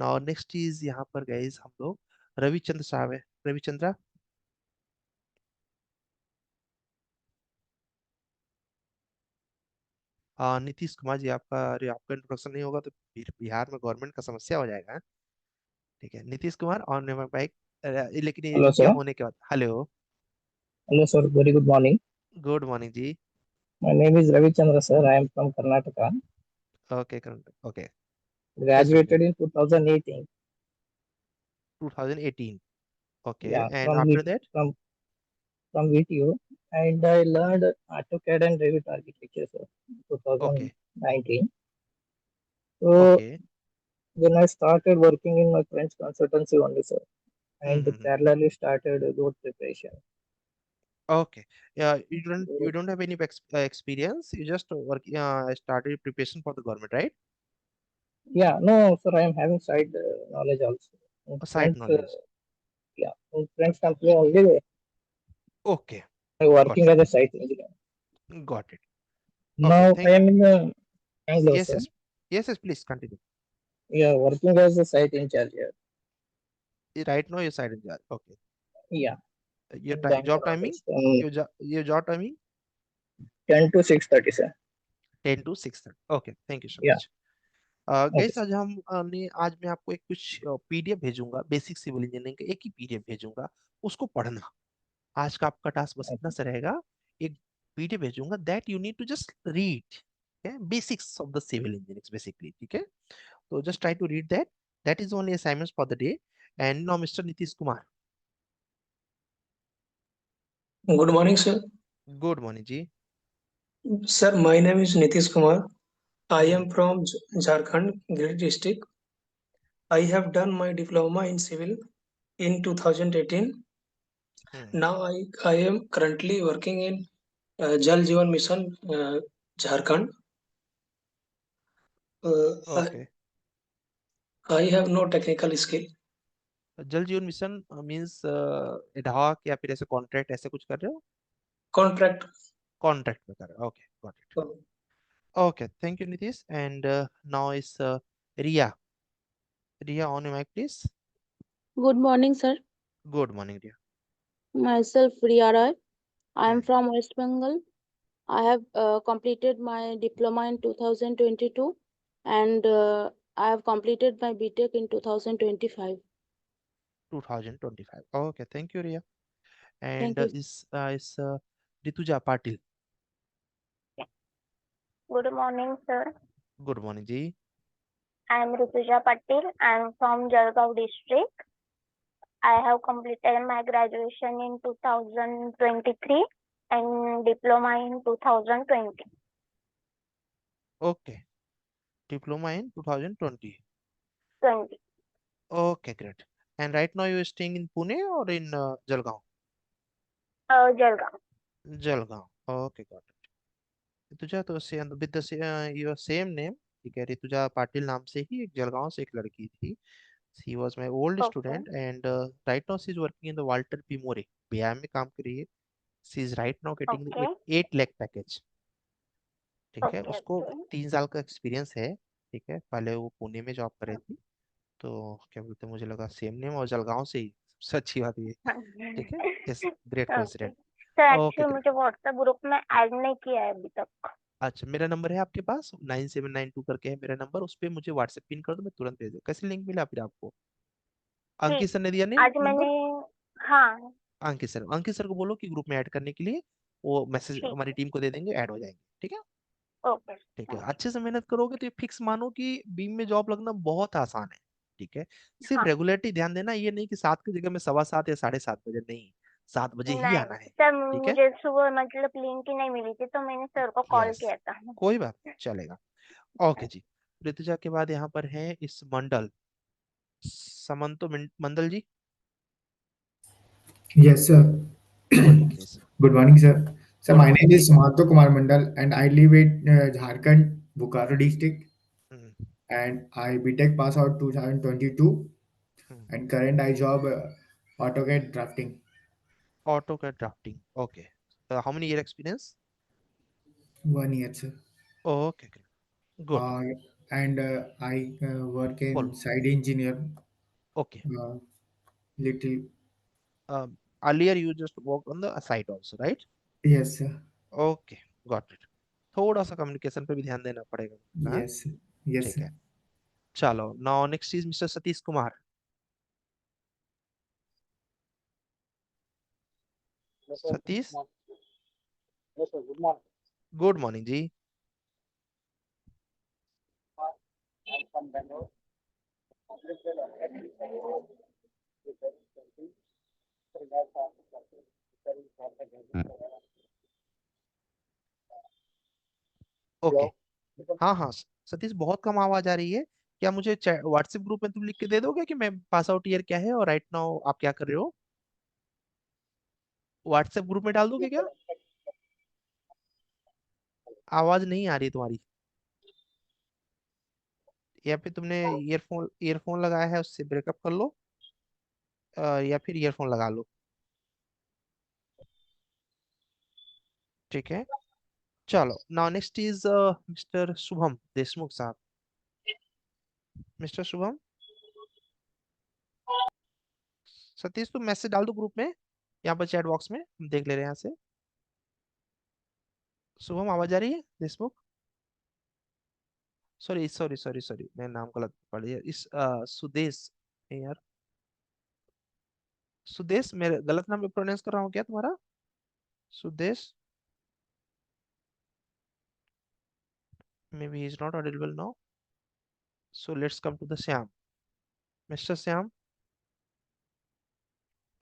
now next is यहाँ पर गाइस हम लोग रविचंद्र साहब है। रविचंद्रा। नीतीश कुमार जी, आपका, अरे आपका इंट्रोडक्शन नहीं होगा तो फिर बिहार में गवर्नमेंट का समस्या हो जाएगा। ठीक है, नीतीश कुमार ऑन बाइक। लेकिन ये Hello, क्या sir. होने के बाद, hello. Hello, sir. Very good morning. Good morning ji. My name is Ravi Chandra, sir. I am from Karnataka. Okay okay. Yes Graduated in 2018. 2018। Okay Yeah, and after that? from VTO, and I learned AutoCAD and Revit architecture, sir, okay 2019. So okay. then I started working in my friend's consultancy only, sir, and hmm. parallelly started road preparation. Okay. Yeah, you don't have any experience. You just work started preparation for the government, right? Yeah, no, sir, I am having side knowledge also. In Site friends, knowledge. yeah, in friends company only, Okay. I Got working as a site engineer. it. Got it. Okay. Now I Thank. am in Bangalore, Yes, sir. yes. Yes, yes. Please continue. Yeah, working as a site in charge here. Right now, your side in charge. Okay. Yeah, Your in job Bangalore timing? office from Your job timing? 10 to 6:30, sir. 10 to 6:30. Okay. Thank you so Yeah, much. okay, guys sir. आज मैं आपको एक कुछ पीडीएफ भेजूंगा, बेसिक सिविल इंजीनियरिंग का एक ही पीडीएफ भेजूंगा, उसको पढ़ना। आज का आपका टास्क बस इतना Okay. सा रहेगा। एक पीडीएफ भेजूंगा, that you need to just read basics of the civil engineering basically. ठीक है, तो just try to read that. That is only assignments for the day. And now mister Nitish Kumar. Good morning, sir. Good morning ji. Sir, my name is Nitish Kumar. I hmm am from Jharkhand, Giri district. I have done my diploma in civil in 2018. Now I am currently working in Jal Jeevan Mission, Jharkhand. Okay. I have no technical skill. जल जीवन मिशन मींस एडहॉक या फिर ऐसे कॉन्ट्रैक्ट ऐसे कुछ कर रहे हो? Contract. कॉन्ट्रैक्ट में कर रहे हो, okay got it. Okay, thank you Nitish. And now is Riya. Riya, on your mic please. Good morning, sir. Good morning Riya. Myself, Riya Roy. I am from West Bengal. I have completed my diploma in 2022 and I have completed my BTech in 2025. 2025. Okay, thank you Riya. Thank And you. is Rituja Patil. Good morning, sir. Good morning ji. I am Rituja Patil. I am from Jalgaon district. I have completed my graduation in 2023 and diploma in 2020. Okay, diploma in 2020. 20. Okay, great. And right now you are staying in Pune or in Jalgaon? Jalgaon. Jalgaon. Okay, got it. Rutuja तो with the your same name. ठीक है, ऋतुजा पाटिल नाम से ही एक जलगांव से एक लड़की थी. She was my old student and right now she is working in the Walter P. More. BIM में काम कर रही है. She is right now getting the Okay. 8 lakh package. ठीक है, Okay, उसको okay. 3 साल का एक्सपीरियंस है. ठीक है, पहले वो पुणे में जॉब कर रही थी. तो क्या बोलते हैं, मुझे लगा सेम नेम और जलगांव से ही, सबसे अच्छी बात ये. ठीक है, इस great Okay. Coincident. Sir okay actually great. मुझे व्हाट्सएप ग्रुप में ऐड नहीं किया है अभी तक. अच्छा, मेरा नंबर है आपके पास 9792 करके है मेरा नंबर. उस पे मुझे व्हाट्सएप पिन कर दो, मैं तुरंत भेज दूँ. कैसे लिंक मिला फिर आपको? अंकित ठीक. सर ने दिया नहीं आज मैंने, नंबर? हाँ अंकित सर को बोलो कि ग्रुप में ऐड करने के लिए. वो मैसेज ठीक हमारी है. टीम को दे देंगे, ऐड हो जाएंगे. ठीक है. ओके. ठीक है, अच्छे से मेहनत करोगे तो ये फिक्स मानो कि बीम में जॉब लगना बहुत आसान है. ठीक है, सिर्फ हाँ. रेगुलरिटी ध्यान देना. ये नहीं कि 7 की जगह में 7:15 या 7:30 बजे, नहीं, 7 बजे ही नहीं आना है. सर, ठीक है, मुझे सुबह मतलब लिंक ही नहीं मिली थी तो मैंने सर को कॉल यस, किया था. कोई बात नहीं, चलेगा. ओके जी. ऋतुजा के बाद यहाँ पर है इस मंडल, समंतो मंडल जी. Yes, sir. Go ahead, please. Good morning, sir. Sir, Good my morning name is ji. Sumanto Kumar Mandal, and I live in Jharkhand, Bokaro district. Hmm. And I BTech pass out 2022, and current I job AutoCAD drafting. AutoCAD drafting. Okay. How many year experience? 1 year, sir. Okay, great. Good. And I work in Follow. site engineer. Okay. Little. Earlier you just worked on the site also, right? Yes, sir. Okay, got it. थोड़ा सा कम्युनिकेशन पे भी ध्यान देना पड़ेगा. हाँ? Yes, sir. Yes, ठीक sir. है. चलो, now next is Mr. Satish Kumar. Satish. Yes, sir. Good morning. Good morning ji. I'm from Bangalore. Completed okay. हाँ हाँ सतीश, बहुत कम आवाज आ रही है. क्या मुझे व्हाट्सएप ग्रुप में तुम लिख के दे दोगे कि मैं पास आउट ईयर क्या है और राइट नाउ आप क्या कर रहे हो? व्हाट्सएप ग्रुप में डाल दोगे क्या? आवाज नहीं आ रही तुम्हारी. या फिर तुमने ईयरफोन लगाया है, उससे ब्रेकअप कर लो. या फिर ईयरफोन लगा लो. ठीक है, चलो. Now next is mister Shubham Deshmukh साहब. मिस्टर शुभम. सतीश तुम मैसेज डाल दो ग्रुप में, यहाँ पर चैट बॉक्स में, हम देख ले रहे हैं यहाँ से. शुभम, आवाज आ रही है? Deshmukh. Sorry sorry sorry sorry, मैं नाम गलत पढ़ लिया. इस सुदेश है यार. सुदेश, मैं गलत नाम प्रोनाउंस कर रहा हूँ क्या तुम्हारा? Sudesh. maybe he is not audible now, so let's come to the Syam. Mr. Syam,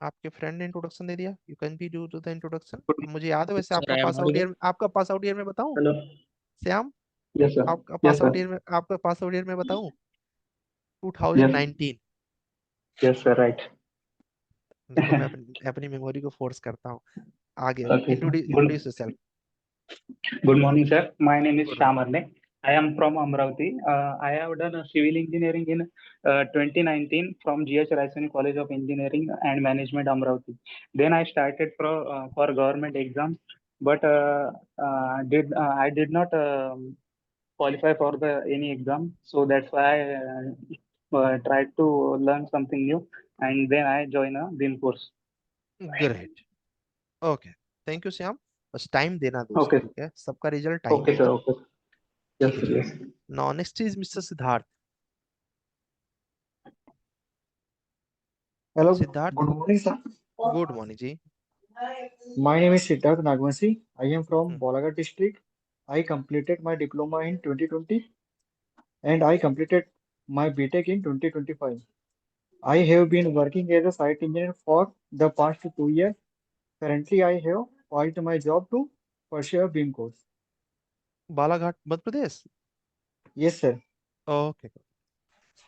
आपके फ्रेंड ने इंट्रोडक्शन दे दिया. You can be do the introduction. मुझे याद है वैसे Sir, I am audible. आपका पास आउट ईयर में बताऊं? Hello. Shyam, Yes, sir. आपका Yes, पास sir. आउट ईयर में बताऊं? 2019। Yes, sir, right. देखो मैं अपनी मेमोरी को फोर्स करता हूँ। आगे Okay, sir. Introduce yourself. Good morning, sir. My name is Good Shyam Arle. I am from Amravati. I have done civil engineering in 2019 from GH Raisoni College of Engineering and Management, Amravati. Then I started for government exams, but I did not qualify for any exam. So that's why I tried to learn something new, and then I joined a BIM course. Great. Okay, thank you Shyam. बस टाइम देना दोस्त, Okay. ठीक है? सबका रिजल्ट टाइम Okay, पे sir. आएगा। Okay. Yes, ठीक sir. है। Yes. Now next is mister Siddharth. Hello, Siddharth, good morning, sir. Good morning ji. My name is Siddharth Nagvanshi. I am from Bolaghad district. I completed my diploma in 2020 and I completed my BTech in 2025. I have been working as a site engineer for the past 2 years. Currently, I have paused my job to pursue a BIM course. Balaghat Madhya Pradesh. Yes, sir. Okay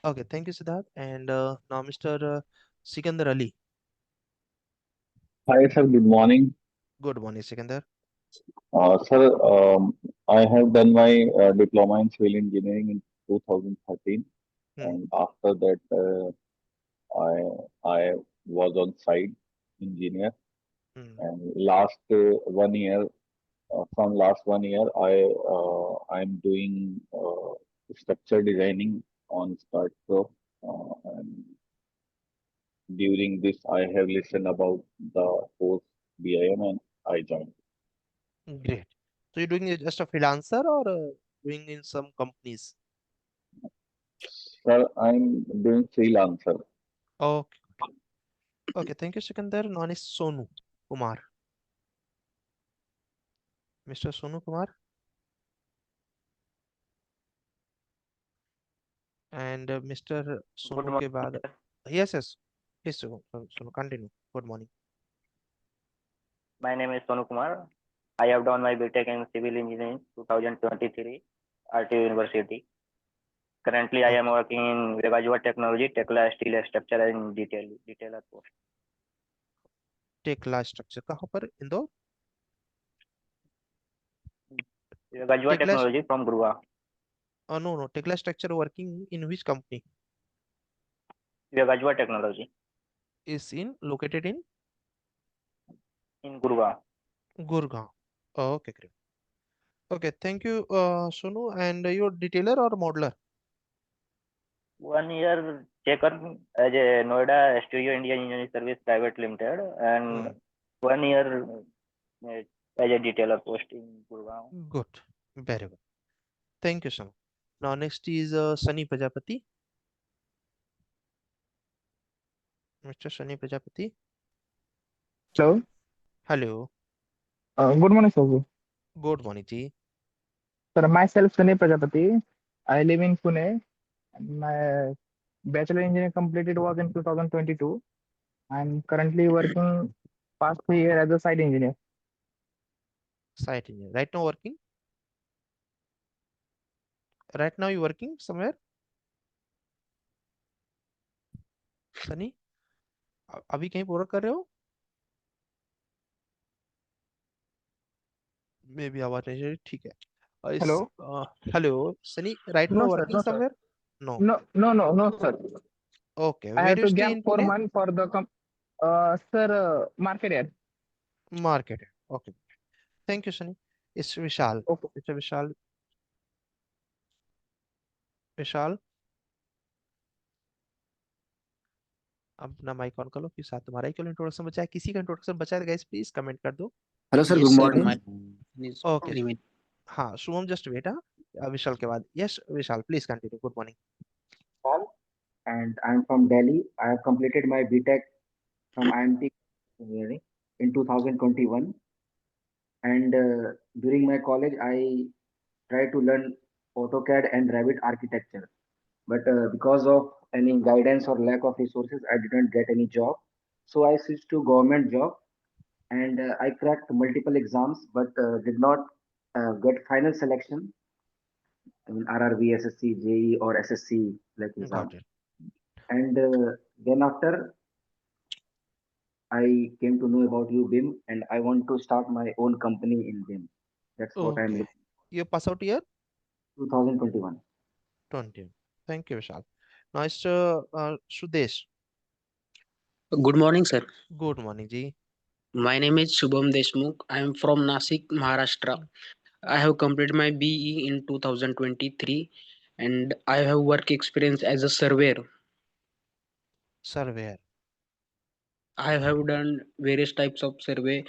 okay, thank you Siddharth. And now mister Sikandar Ali. Hi, sir. Good morning. Good morning Sikandar. Sir, I have done my diploma in civil engineering in 2013, and after that, I was on site engineer. And last 1 year, from last 1 year, I'm doing structure designing on StartPro. And during this, I have listened about the course BIM and I joined. Great. So you're doing it just a freelancer or doing in some companies? Sir, I'm doing freelancer. Okay. Okay, thank you, Sikandar. Now is Sonu Kumar. Mr. Sonu Kumar. And Mr. Sonu के बाद yes, please Sonu continue. Good morning. My name is Sonu Kumar. I have done my BTech in Civil Engineering 2023 RTU University. Currently, I am working in Vegajua Technology, Tekla Steel Structure and Detailer post. Tekla Structure कहाँ पर? Indore? Vegajua Technology from Gurua. No. Tekla Structure working in which company? Vegajua Technology. Is located in Gurgaon. Gurgaon. Okay, great. Okay, thank you, Sonu. And your detailer or modeler? 1 year checker as a Noida Studio India Engineering Service Private Limited, and 1 year as a detailer post in Gurgaon. Good, very good. Thank you, Sonu. Now next is Sunny Prajapati. Mr. Sunny Prajapati. Hello. Hello. Good morning, sir. Good morning, ji. Sir, myself Sunny Prajapati. I live in Pune. My bachelor engineering completed was in 2022. I'm currently working past 3 years as a site engineer. Site engineer. Right now working? Right now you working somewhere? Sunny? अभी कहीं वर्क कर रहे हो? मे बी आवाज नहीं, ठीक है। Hello. Hello, Sunny. Right now No, sir. working No, sir. somewhere? No. No, sir. Okay. I Where have you to stay gap in 4 Pune? months for the sir, market area. Market. Okay. Thank you, Sunny. It's Vishal. Okay. It's a Vishal. Vishal. अपना माइक ऑन कर लो, फिर साथ तुम्हारा ही केवल इंट्रोडक्शन बचा है। किसी का इंट्रोडक्शन बचा है गाइस, प्लीज कमेंट कर दो। Hello sir, good morning. Okay, हाँ शुभम, जस्ट वेट। विशाल के बाद yes Vishal, please continue. Good morning. And I'm from Delhi. I have completed my BTech from IMT Engineering in 2021. And during my college, I tried to learn AutoCAD and Revit architecture. But because of any guidance or lack of resources, I didn't get any job. So I switched to government job, and I cracked multiple exams, but did not get final selection in RRB, SSC, JE, or SSC like exam. Got it. And then after I came to know about you, BIM, and I want to start my own company in BIM. That's what I'm Okay. looking. Your pass out year? 2021. 20. Thank you, Vishal. Now it's Sudesh. Good morning, sir. Good morning, Ji. My name is Shubham Deshmukh. I am from Nasik, Maharashtra. I have completed my BE in 2023 and I have work experience as a surveyor. Surveyor. I have done various types of survey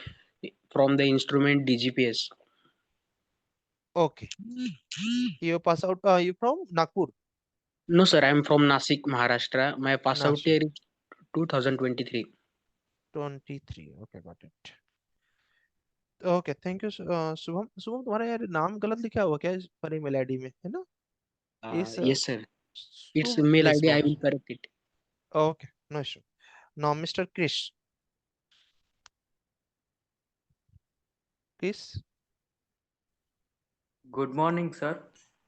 from the instrument DGPS. Okay. You pass out. You from Nagpur? No, sir. I am from Nasik, Maharashtra. My pass out Nashik. year is 2023. 23. Okay, got it. Okay thank you Shubham Shubham तुम्हारा यार नाम गलत लिखा हुआ क्या पर ईमेल आईडी में है ना इस Yes, sir. It's Shubh mail ID. I Deshmukh will correct it. Okay no issue now mister Krish Chris Good morning, sir.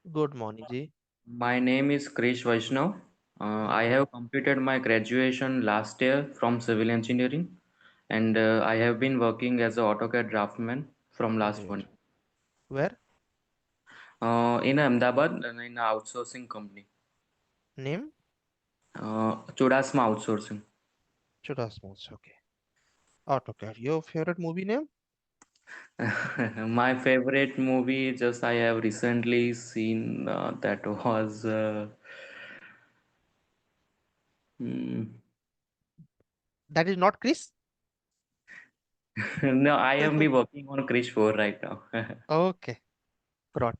Good morning ji My name is Krish Vaishnav. I have completed my graduation last year from civil engineering, and I have been working as an AutoCAD draftsman from last great 1 where in Ahmedabad in an outsourcing company, name Chudasma Outsourcing. चुडास्मोस okay AutoCAD your favourite movie name My favorite movie, just I have recently seen that was. Hmm, that is not Chris no, I am be working on Krish 4 right now. Okay got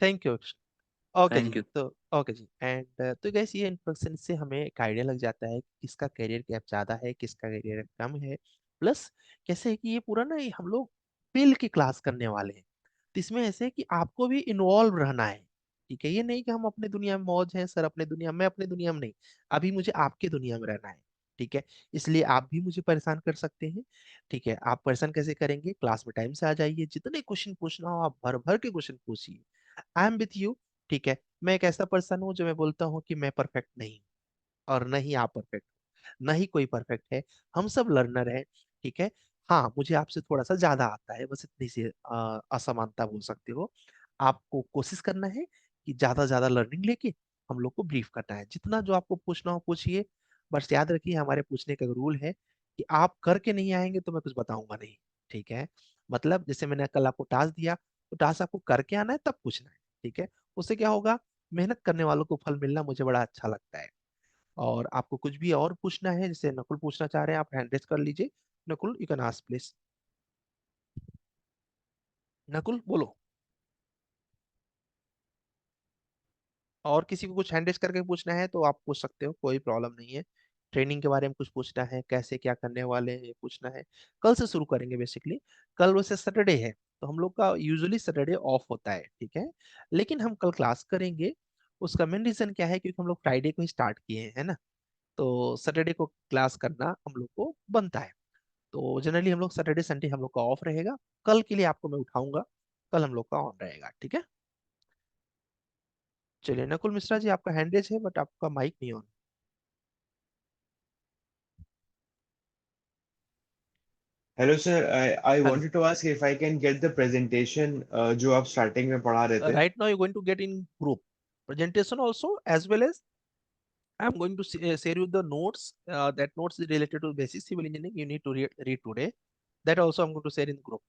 thank you okay ji Thank you. तो ओके जी एंड तो गैस ये इंट्रोडक्शन से हमें एक आइडिया लग जाता है कि किसका करियर गैप ज्यादा है किसका करियर कम है प्लस कैसे है कि ये पूरा ना ये हम लोग फील्ड की क्लास करने वाले हैं तो इसमें ऐसे है कि आपको भी इन्वॉल्व रहना है ठीक है ये नहीं कि हम अपने दुनिया में मौज हैं सर अपने दुनिया में अपने दुनिया में नहीं अभी मुझे आपके दुनिया में रहना है ठीक है इसलिए आप भी मुझे परेशान कर सकते हैं ठीक है आप परेशान कैसे करेंगे क्लास में टाइम से आ जाइए जितने क्वेश्चन पूछना हो आप भर भर के क्वेश्चन पूछिए आई एम विथ यू ठीक है मैं एक ऐसा पर्सन हूँ जो मैं बोलता हूँ कि मैं परफेक्ट नहीं हूँ और न ही आप परफेक्ट न ही कोई परफेक्ट है हम सब लर्नर हैं ठीक है हाँ मुझे आपसे थोड़ा सा ज्यादा आता है बस इतनी सी असमानता बोल सकते हो आपको कोशिश करना है कि ज्यादा ज्यादा लर्निंग लेके हम लोग को ब्रीफ करना है जितना जो आपको पूछना हो पूछिए बस याद रखिए हमारे पूछने का रूल है कि आप करके नहीं आएंगे तो मैं कुछ बताऊंगा नहीं ठीक है मतलब जैसे मैंने कल आपको टास्क दिया तो टास्क आपको करके आना है तब पूछना है ठीक है उससे क्या होगा मेहनत करने वालों को फल मिलना मुझे बड़ा अच्छा लगता है और आपको कुछ भी और पूछना है जैसे नकुल पूछना चाह रहे हैं आप हैंड रेज कर लीजिए Nakul you can ask please Nakul बोलो और किसी को कुछ हैंड रेज करके पूछना है तो आप पूछ सकते हो कोई प्रॉब्लम नहीं है ट्रेनिंग के बारे में कुछ पूछना है कैसे क्या करने वाले हैं ये पूछना है कल से शुरू करेंगे बेसिकली कल वैसे सैटरडे है तो हम लोग का यूजुअली सैटरडे ऑफ होता है ठीक है लेकिन हम कल क्लास करेंगे उसका मेन रीजन क्या है क्योंकि हम लोग फ्राइडे को ही स्टार्ट किए हैं है ना तो सैटरडे को क्लास करना हम लोग को बनता है तो जनरली हम लोग सैटरडे संडे हम लोग का ऑफ रहेगा कल के लिए आपको मैं उठाऊंगा कल हम लोग का ऑन रहेगा ठीक है चलिए नकुल मिश्रा जी आपका हैंड रेज है बट आपका माइक नहीं on hello sir I hello wanted to ask if I can get the presentation जो आप स्टार्टिंग में पढ़ा रहे थे right now you're going to get in group presentation also as well as I'm going to share you the notes that notes is related to basic civil engineering you need to read today that also I'm going to share in group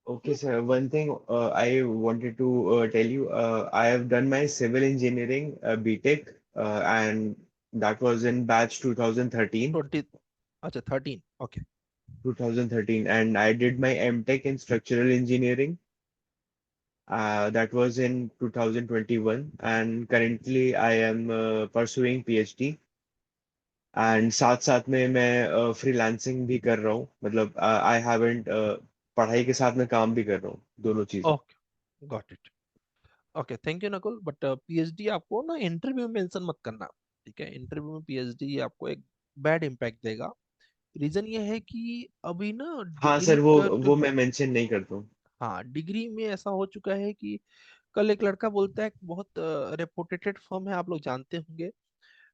Okay, sir. One thing I wanted to tell you, I have done my civil engineering BTech, and that was in batch 2013, 20 अच्छा 13 okay 2013, and I did my MTech in structural engineering. That was in 2021, and currently I am pursuing PhD. And साथ साथ में मैं फ्रीलांसिंग भी कर रहा हूँ मतलब आई हैवंट पढ़ाई के साथ में काम भी कर रहा हूँ दोनों चीजें okay got it okay thank you Nakul but PhD आपको ना इंटरव्यू में मेंशन मत करना ठीक है इंटरव्यू में पीएचडी आपको एक बैड इम्पैक्ट देगा रीजन ये है कि अभी ना हाँ डिग्री सर वो मैं मेंशन नहीं करता हूँ हाँ डिग्री में ऐसा हो चुका है कि कल एक लड़का बोलता है कि बहुत रेपुटेटेड फर्म है आप लोग जानते होंगे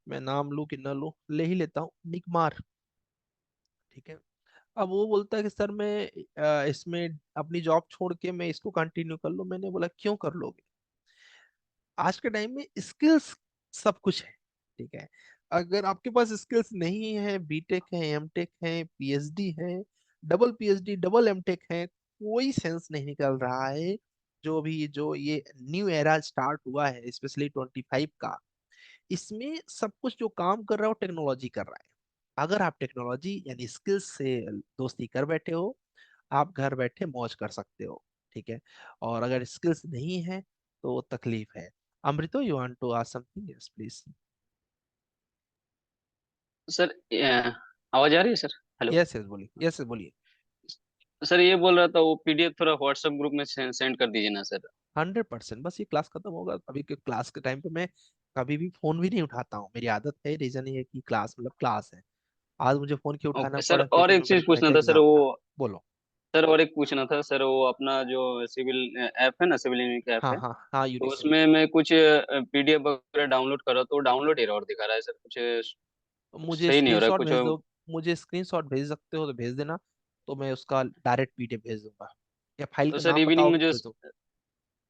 मैं नाम लूं कि न लूं, ले ही लेता हूँ, निकमार। ठीक है। अब वो बोलता है कि सर मैं इसमें अपनी जॉब छोड़ के मैं इसको कंटिन्यू कर लूं। मैंने बोला क्यों कर लोगे? आज के टाइम में स्किल्स सब कुछ है। ठीक है। अगर आपके पास स्किल्स नहीं है, बीटेक है, एमटेक है, पीएचडी है, डबल पीएचडी, डबल एमटेक है, कोई सेंस नहीं निकल रहा है। जो ये न्यू एरा स्टार्ट हुआ है स्पेशली 25 का, इसमें सब कुछ जो काम कर रहा है वो टेक्नोलॉजी कर रहा है। अगर आप टेक्नोलॉजी यानी स्किल्स से दोस्ती कर बैठे हो, आप घर बैठे मौज कर सकते हो। ठीक है। और अगर स्किल्स नहीं है तो तकलीफ है। Amrito, you want to ask something? Yes please. Sir आवाज आ रही है सर? हेलो। यस यस बोलिए, यस बोलिए। सर ये बोल रहा था वो पीडीएफ थोड़ा व्हाट्सएप ग्रुप में सेंड कर दीजिए ना सर। 100%। बस ये क्लास खत्म होगा, अभी के क्लास के टाइम पे मैं कभी भी फोन भी नहीं उठाता हूँ। मेरी आदत है, रीजन ये है कि क्लास मतलब क्लास है। आज मुझे फोन क्यों उठाना ओके सर, पड़ा और क्योंकि एक चीज मेरा पूछना का था सर एग्जाम वो। था। बोलो। सर और एक पूछना था सर, वो अपना जो सिविल ऐप है ना, सिविल इंजीनियरिंग ऐप हाँ है, हाँ हाँ, तो यूनिक सिविल। उसमें मैं कुछ पीडीएफ वगैरह डाउनलोड कर रहा हूँ तो डाउनलोड एरर दिखा रहा है सर, कुछ मुझे सही नहीं हो रहा है स्क्रीनशॉट कुछ। भेज दो। मुझे स्क्रीनशॉट भेज सकते हो तो भेज देना, तो मैं उसका डायरेक्ट पीडीएफ भेज दूंगा। या फाइल तो का सर नाम बताओ, इवनिंग में जो भेज दो।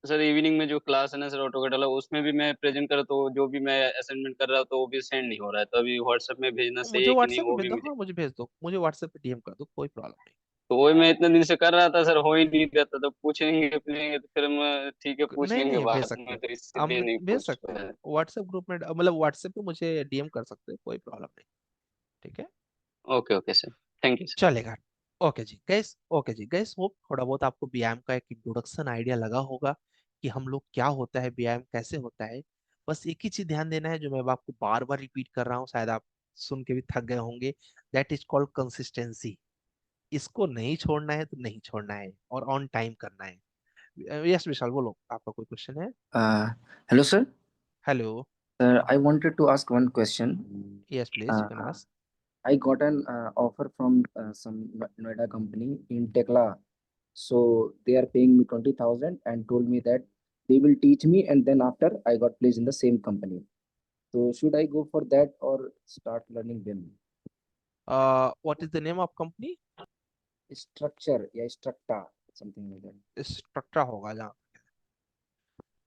सर इवनिंग में जो क्लास है ना सर ऑटोकेट वाला, उसमें भी मैं प्रेजेंट करा तो जो भी मैं असाइनमेंट कर रहा हूँ तो वो भी सेंड नहीं हो रहा है, तो अभी व्हाट्सएप में भेजना सही मुझे है कि नहीं व्हाट्सएप पे वो भेज भी दो। मुझे। हाँ मुझे भेज दो, मुझे व्हाट्सएप पे डीएम कर दो, कोई प्रॉब्लम नहीं। तो वही मैं इतने दिन से कर रहा था सर, हो ही नहीं रहता, तो पूछेंगे तो फिर मैं ठीक है पूछ नहीं लेंगे नहीं, भेज बाद सकते में, हो। तो हम इसलिए नहीं भेज पूछ सकते हो पाया। व्हाट्सएप ग्रुप में, मतलब व्हाट्सएप पे मुझे डीएम कर सकते हो, कोई प्रॉब्लम नहीं। ठीक है। Okay okay sir, thank you sir. चलेगा। ओके जी गैस, ओके जी गैस, होप थोड़ा बहुत आपको व्यायाम का एक इंट्रोडक्शन आइडिया लगा होगा कि हम लोग क्या होता है, व्यायाम कैसे होता है। बस एक ही चीज ध्यान देना है, जो मैं अब आपको बार बार रिपीट कर रहा हूँ, शायद आप सुन के भी थक गए होंगे। That is called consistency. इसको नहीं छोड़ना है तो नहीं छोड़ना है, और ऑन टाइम करना है। यस विशाल, बोलो, आपका कोई क्वेश्चन है? Hello, sir. Hello. Sir, I wanted to ask one question. Yes please, you can Uh, ask. I got an offer from some Noida company in Tekla. So they are paying me 20,000 and told me that they will teach me, and then after I got placed in the same company. So should I go for that or start learning them? What is the name of company? Structure, yeah, Structa, something like that. स्ट्रक्टा होगा जहाँ।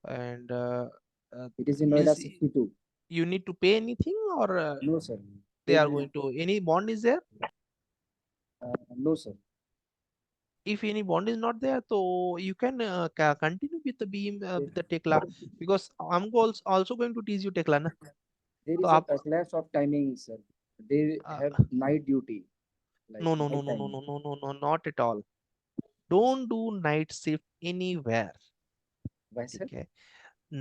And It is in Noida means 62. you need to pay anything, or No, sir. they They are will, going to, any bond is there? no, sir. If any bond is not there, so you can continue with the beam, with the tekla, because I'm also going to teach you tekla na. There तो is a आप clash of timing, sir. They have night duty, like no no no night no no time. no no no no, not at all. Don't do night shift anywhere. Why, sir? ठीक है।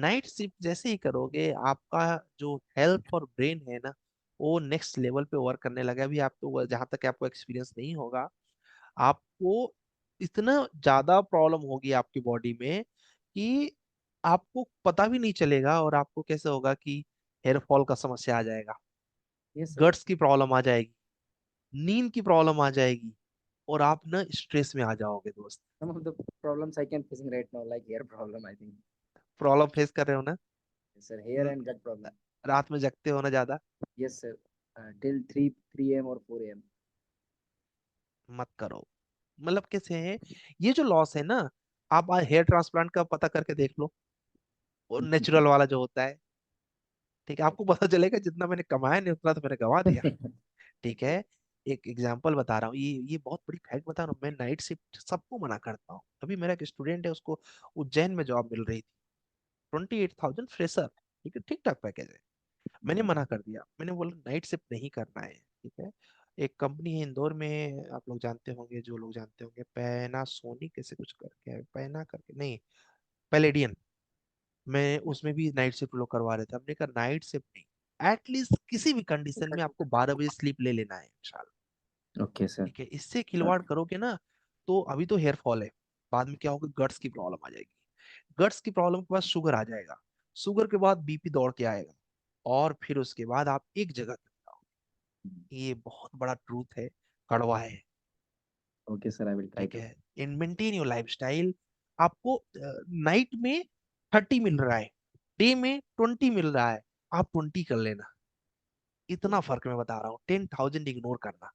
नाइट शिफ्ट जैसे ही करोगे, आपका जो हेल्थ और ब्रेन है ना, वो नेक्स्ट लेवल पे वर्क करने लगा। अभी आप तो जहां तक आपको एक्सपीरियंस नहीं होगा, आपको इतना ज्यादा प्रॉब्लम होगी आपकी बॉडी में कि आपको पता भी नहीं चलेगा। और आपको कैसे होगा कि हेयर फॉल का समस्या आ जाएगा, Yes, sir. गट्स की प्रॉब्लम आ जाएगी, नींद की प्रॉब्लम आ जाएगी, और आप ना स्ट्रेस में आ जाओगे दोस्त। Some of the problems I can facing right now, like hair problem, I think. Problem face कर रहे हो ना? Yes, sir. Hair न- and gut problem. रात में जगते हो ना ज्यादा? Yes, sir. Till 3 a.m. or 4 a.m. मत करो। मतलब कैसे है, ये जो लॉस है ना, आप हेयर ट्रांसप्लांट का पता करके देख लो, वो नेचुरल वाला जो होता है। ठीक है, आपको पता चलेगा जितना मैंने कमाया नहीं उतना तो मैंने गवा दिया। ठीक है। एक एग्जांपल बता रहा हूँ, ये बहुत बड़ी फैक्ट बता रहा हूँ। मैं नाइट शिफ्ट सबको मना करता हूँ। अभी मेरा एक स्टूडेंट है, उसको उज्जैन में जॉब मिल रही थी, 28,000 फ्रेशर। ठीक है, ठीक ठाक पैकेज है। मैंने मना कर दिया, मैंने बोला नाइट शिफ्ट नहीं करना है। ठीक है। एक कंपनी है इंदौर में, आप लोग जानते होंगे, जो लोग जानते होंगे, पैनासोनिक कैसे कुछ करके है, पैना करके नहीं, पैलेडियन। मैं उसमें भी नाइट शिफ्ट लोग करवा रहे थे। हमने कहा नाइट शिफ्ट नहीं, एटलीस्ट किसी भी कंडीशन में आपको 12 बजे स्लीप ले लेना है इंशाल्लाह। Okay, sir. ठीक है, इससे खिलवाड़ करोगे ना, तो अभी तो हेयर फॉल है, बाद में क्या होगा, गट्स की प्रॉब्लम आ जाएगी। गट्स की प्रॉब्लम के बाद शुगर आ जाएगा, शुगर के बाद बीपी दौड़ के आएगा, और फिर उसके बाद आप एक जगह पे जाओगे। ये बहुत बड़ा ट्रूथ है, कड़वा है। Okay, sir. I will try ठीक to. है। इन मेंटेन योर लाइफस्टाइल। आपको नाइट में 30 मिल रहा है, डे में 20 मिल रहा है, आप 20 कर लेना। इतना फर्क मैं बता रहा हूँ, 10,000 इग्नोर करना।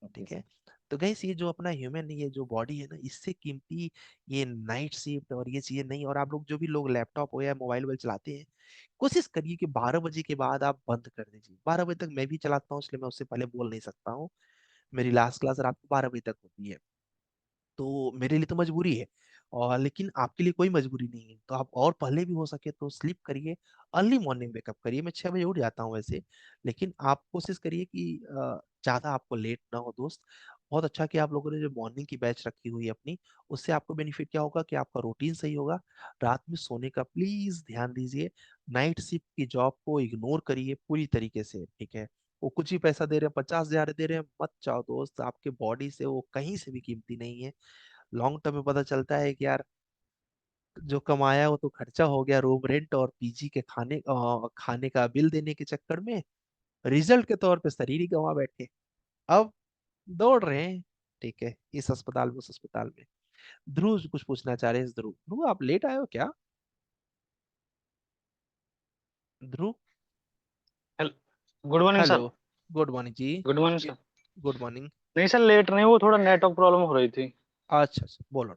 ठीक है, तो गाइस ये जो अपना ह्यूमन ये जो बॉडी है ना, इससे कीमती ये नाइट शिफ्ट और ये चीजें नहीं। और आप लोग जो भी लोग लैपटॉप हो या मोबाइल वोबाइल चलाते हैं, कोशिश करिए कि 12 बजे के बाद आप बंद कर दीजिए। 12 बजे तक मैं भी चलाता हूँ, इसलिए मैं उससे पहले बोल नहीं सकता हूँ। मेरी लास्ट क्लास रात को 12 बजे तक होती है, तो मेरे लिए तो मजबूरी है। और लेकिन आपके लिए कोई मजबूरी नहीं है, तो आप और पहले भी हो सके तो स्लीप करिए, अर्ली मॉर्निंग वेकअप करिए। मैं 6 बजे उठ जाता हूँ वैसे, लेकिन आप कोशिश करिए कि ज़्यादा आपको लेट ना हो दोस्त। बहुत अच्छा कि आप लोगों ने जो मॉर्निंग की बैच रखी हुई है अपनी, उससे आपको बेनिफिट क्या होगा कि आपका रूटीन सही होगा। रात में सोने का प्लीज ध्यान दीजिए। नाइट शिफ्ट की जॉब को इग्नोर करिए पूरी तरीके से, ठीक है। वो कुछ ही पैसा दे रहे हैं, 50,000 दे रहे हैं, मत जाओ दोस्त, आपके बॉडी से वो कहीं से भी कीमती नहीं है। लॉन्ग टर्म में पता चलता है कि यार जो कमाया वो तो खर्चा हो गया रूम रेंट और पीजी के खाने का बिल देने के चक्कर में। रिजल्ट के तौर पे शरीर ही गंवा बैठे, अब दौड़ रहे हैं, ठीक है, इस अस्पताल में उस अस्पताल में। ध्रुव कुछ पूछना चाह रहे हैं। ध्रुव, ध्रुव आप लेट आए हो क्या? Dhruv, good morning hello, sir. Good morning ji. Good morning sir. Good morning. नहीं सर, लेट नहीं, वो थोड़ा नेटवर्क प्रॉब्लम हो रही थी। अच्छा अच्छा, बोलो।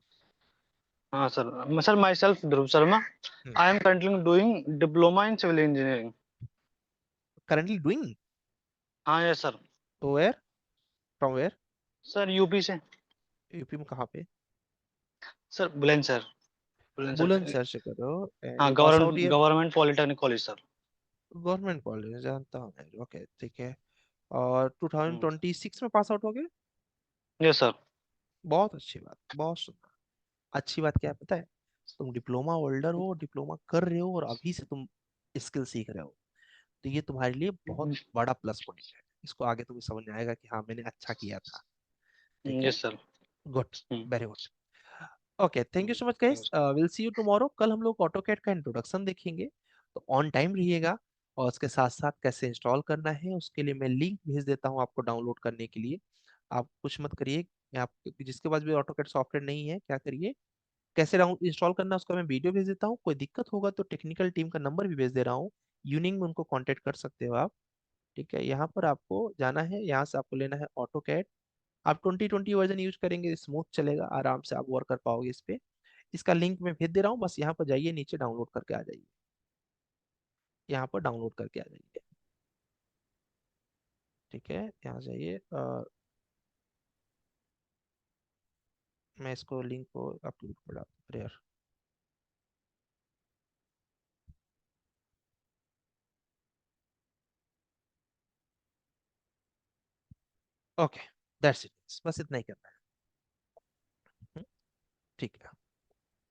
हाँ सर, मैं sir myself Dhruv Sharma. I am currently doing diploma in civil engineering. Currently doing? हाँ yes sir. Where, from where? Sir UP से। यूपी में कहाँ पे? सर बुलंदशहर। बुलंदशहर से कर रहे हो? हाँ, your pass out year? Government polytechnic college sir. Government college जानता हूँ मैं, ओके ठीक है। और 2026 में पास आउट हो गए? Yes sir. बहुत अच्छी बात, बहुत सुंदर। अच्छी बात क्या है पता है? तुम डिप्लोमा होल्डर हो, डिप्लोमा कर रहे हो और अभी से तुम स्किल सीख रहे हो, तो ये तुम्हारे लिए बहुत बड़ा प्लस पॉइंट है। इसको आगे तुम्हें समझ में आएगा कि हाँ मैंने अच्छा किया था। ठीक है, yes sir. Good, very good. Okay, thank you so much guys, will see you tomorrow. कल हम लोग ऑटोकैड का इंट्रोडक्शन देखेंगे, तो ऑन टाइम रहिएगा। और उसके साथ साथ कैसे इंस्टॉल करना है उसके लिए मैं लिंक भेज देता हूँ आपको डाउनलोड करने के लिए। आप कुछ मत करिए, आप जिसके पास भी ऑटोकैड सॉफ्टवेयर नहीं है क्या करिए, कैसे डाउन इंस्टॉल करना है उसका मैं वीडियो भेज देता हूँ। कोई दिक्कत होगा तो टेक्निकल टीम का नंबर भी भेज दे रहा हूँ, यूनिंग में उनको कांटेक्ट कर सकते हो आप। ठीक है, यहाँ पर आपको जाना है, यहाँ से आपको लेना है ऑटोकैड। आप 2020 वर्जन यूज करेंगे, स्मूथ चलेगा, आराम से आप वर्क कर पाओगे इस पे। इसका लिंक मैं भेज दे रहा हूँ, बस यहाँ पर जाइए, नीचे डाउनलोड करके आ जाइए, यहाँ पर डाउनलोड करके आ जाइए। ठीक है, यहाँ जाइए, मैं इसको लिंक को अपलोड कर प्रेयर। ओके, दैट्स इट, बस इतना ही करना है। ठीक है।